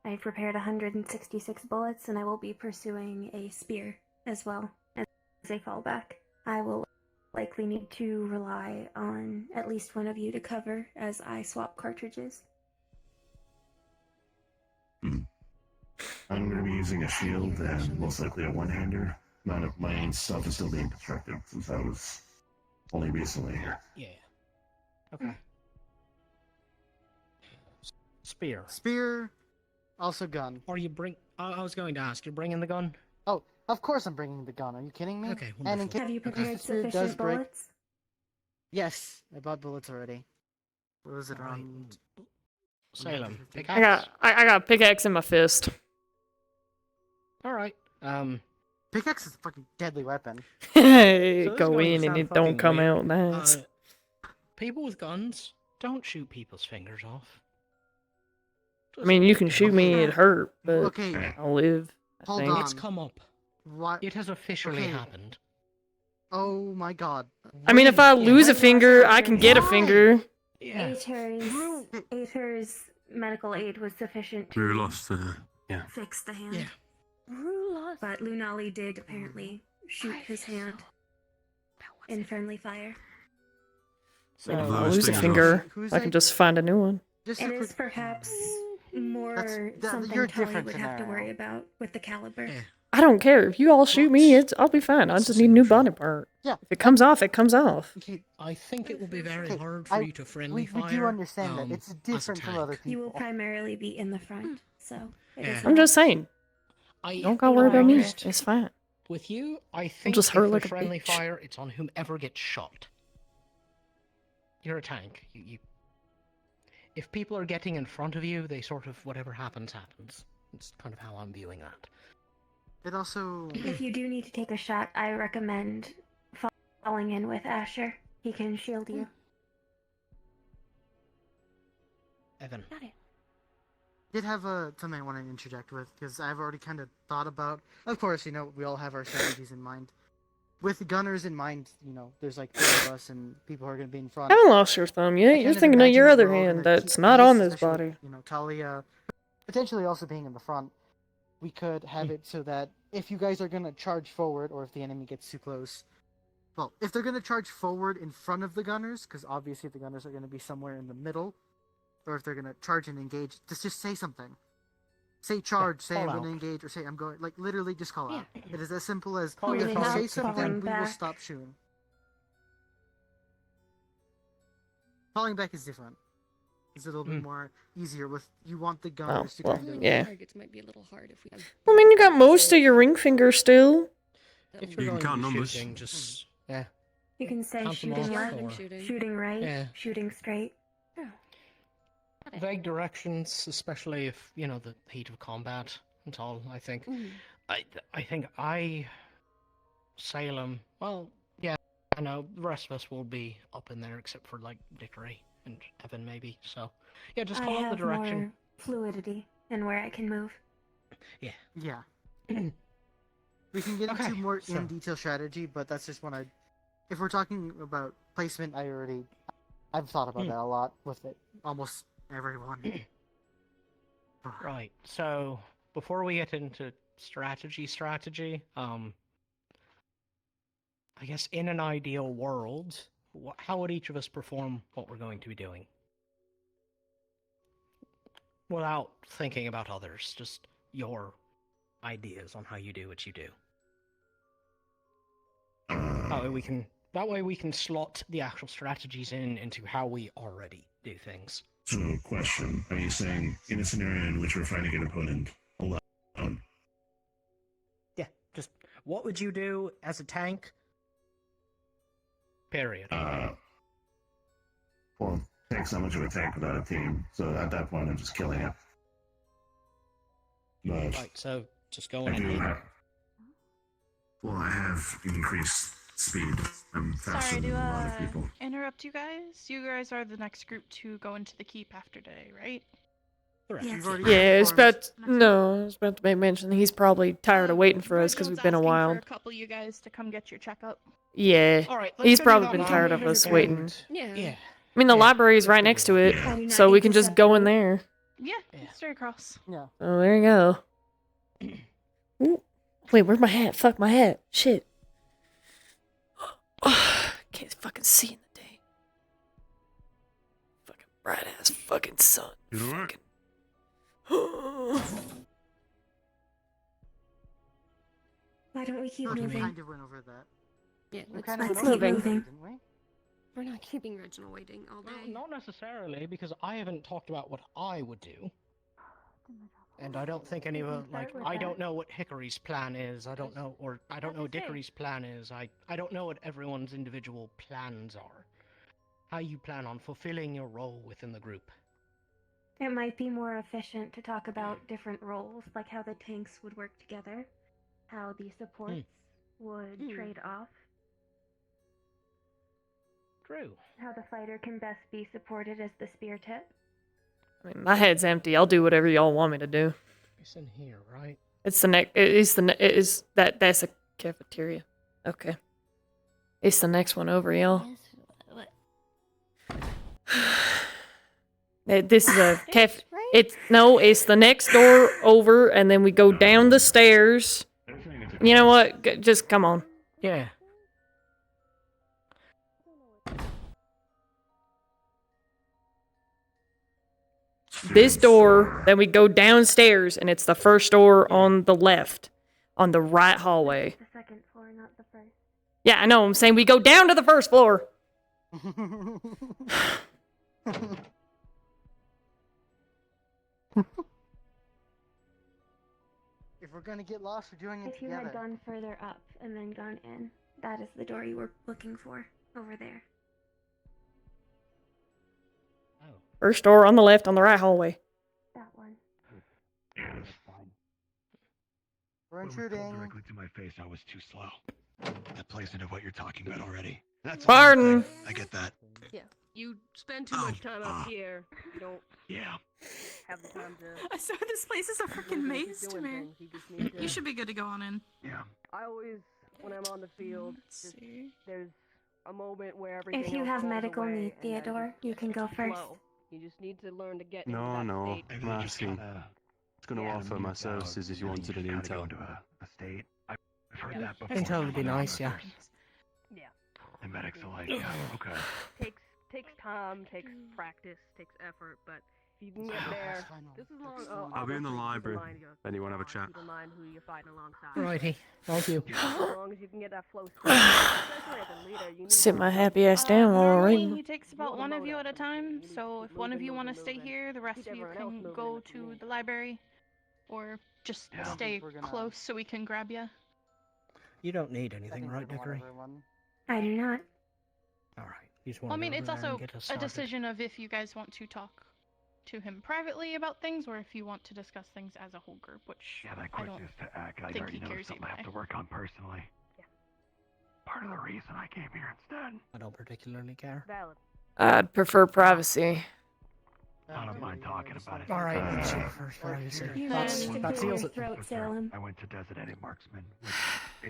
I've prepared 166 bullets, and I will be pursuing a spear as well as a fallback. I will likely need to rely on at least one of you to cover as I swap cartridges. I'm going to be using a shield and most likely a one-hander. None of my own stuff is still being constructed since I was only recently here. Yeah. Okay. Spear. Spear, also gun. Or you bring... I was going to ask, you're bringing the gun? Oh, of course I'm bringing the gun. Are you kidding me? Okay, And in wonderful. Have you case prepared the spear does sufficient break... bullets? Yes, I bought bullets already. What was it around? Salem. I got a pickaxe in my fist. Alright. Pickaxe is a fucking deadly weapon. Hey, So this go is going in to and sound it don't fucking come weird. out nice. People with guns don't shoot people's fingers off. I mean, you can shoot me, it hurt, but Okay. I'll live. I Hold think. on. It's come up. What? It has officially Okay. happened. Oh my god. I mean, if I lose a Why? finger, I can get a finger. Aeter's medical aid was sufficient We to lost the. Yeah. fix the hand. Yeah. But Lunali did apparently shoot his hand in friendly fire. So if I lose a finger, I can just find a new one. It is perhaps more something you're Tully different would have to scenario. worry about with the caliber. I don't care. If you all shoot me, I'll be fine. I just need a new body part. Yeah. If it comes off, it comes off. I think it will be very hard for you to friendly fire. We do understand that. It's as a different from other tank. people. You will primarily be in the front, so it is I'm just saying. Don't gotta worry about me. It's fine. With you, I think just if hurt for like a friendly bitch. fire, it's on whomever gets shot. You're a tank. If people are getting in front of you, they sort of, whatever happens, happens. It's kind of how I'm viewing that. It also... If you do need to take a shot, I recommend falling in with Asher. He can shield you. Evan. Did have something I want to interject with, because I've already kind of thought about... Of course, we all have our strategies in mind. With gunners in mind, there's like 3 of us and people who are going to be in front. I haven't lost your thumb yet. You're thinking of your other hand that's not on this body. Talia potentially also being in the front. We could have it so that if you guys are going to charge forward, or if the enemy gets too close, well, if they're gonna charge forward in front of the gunners, because obviously the gunners are gonna be somewhere in the middle, or if they're gonna charge and engage, just say something. Say charge, say I'm gonna engage, or say I'm going. Like literally, just call out. It is as simple as if you say something, we will stop shooting. Falling back is different. It's a little bit more easier with you want the gunners to kind of. Yeah. Targets might be a little hard if we have. I mean, you got most of your ring finger still. If You you're can going count to be numbers. shooting, just yeah. You can say Count them shooting off, left, or- shooting right, Yeah. shooting straight. Vague directions, especially if you know the heat of combat and all. I think. I think Salem. Well, yeah. I know the rest of us will be up in there except for like Dickory and Evan maybe. So yeah, just call I out the have direction. more fluidity in where I can move. Yeah. Yeah. We can get into more in detail strategy, but that's just when I. If we're talking about placement, I've thought about that a lot with it. Almost everyone. Right. So before we get into strategy, I guess in an ideal world, how would each of us perform what we're going to be doing? Without thinking about others, just your ideas on how you do what you do. That way we can slot the actual strategies into how we already do things. So, question: are you saying in a scenario in which we're fighting an opponent alone? Yeah, just what would you do as a tank? Period. Well, tank's not much of a tank without a team, so at that point I'm just killing it. But Right, so just go I on. do have. Well, I have increased speed. I'm faster Sorry than to a lot of people. interrupt you guys. You guys are the next group to go into the keep after today, right? Yeah, it's about no, I was about to make mention that he's probably tired of waiting for us because we've been a while. For a couple of you guys to come get your checkup. Yeah, All right, let's he's go do probably that been now. tired of us waiting. Yeah. I mean, the library is right next to it, so we can just go in there. Yeah, straight across. Yeah. Oh, there you go. Ooh. Wait, where's my hat? Fuck my hat. Shit. Can't fucking see in the day. Fucking bright ass fucking sun. Fucking. Why don't we keep We moving? kind of went over that. Yeah, We let's kind of Let's went keep over that, moving. didn't we? We're not keeping Reginald waiting all day. Well, not necessarily, because I haven't talked about what I would do. And I don't think any of I don't know what Hickory's plan is. I don't know what Dickory's plan is. I don't know what everyone's individual plans are. How you plan on fulfilling your role within the group. It might be more efficient to talk about different roles, like how the tanks would work together, how the supports would trade off, True. how the fighter can best be supported as the spear tip. I mean, my head's empty. I'll do whatever y'all want me to do. It's in here, right? It's the next. That's a cafeteria. Okay. It's the next one over, y'all. This is a caf. It's the next door over, and then we go down the stairs. You know what? Just come on. Yeah. This door, then we go downstairs, and it's the first door on the left, on the right hallway. The second floor, not the first. Yeah, I know. I'm saying we go down to the first floor. If we're gonna get lost, we're doing it If you together. had gone further up and then gone in, that is the door you were looking for, over there. First door on the left, on the right hallway. That one. We're intruding. Directly to my face, I was too slow. That plays into what you're talking about already. That's Pardon. I get that. Yeah, you spend too much time up here. You don't have the time to. I swear this place is a freaking maze to me. You should be good to go on in. Yeah. I always, when I'm on the field, just, there's a moment where everything If you else have falls medical away, need, and then Theodore, just you can go first. flow. You just need to learn to get No, into that no. state. I'm asking. I was going to offer my services if you wanted an intel. A state. I've heard that before. Intel would be nice, yeah. medic, so like, yeah, okay. Takes time, takes practice, takes effort, but if you can get there, this is long. Oh, I'll be in the library. If anyone have a chat. Keep in mind who you're fighting alongside. Righty. Thank you. As long as you can get that flow, especially as a leader, you need Sit my happy ass down while I Normally, read. he takes about one of you at a time, so if one of you want to stay here, the rest of you can go to the library, or just stay close so we can grab you. You don't need anything, right, Dickory? I do not. All right. You just Well, want I mean, to it's also get us a started. decision of if you guys want to talk to him privately about things, or if you want to discuss things as a whole group, which Yeah, that I don't quickness to act, I think already he know cares something either I have way. to work on personally. Part of the reason I came here instead. I don't particularly care. Valid. I'd prefer privacy. I don't mind talking about it. All right, let's see first privacy. You That's, managed to that clear your seals it. throat, Salem. I went to designated marksman, which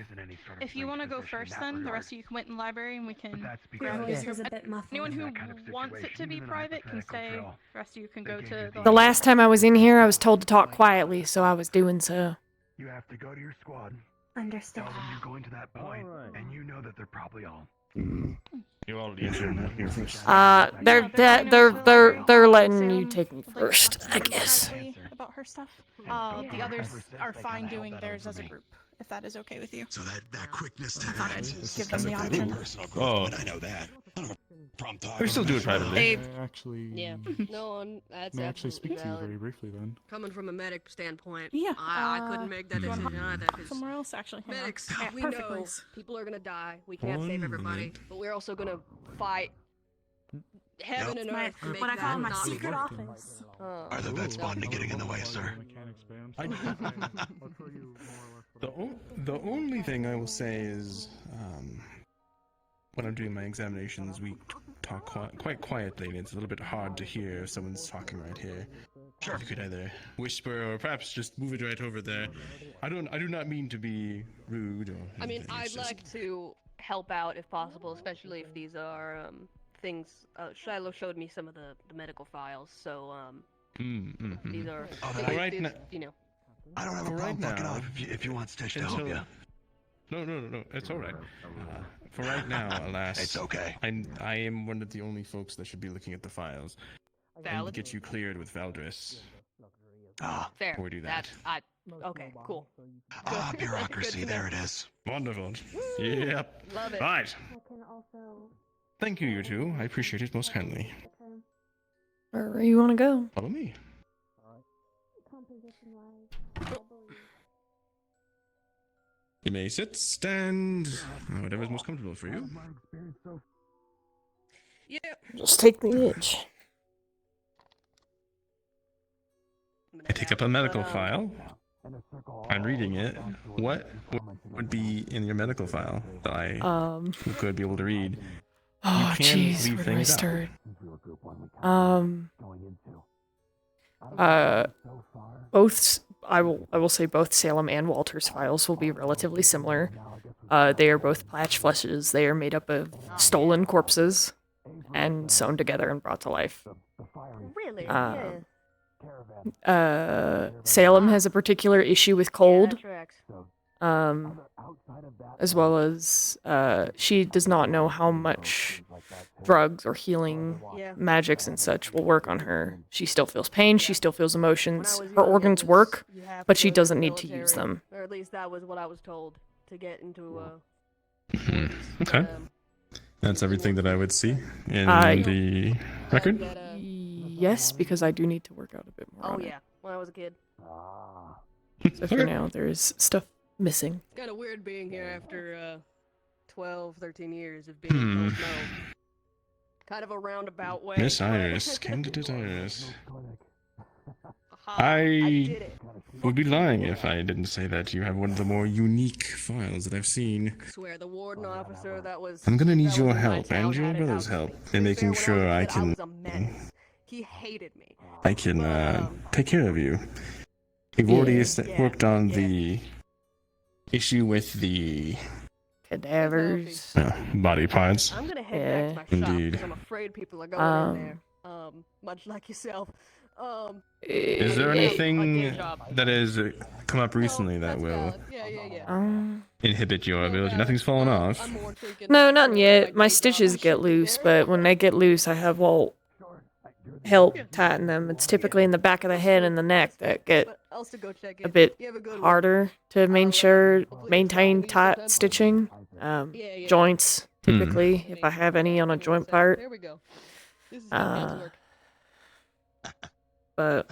isn't any sort of. If you want to go first, then the rest of you can wait in the library, and we can Your grab voice you. was a bit muffled. Anyone who That kind of wants it to be situation, even in a private can hypothetical stay. drill, The rest of you can go to The last time I was in here, I was told to talk quietly, so I was doing so. You have to go to your squad. Understood. Tell them you're going to that point, and you know that they're probably all. You all here first. They're letting you take me first, I guess. About her stuff. The others are fine doing theirs as a group, if that is okay with you. So that quickness to thought I'd act give them the option. personal growth, Oh. but I know that. I don't have a problem talking. We still do it privately. Actually, Yeah. No, that's may I actually speak to you valid. very briefly then? Coming from a medic standpoint, Yeah, I couldn't make that do you wanna decision either. 'Cause Somewhere else, actually. hang on. medics, Yeah, we perfect know place. people are gonna die. We can't One save everybody, minute. but we're also gonna fight heaven and My- earth to make what I call that my not secret be. office. Are the vet spawned getting in the way, sir? The only thing I will say is, when I'm doing my examinations, we talk quite quietly, and it's a little bit hard to hear if someone's talking right here. Sure. If you could either whisper or perhaps just move it right over there. I do not mean to be rude or. I mean, anything, I'd it's just- like to help out if possible, especially if these are things. Shiloh showed me some of the medical files, so these are Oh, things, right these, now- you know. I don't have a For problem right fucking now, off if you want Stitch to help until- you. No, it's all right. For right now, alas, It's okay. I am one of the only folks that should be looking at the files. I need to Valid. get you cleared with Valdris. Fair. Before we do that. Okay, cool. Bureaucracy, there it is. Wonderful. Yep. Love it. Right. I can also. Thank you, you two. I appreciate it most kindly. Wherever you want to go. Follow me. Composition-wise, You may sit, stand, whatever's most comfortable for you. Yeah. Just take the edge. I take up a medical file. I'm reading it. What would be in your medical file that I could be able to read? Oh, You can jeez, leave where do I things out. start? Both, I will say both Salem and Walter's files will be relatively similar. They are both platch fleshes. They are made up of stolen corpses and sewn together and brought to life. Really? Salem has a particular issue with cold. that tracks. As well as she does not know how much drugs or healing magics and such will work on her. She still feels pain, she still feels emotions. Her organs work, but she doesn't need to use them. Or at least that was what I was told to get into Okay. That's everything that I would see in Uh, the record. Yes, because I do need to work out a bit more Oh on yeah, when I was a kid. it. So for now, there's stuff missing. It's kind of weird being here after 12, 13 years of being told no. Kind of a roundabout way. Miss but- Iris, Candidate Iris. Aha, I did it. would be lying if I didn't say that you have one of the more unique files that I've seen. I swear, the warden officer that was. I'm gonna need that your was in my help town and your had it brother's out help to me. To in be making fair, when sure I I was a kid, I can was a menace. He hated me. take care of you. We've already worked on the issue with the Cadavers. body parts. I'm gonna head back to my shop Indeed. because I'm afraid people are going in there. Much like yourself. Is there anything that has come up recently that will inhibit your ability? Nothing's fallen off. No, not yet. My stitches get loose, but when they get loose, I have Walt help tighten them. It's typically in the back of the head and the neck that get a bit harder to maintain tight stitching. Joints, typically, if I have any on a joint part. There we go. This is But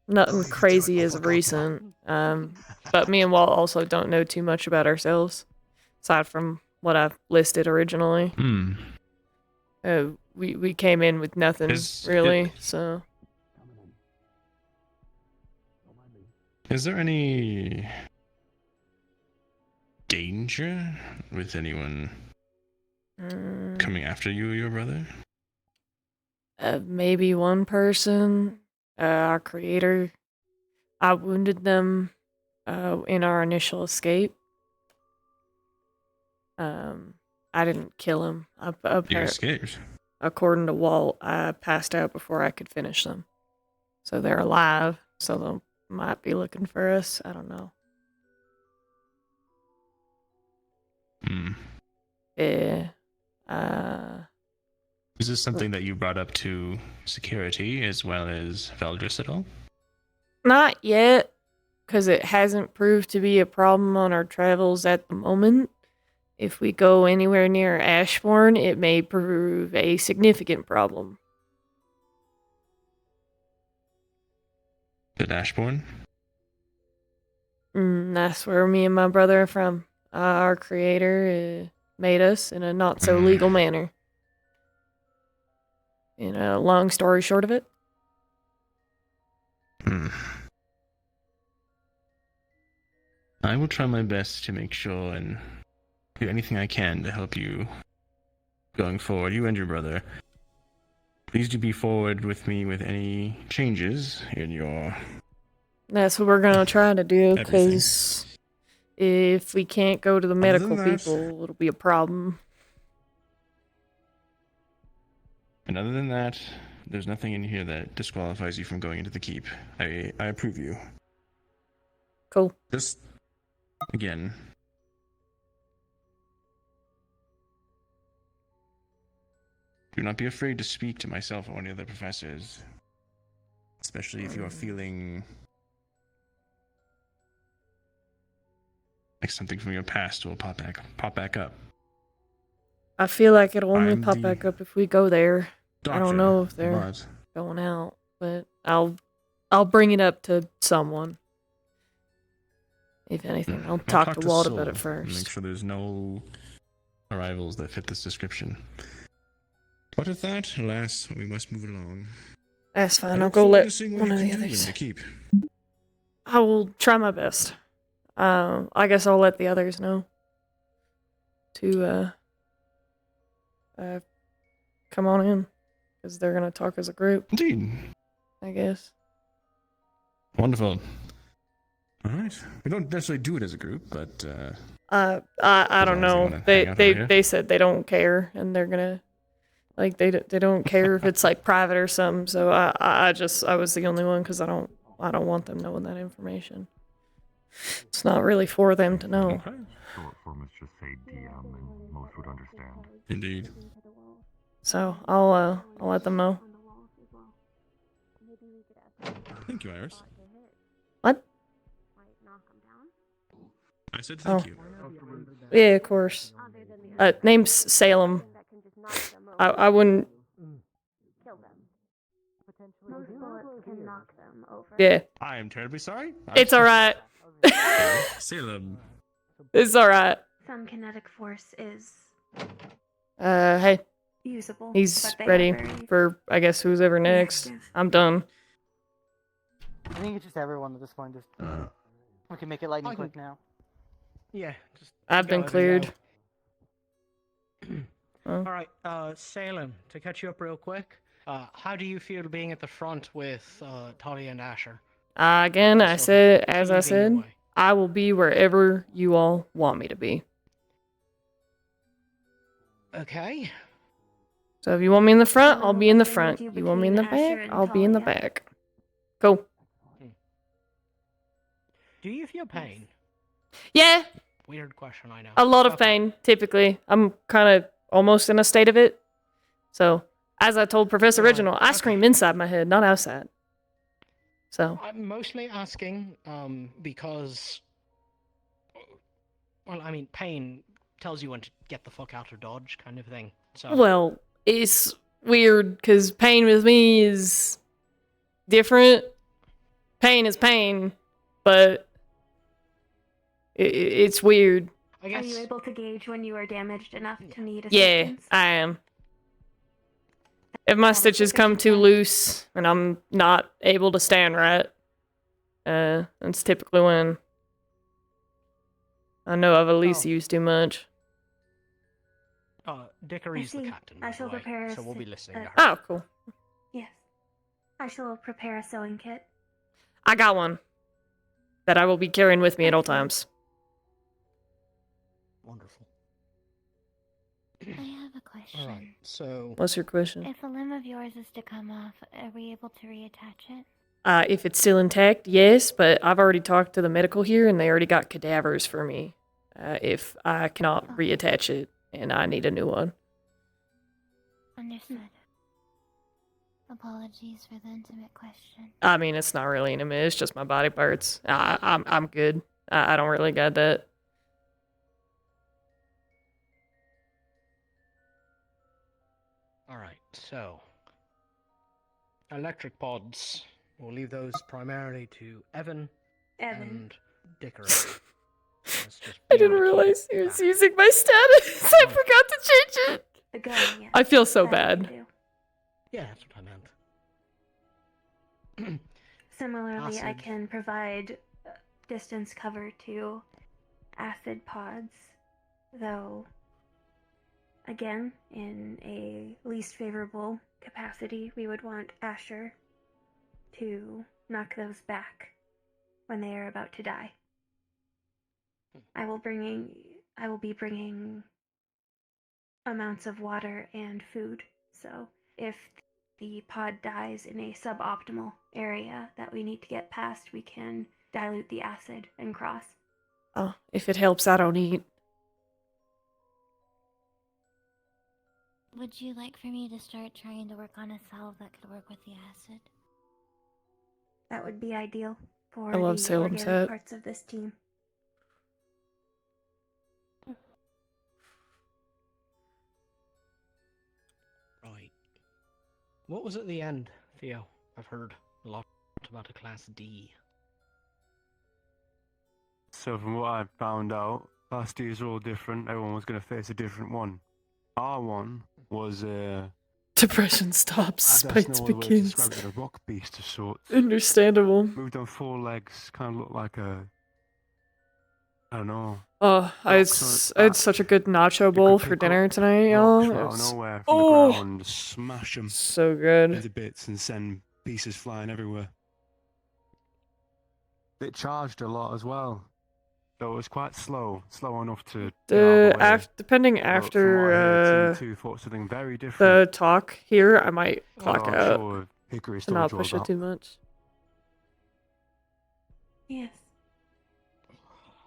nothing crazy as of recent. But me and Walt also don't know too much about ourselves, aside from what I've listed originally. We came in with nothing really, so. Is there any danger with anyone coming after you or your brother? Maybe one person, our creator. I wounded them in our initial escape. I didn't kill him. You escaped? According to Walt, I passed out before I could finish them. So they're alive, so they might be looking for us. I don't know. Yeah. Is this something that you brought up to security as well as Veldris at all? Not yet, because it hasn't proved to be a problem on our travels at the moment. If we go anywhere near Ashbourne, it may prove a significant problem. At Ashbourne? That's where me and my brother are from. Our creator made us in a not-so-legal manner. In a long story short of it. I will try my best to make sure and do anything I can to help you going forward, you and your brother. Please do be forward with me with any changes in your... That's what we're gonna try to do, because if we can't go to the medical people, it'll be a problem. And other than that, there's nothing in here that disqualifies you from going into the keep. I approve you. Cool. Just, again, do not be afraid to speak to myself or any other professors. Especially if you are feeling like something from your past will pop back up. I feel like it'll only pop back up if we go there. I don't know if they're going out, but I'll bring it up to someone. If anything, I'll talk to Walt about it first. Make sure there's no arrivals that fit this description. But with that, alas, we must move along. That's fine. I'll go let one of the others. I will try my best. I guess I'll let the others know to come on in, because they're gonna talk as a group. Indeed. I guess. Wonderful. All right. We don't necessarily do it as a group, but I don't know. They said they don't care, and they're gonna like they don't care if it's like private or something. So I was the only one, because I don't want them knowing that information. It's not really for them to know. Okay. Short form is just say DM, and most would understand. Indeed. So I'll let them know. Thank you, Iris. What? I said thank you. Yeah, of course. Name's Salem. I wouldn't. Most bullets can knock them over. Yeah. I am terribly sorry. It's alright. Salem. It's alright. Some kinetic force is Hey. usable. He's but they ready are very for, I guess, who's ever next. I'm done. I think it's just everyone at this point. Just we can make it lightning quick now. Yeah, just. I've been cleared. All right, Salem. To catch you up real quick, how do you feel being at the front with Tolly and Asher? Again, as I said, I will be wherever you all want me to be. Okay. So if you want me in the front, I'll be in the What front. can I do You want me in the between Asher back, and I'll be in the Talia? back. Cool. Do you feel pain? Yeah, Weird question, I know. a lot of Okay. pain, typically. I'm kind of almost in a state of it. So, as I told Professor Right, Original, I scream inside my head, not outside. So, I'm mostly asking because, well, I mean, pain tells you when to get the fuck out of Dodge, kind of thing. So. well, it's weird because pain with me is different. Pain is pain, but it's weird. I Are guess. you able to gauge when you are damaged enough to need Yeah, assistance? I am. If my stitches come too loose and I'm not able to stand right, that's typically when I know I've at least used too much. Dickory's the see. captain, I by shall the way, prepare a so we'll be si- listening to her. Oh, cool. Yes. I shall prepare a sewing kit. I got one that I will be carrying with me at all times. Wonderful. I have a question. Alright, so. What's your question? If a limb of yours is to come off, are we able to reattach it? If it's still intact, yes, but I've already talked to the medical here and they already got cadavers for me. If I cannot reattach it and I need a new one. Understood. Apologies for the intimate question. I mean, it's not really intimate, it's just my body parts. I'm good. I don't really got that. Alright, so. Electric pods. We'll leave those primarily to Evan and Dickory. I didn't realize he was using my status. I forgot to change it. The gun, yes. I feel so That we bad. do. Yeah, that's what I meant. Similarly, I Acid. can provide distance cover to acid pods, though, again, in a least favorable capacity, we would want Asher to knock those back when they are about to die. I will be bringing amounts of water and food, so if the pod dies in a suboptimal area that we need to get past, we can dilute the acid and cross. Oh, if it helps, I don't eat. Would you like for me to start trying to work on a salve that could work with the acid? That would be ideal for I love the Salem's organic hat. parts of this team. Right. What was at the end, Theo? I've heard a lot about a Class D. So from what I found out, Class D's are all different. Everyone was going to face a different one. Our one was Depression stops, spite begins. Described it as a rock beast of sorts. Understandable. Moved on 4 legs, kind of looked like a, I don't know. Oh, I had such a good nacho bowl for dinner tonight, y'all. Rocks It out of was- nowhere from the oh, ground, smash them so good. into bits and send pieces flying everywhere. It charged a lot as well, so it was quite slow enough to. Depending But from what I heard, after Team 2 thought something very different. the talk here, I might clock I'm out sure Hickory's and told not you all push it that. too much. Yes.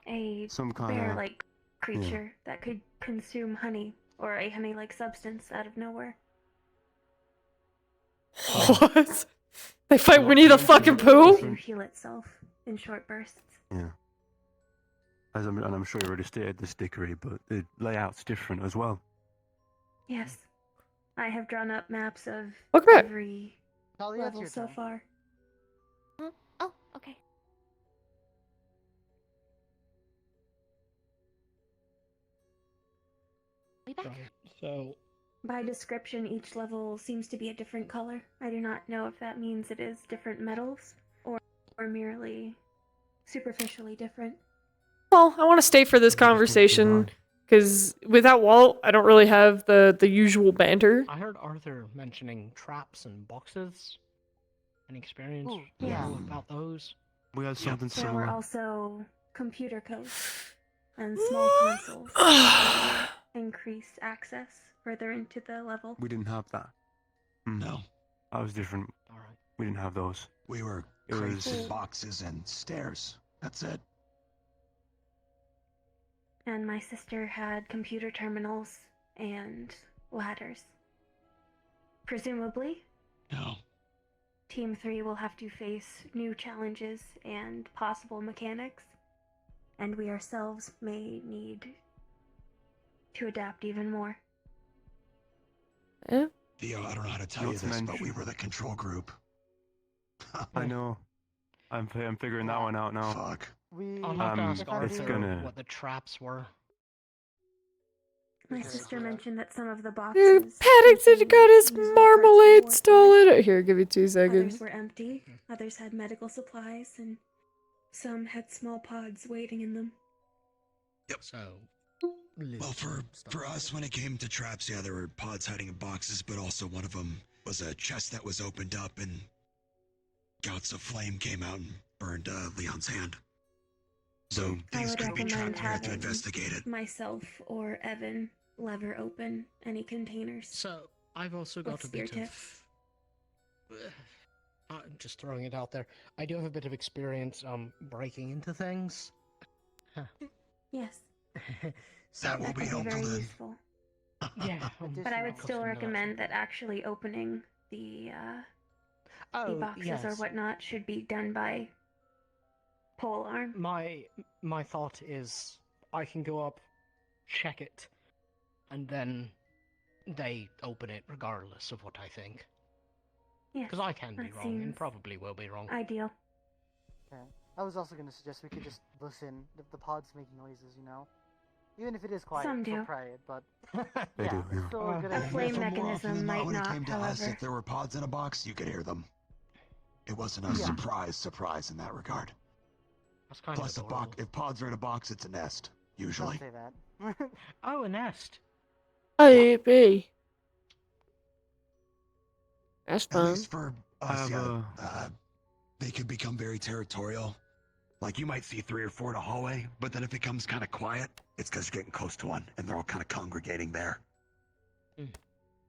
A Some kinda- bear-like creature that could consume honey or a honey-like substance out of nowhere. What? They fight Winnie the fucking Pooh? To heal itself in short bursts. Yeah. And I'm sure you already stated this, Dickory, but the layout's different as well. Yes. I have drawn up maps of Welcome back. every Talia, it's level your so turn. far. Oh, okay. We back? So, By description, each level seems to be a different color. I do not know if that means it is different metals or merely superficially different. Well, I want to stay for this conversation because without Walt, I don't really have the usual banter. I heard Arthur mentioning traps and boxes. Any experience Ooh, yeah. about those? We had something There were similar. also computer codes and small consoles for increased access further into the level. We didn't have that. No. That was different. All right. We didn't have those. We were It crates was- and boxes and stairs. That's it. And my sister had computer terminals and ladders. Presumably, No. Team 3 will have to face new challenges and possible mechanics, and we ourselves may need to adapt even more. Yeah. Theo, I don't know how to tell Not you to this, but mention- we were the control group. I know. I'm figuring that one out now. Fuck. I'll have to ask it's Arthur gonna. what the traps were. My sister mentioned that some of the Dude, boxes Paddington got his marmalade stolen. Here, give me 2 others seconds. were empty, others had medical supplies, and some had small pods waiting in them. Yep. So, well, for us, when it came to traps, yeah, there were pods hiding in boxes, but also one of them was a chest that was opened up and gouts of flame came out and burned Leon's hand. So I things would could be recommend trapped. We have to having investigate it. myself or Evan lever open any containers. So, I've also got What's a bit your of. I'm just throwing it out there. I do have a bit of experience breaking into things. Yes. So That will be That could be helpful very then. useful. Yeah. But I would still recommend that actually opening the boxes or yes. whatnot should be done by polearm. My thought is I can go up, check it, and then they open it regardless of what I think. Yes, Because I can be that wrong and seems probably will be wrong. ideal. Okay. I was also going to suggest we could just listen if the pods make noises, you know? Even if it is quiet, Some still do. pray it, but They yeah, do, it's yeah. still a good A idea. flame For more often mechanism than might when it not, came to us, however. if there were pods in a box, you could hear them. It wasn't a surprise in that regard. That's kind Plus, of if pods are in a box, it's a nest, usually. Don't say that. Oh, a nest. Oh, be. That's At fun. least for us, they could become very territorial. Like, you might see 3 or 4 in a hallway, but then if it becomes kind of quiet, it's because you're getting close to one, and they're all kind of congregating there.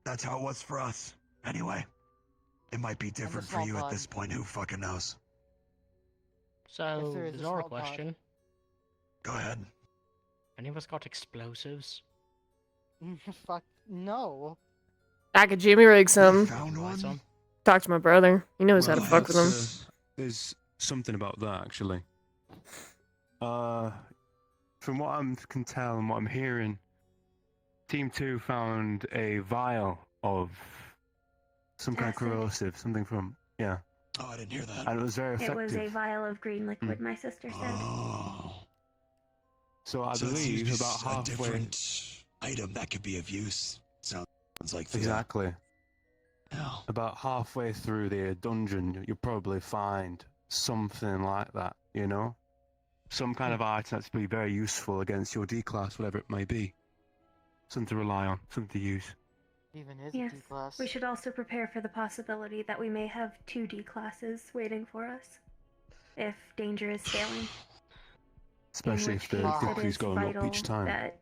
That's how it was for us. Anyway, it might be different for small you at pod. this point. Who fucking knows? So, there is a bizarre small pod. question. Go ahead. Any of us got explosives? Fuck, no. I could Jimmy rig some. Found one? Talk to my brother. He knows how to Well, fuck with him. There's something about that actually. From what I can tell and what I'm hearing, Team 2 found a vial of some kind of Acid. corrosive, something from Oh, I didn't hear that. and it was very It effective. was a vial of green liquid, my sister said. Oh. So I So it seems believe to be about a halfway. different item that could be of use. Sounds like Theo. Exactly. Yeah. About halfway through the dungeon, you'll probably find something like that. You know, some kind of item that's be very useful against your D class, whatever it may be. Something to rely on, something to use. Even is Yes. a D-class. We should also prepare for the possibility that we may have 2 D classes waiting for us if danger is sailing. Especially In if which the case it difficulty's is going up vital each time. that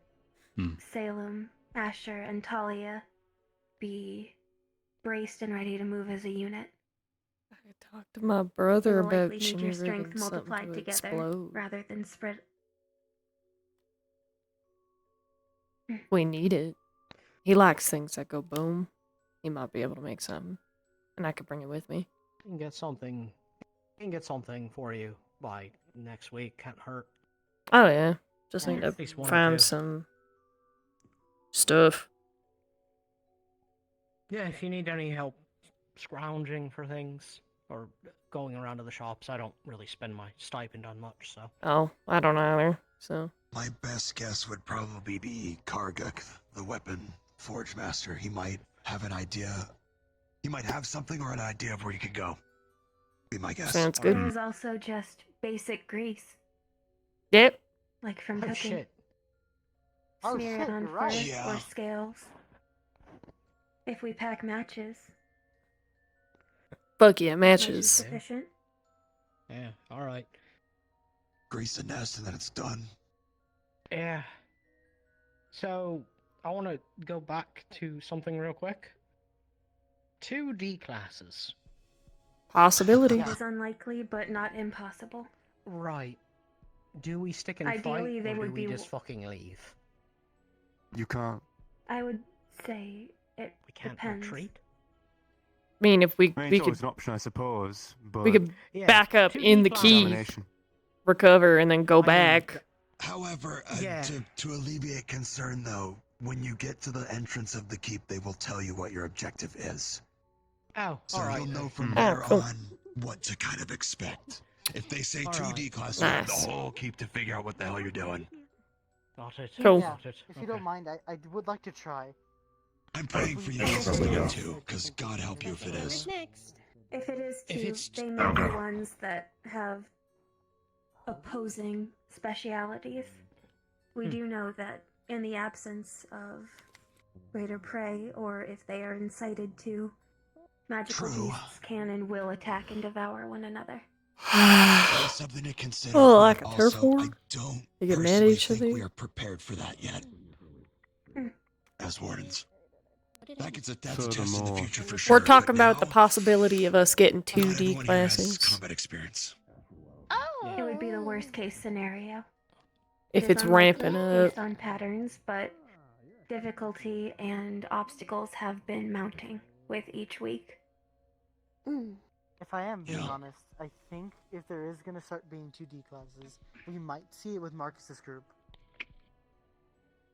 Hmm. Salem, Asher, and Talia be braced and ready to move as a unit. Talk to my brother You will about likely need your strength rigging something multiplied to together explode. rather than spread. We need it. He likes things that go boom. He might be able to make something, and I could bring it with me. You can get something. You can get something for you by next week. Can't hurt. Oh yeah, just need At to least one or find two. some stuff. Yeah, if you need any help scrounging for things or going around to the shops, I don't really spend my stipend on much, so. Oh, I don't either. So My best guess would probably be Karguk, the weapon forge master. He might have an idea. He might have something or an idea of where you could go. Be my guess. sounds good. There's also just basic grease, Yep. like from Oh, cooking. shit. Oh, Smear shit, it on you're fur right. Yeah. or scales. If we pack matches, Fuck yeah, matches matches. sufficient. Yeah, alright. Grease the nest and then it's done. Yeah. So, I want to go back to something real quick. 2 D classes. Possibility. It is unlikely, but not impossible. Right. Do we stick and Ideally, fight, they or do would we be just fucking leave? You can't. I would say it We can't depends. retreat? I mean, if we I mean, we it's always could an option, I suppose. But we could Yeah, back up 2 in D the classes. key, Examination. recover, and then go back. However, Yeah. to alleviate concern, though, when you get to the entrance of the keep, they will tell you what your objective is. Oh, So alright. you'll know from Oh, there cool. on what to kind of expect. If they say Alright. 2D class, you have Nice. the whole keep to figure out what the hell you're doing. Got it. Cool. Yeah, Got it. if you don't mind, I would like to try. I'm praying for you guys to get into, because God help you if it is. Next. If it is If two, it's- they may be ones that have opposing specialities. We do know that in the absence of greater prey, or if they are incited to, magical True. beasts can and will attack and devour one another. That's something to consider. Oh, but like a turf also, war? I don't They get mad at personally each think other? we are prepared for that yet. As wardens. That's a test in the Furthermore, future for sure. We're talking but about the now, possibility of us getting not 2D everyone here has classes. combat experience. It would be the worst case scenario. If It is it's ramping unlikely up. based on patterns, but difficulty and obstacles have been mounting with each week. If I am being Yeah. honest, I think if there is going to start being 2D classes, we might see it with Marcus's group.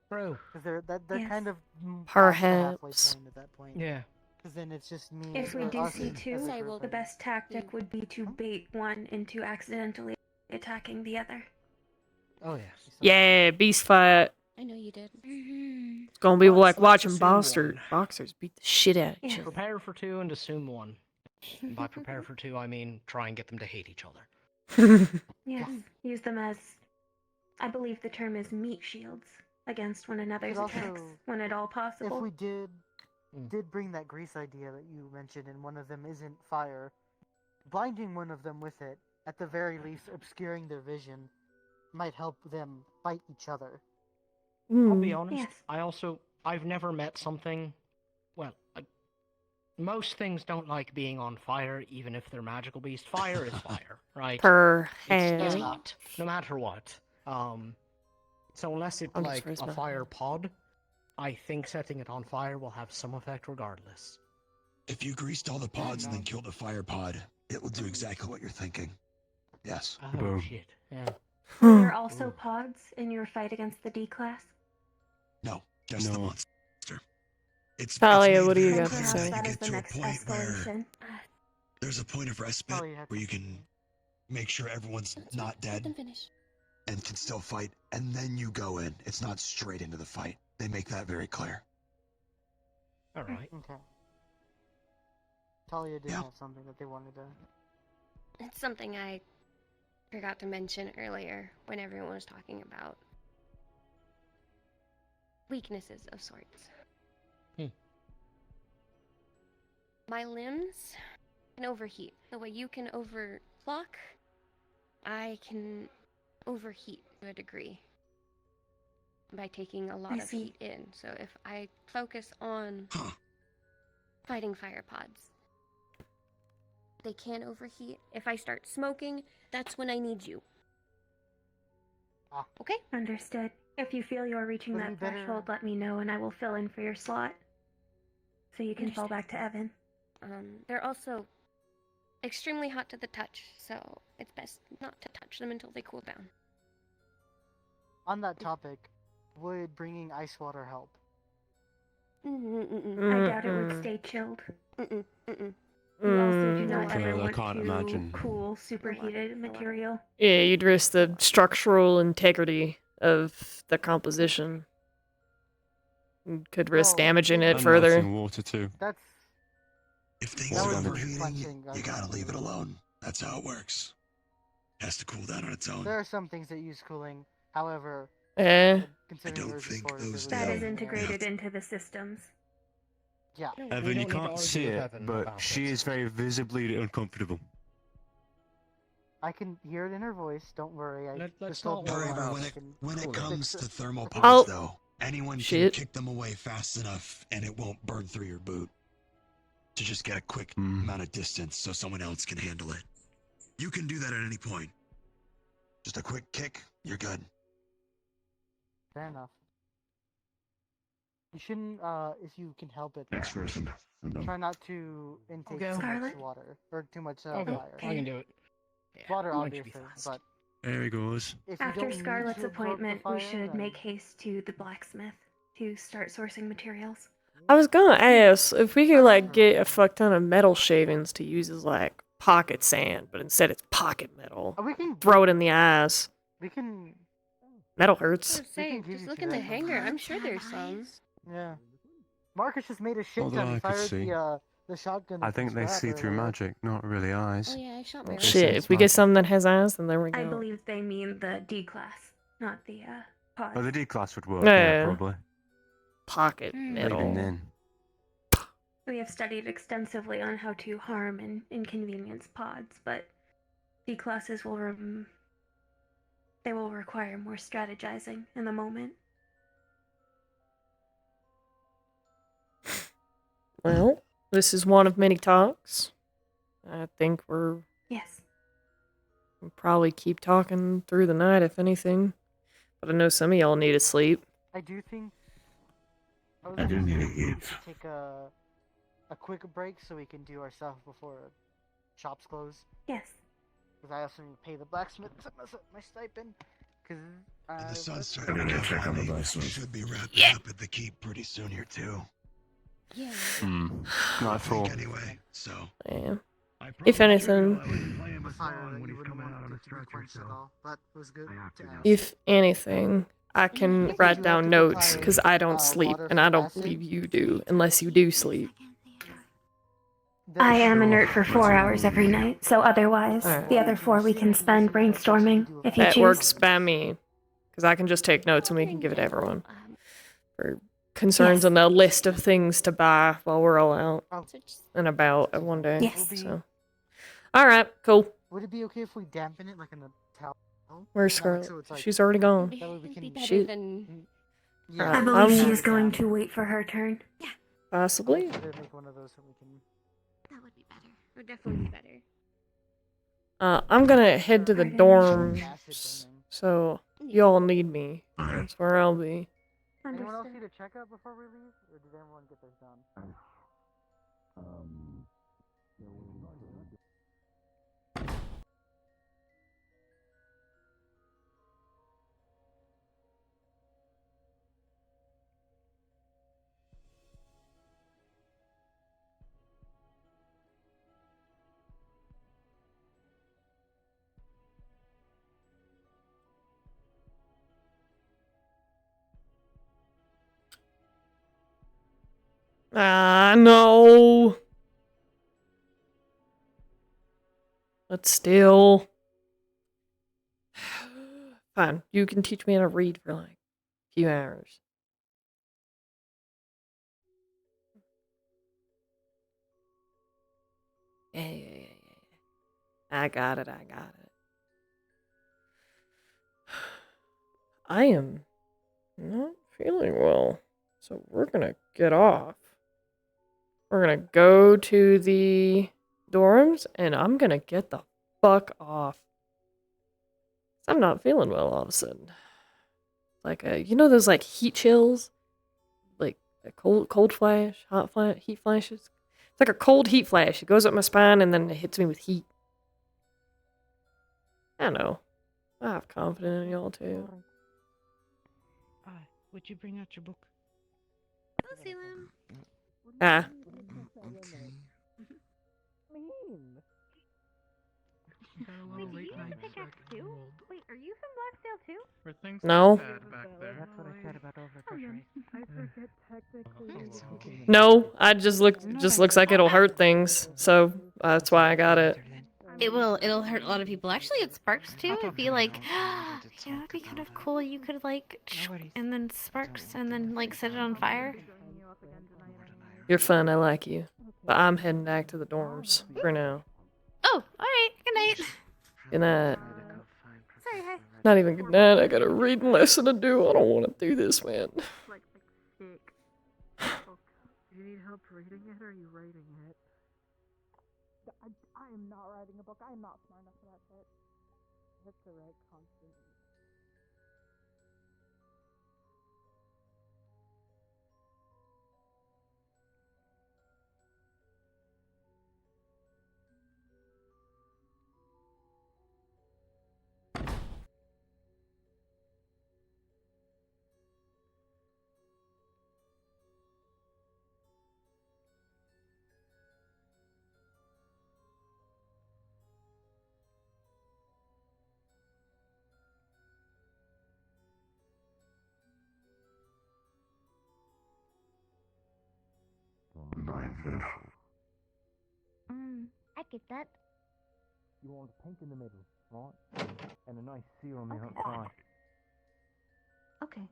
Bro. Because they're Yes. kind of past the halfway Perhaps. point at that point. Yeah. Because then it's just me. If we or do us see as a two, group, the I best tactic would be to bait one into accidentally attacking the other. Oh, yeah. Yeah, beast fight. I know you did. It's gonna be like Let's watching assume one. boxers beat the shit out of each other. Prepare for 2 and assume 1. And by prepare for 2, I mean try and get them to hate each other. Yes, use them as, I believe the term is meat shields against one another's But attacks also, when at all possible. If we did bring that grease idea that you mentioned, and one of them isn't fire, blinding one of them with it, at the very least obscuring their vision, might help them fight each other. I'll be honest. Yes. I've never met something. Well, most things don't like being on fire, even if they're magical beast. Fire is fire, right? It's Perhaps. hot, no matter what. So unless it's I'm like just a raising my fire pod, I think setting it on fire will have some effect regardless. If you greased all the pods and then killed the fire pod, it will do exactly what you're thinking. Yes. Oh Boom. shit! Yeah. Are there also pods in your fight against the D class? No, just the No. monster. It's Talia, made what do you very got to clear say? that That you is get the to a next point where escalation. there's a point of respite Oh, yeah. where you can make sure everyone's not dead Finish. and can still fight, and then you go in. It's not straight into the fight. They make that very clear. All right. Okay. Talia did Yeah. have something that they wanted to. It's something I forgot to mention earlier when everyone was talking about weaknesses of sorts. My limbs can overheat. The way you can overclock, I can overheat to a degree by taking a lot I of see. heat in. So if I focus on fighting fire pods, they can overheat. If I start smoking, that's when I need you. Okay? Understood. If you feel you're reaching Would that it be better- threshold, let me know and I will fill in for your slot. So you can fall back to Evan. They're also extremely hot to the touch, so it's best not to touch them until they cool down. On that topic, would bringing ice water help? I doubt it would stay chilled. You also do not Okay, ever I want can't to imagine. cool superheated material. Yeah, you'd risk the structural integrity of the composition. You could risk Well, damaging it And further. melting water too. That's If things That are would be overheating, clenching, you gotta leave it alone. That's how it works. It has to cool down on its own. there are some things that use cooling. However, considering don't yours think before, those That do. is integrated into the systems. Yeah. Evan, you can't see it, but she is very visibly uncomfortable. I can hear it in her voice. Don't worry. Let's just told not her worry once about I it. can When it fix comes it. to thermal I'll- pods, though, Anyone Shit. can kick them away fast enough, and it won't burn through your boot. To just get a quick Hmm. amount of distance so someone else can handle it. You can do that at any point. Just a quick kick, you're good. Fair enough. You shouldn't, if you can help it. Next person. Try not to intake Okay. too much Scarlet? water or too much Okay, fire. I can do it. Water, I'm going to be obviously, fast. but There he goes. if you After don't need Scarlet's to absorb the appointment, we fire, should then- make haste to the blacksmith to start sourcing materials. I was gonna ask if we could like get a fuck ton of metal shavings to use as like pocket sand, but instead it's pocket metal. We can Throw it in the eyes. We can. Metal I hurts. was saying, give just you look to in the that. hangar. I'm sure there's some. Yeah. Marcus just made a shit Although ton. I He could fired see. the shotgun. I with think the they scrap see through earlier. magic, not really eyes. Oh yeah, I shot my Oh, rifle. shit, if we get something that has eyes, then there we go. I believe they mean the D class, not the pod. Oh, the D class would work, Yeah. yeah, probably. Pocket Mm. metal. Even then. We have studied extensively on how to harm and inconvenience pods, but D classes will they will require more strategizing in the moment. Well, this is one of many talks. I think we'll Yes. probably keep talking through the night, if anything. But I know some of y'all need to sleep. I do think. was I do gonna need say to we eat. should take a quick break so we can do our stuff before shops close. Yes. Because I also need to pay the blacksmith my stipend. Because The sun's starting to I need to go check on the down. blacksmith. Should be wrapping up at the keep pretty soon here too. Yeah. Not I at all. think anyway. So. Yeah. If anything, if anything, I can write down notes because I don't sleep, and I don't believe you do, unless you do sleep. I am inert for 4 hours every night, so otherwise, the other 4 we can spend brainstorming if you That choose. works by me, because I can just take notes and we can give it to everyone. For concerns and a list of things to buy while we're all out and about at one day. Yes. So. All right, cool. Would it be okay if we dampen it like in a towel? Where's So Scarlet? it's like- She's already gone. That way we can. Shoot. Yeah. I believe she is going to wait for her turn. Yeah. Possibly. Make one of those so we can. That would be better. It would definitely be better. I'm gonna head to the dorms, so y'all need me. That's where I'll be. Anyone else need a checkup before we leave, or did everyone get theirs done? No. But still. Fine. You can teach me how to read for like a few hours. Yeah. I got it. I am not feeling well. So we're gonna get off. We're gonna go to the dorms, and I'm gonna get the fuck off. I'm not feeling well all of a sudden. Like you know those like heat chills, like a cold flash, hot flash, heat flashes. It's like a cold heat flash. It goes up my spine and then it hits me with heat. I don't know. I have confidence in y'all too. Would you bring out your book? Hello, Salem. Ah. Wait, did you use a pickaxe too? Wait, are you from Blackdale too? Were things No. bad back there? That's what I said about overfishing. I forget technically. No, I just looks like it'll hurt things, so that's why I got it. It'll hurt a lot of people. Actually, it sparks too. It'd be like, yeah, it'd be kind of cool. You could like, and then sparks, and then like set it on fire. You're fun, I like you. But I'm heading back to the dorms for now. Oh, alright. Good night. Good night. Sorry, hi. Not even good night, I got a reading lesson to do. I don't want to do this, man. you need help reading it, or are you writing it? I am not writing a book. I am not smart enough for that shit. That's the right constant. Nine fish. I get that. You want pink in the middle, right? And a nice seal on the outside. Okay.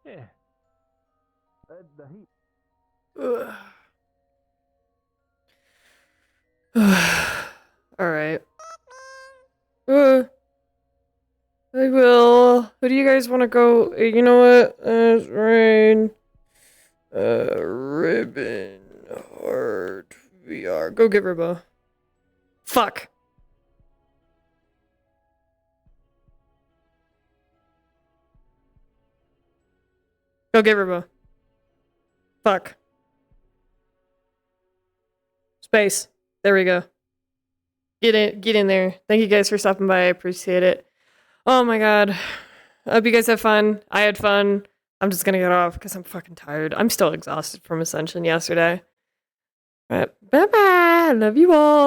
Yeah. The heat. Alright. I will. Who do you guys want to go? You know what? Rain. Ribbon. Heart. VR. Go get Ribbo. Fuck. Go get Ribbo. Fuck. Space. There we go. Get in there. Thank you guys for stopping by. I appreciate it. Oh my god. I hope you guys have fun. I had fun. I'm just gonna get off because I'm fucking tired. I'm still exhausted from Ascension yesterday. Alright. Bye bye. Love you all.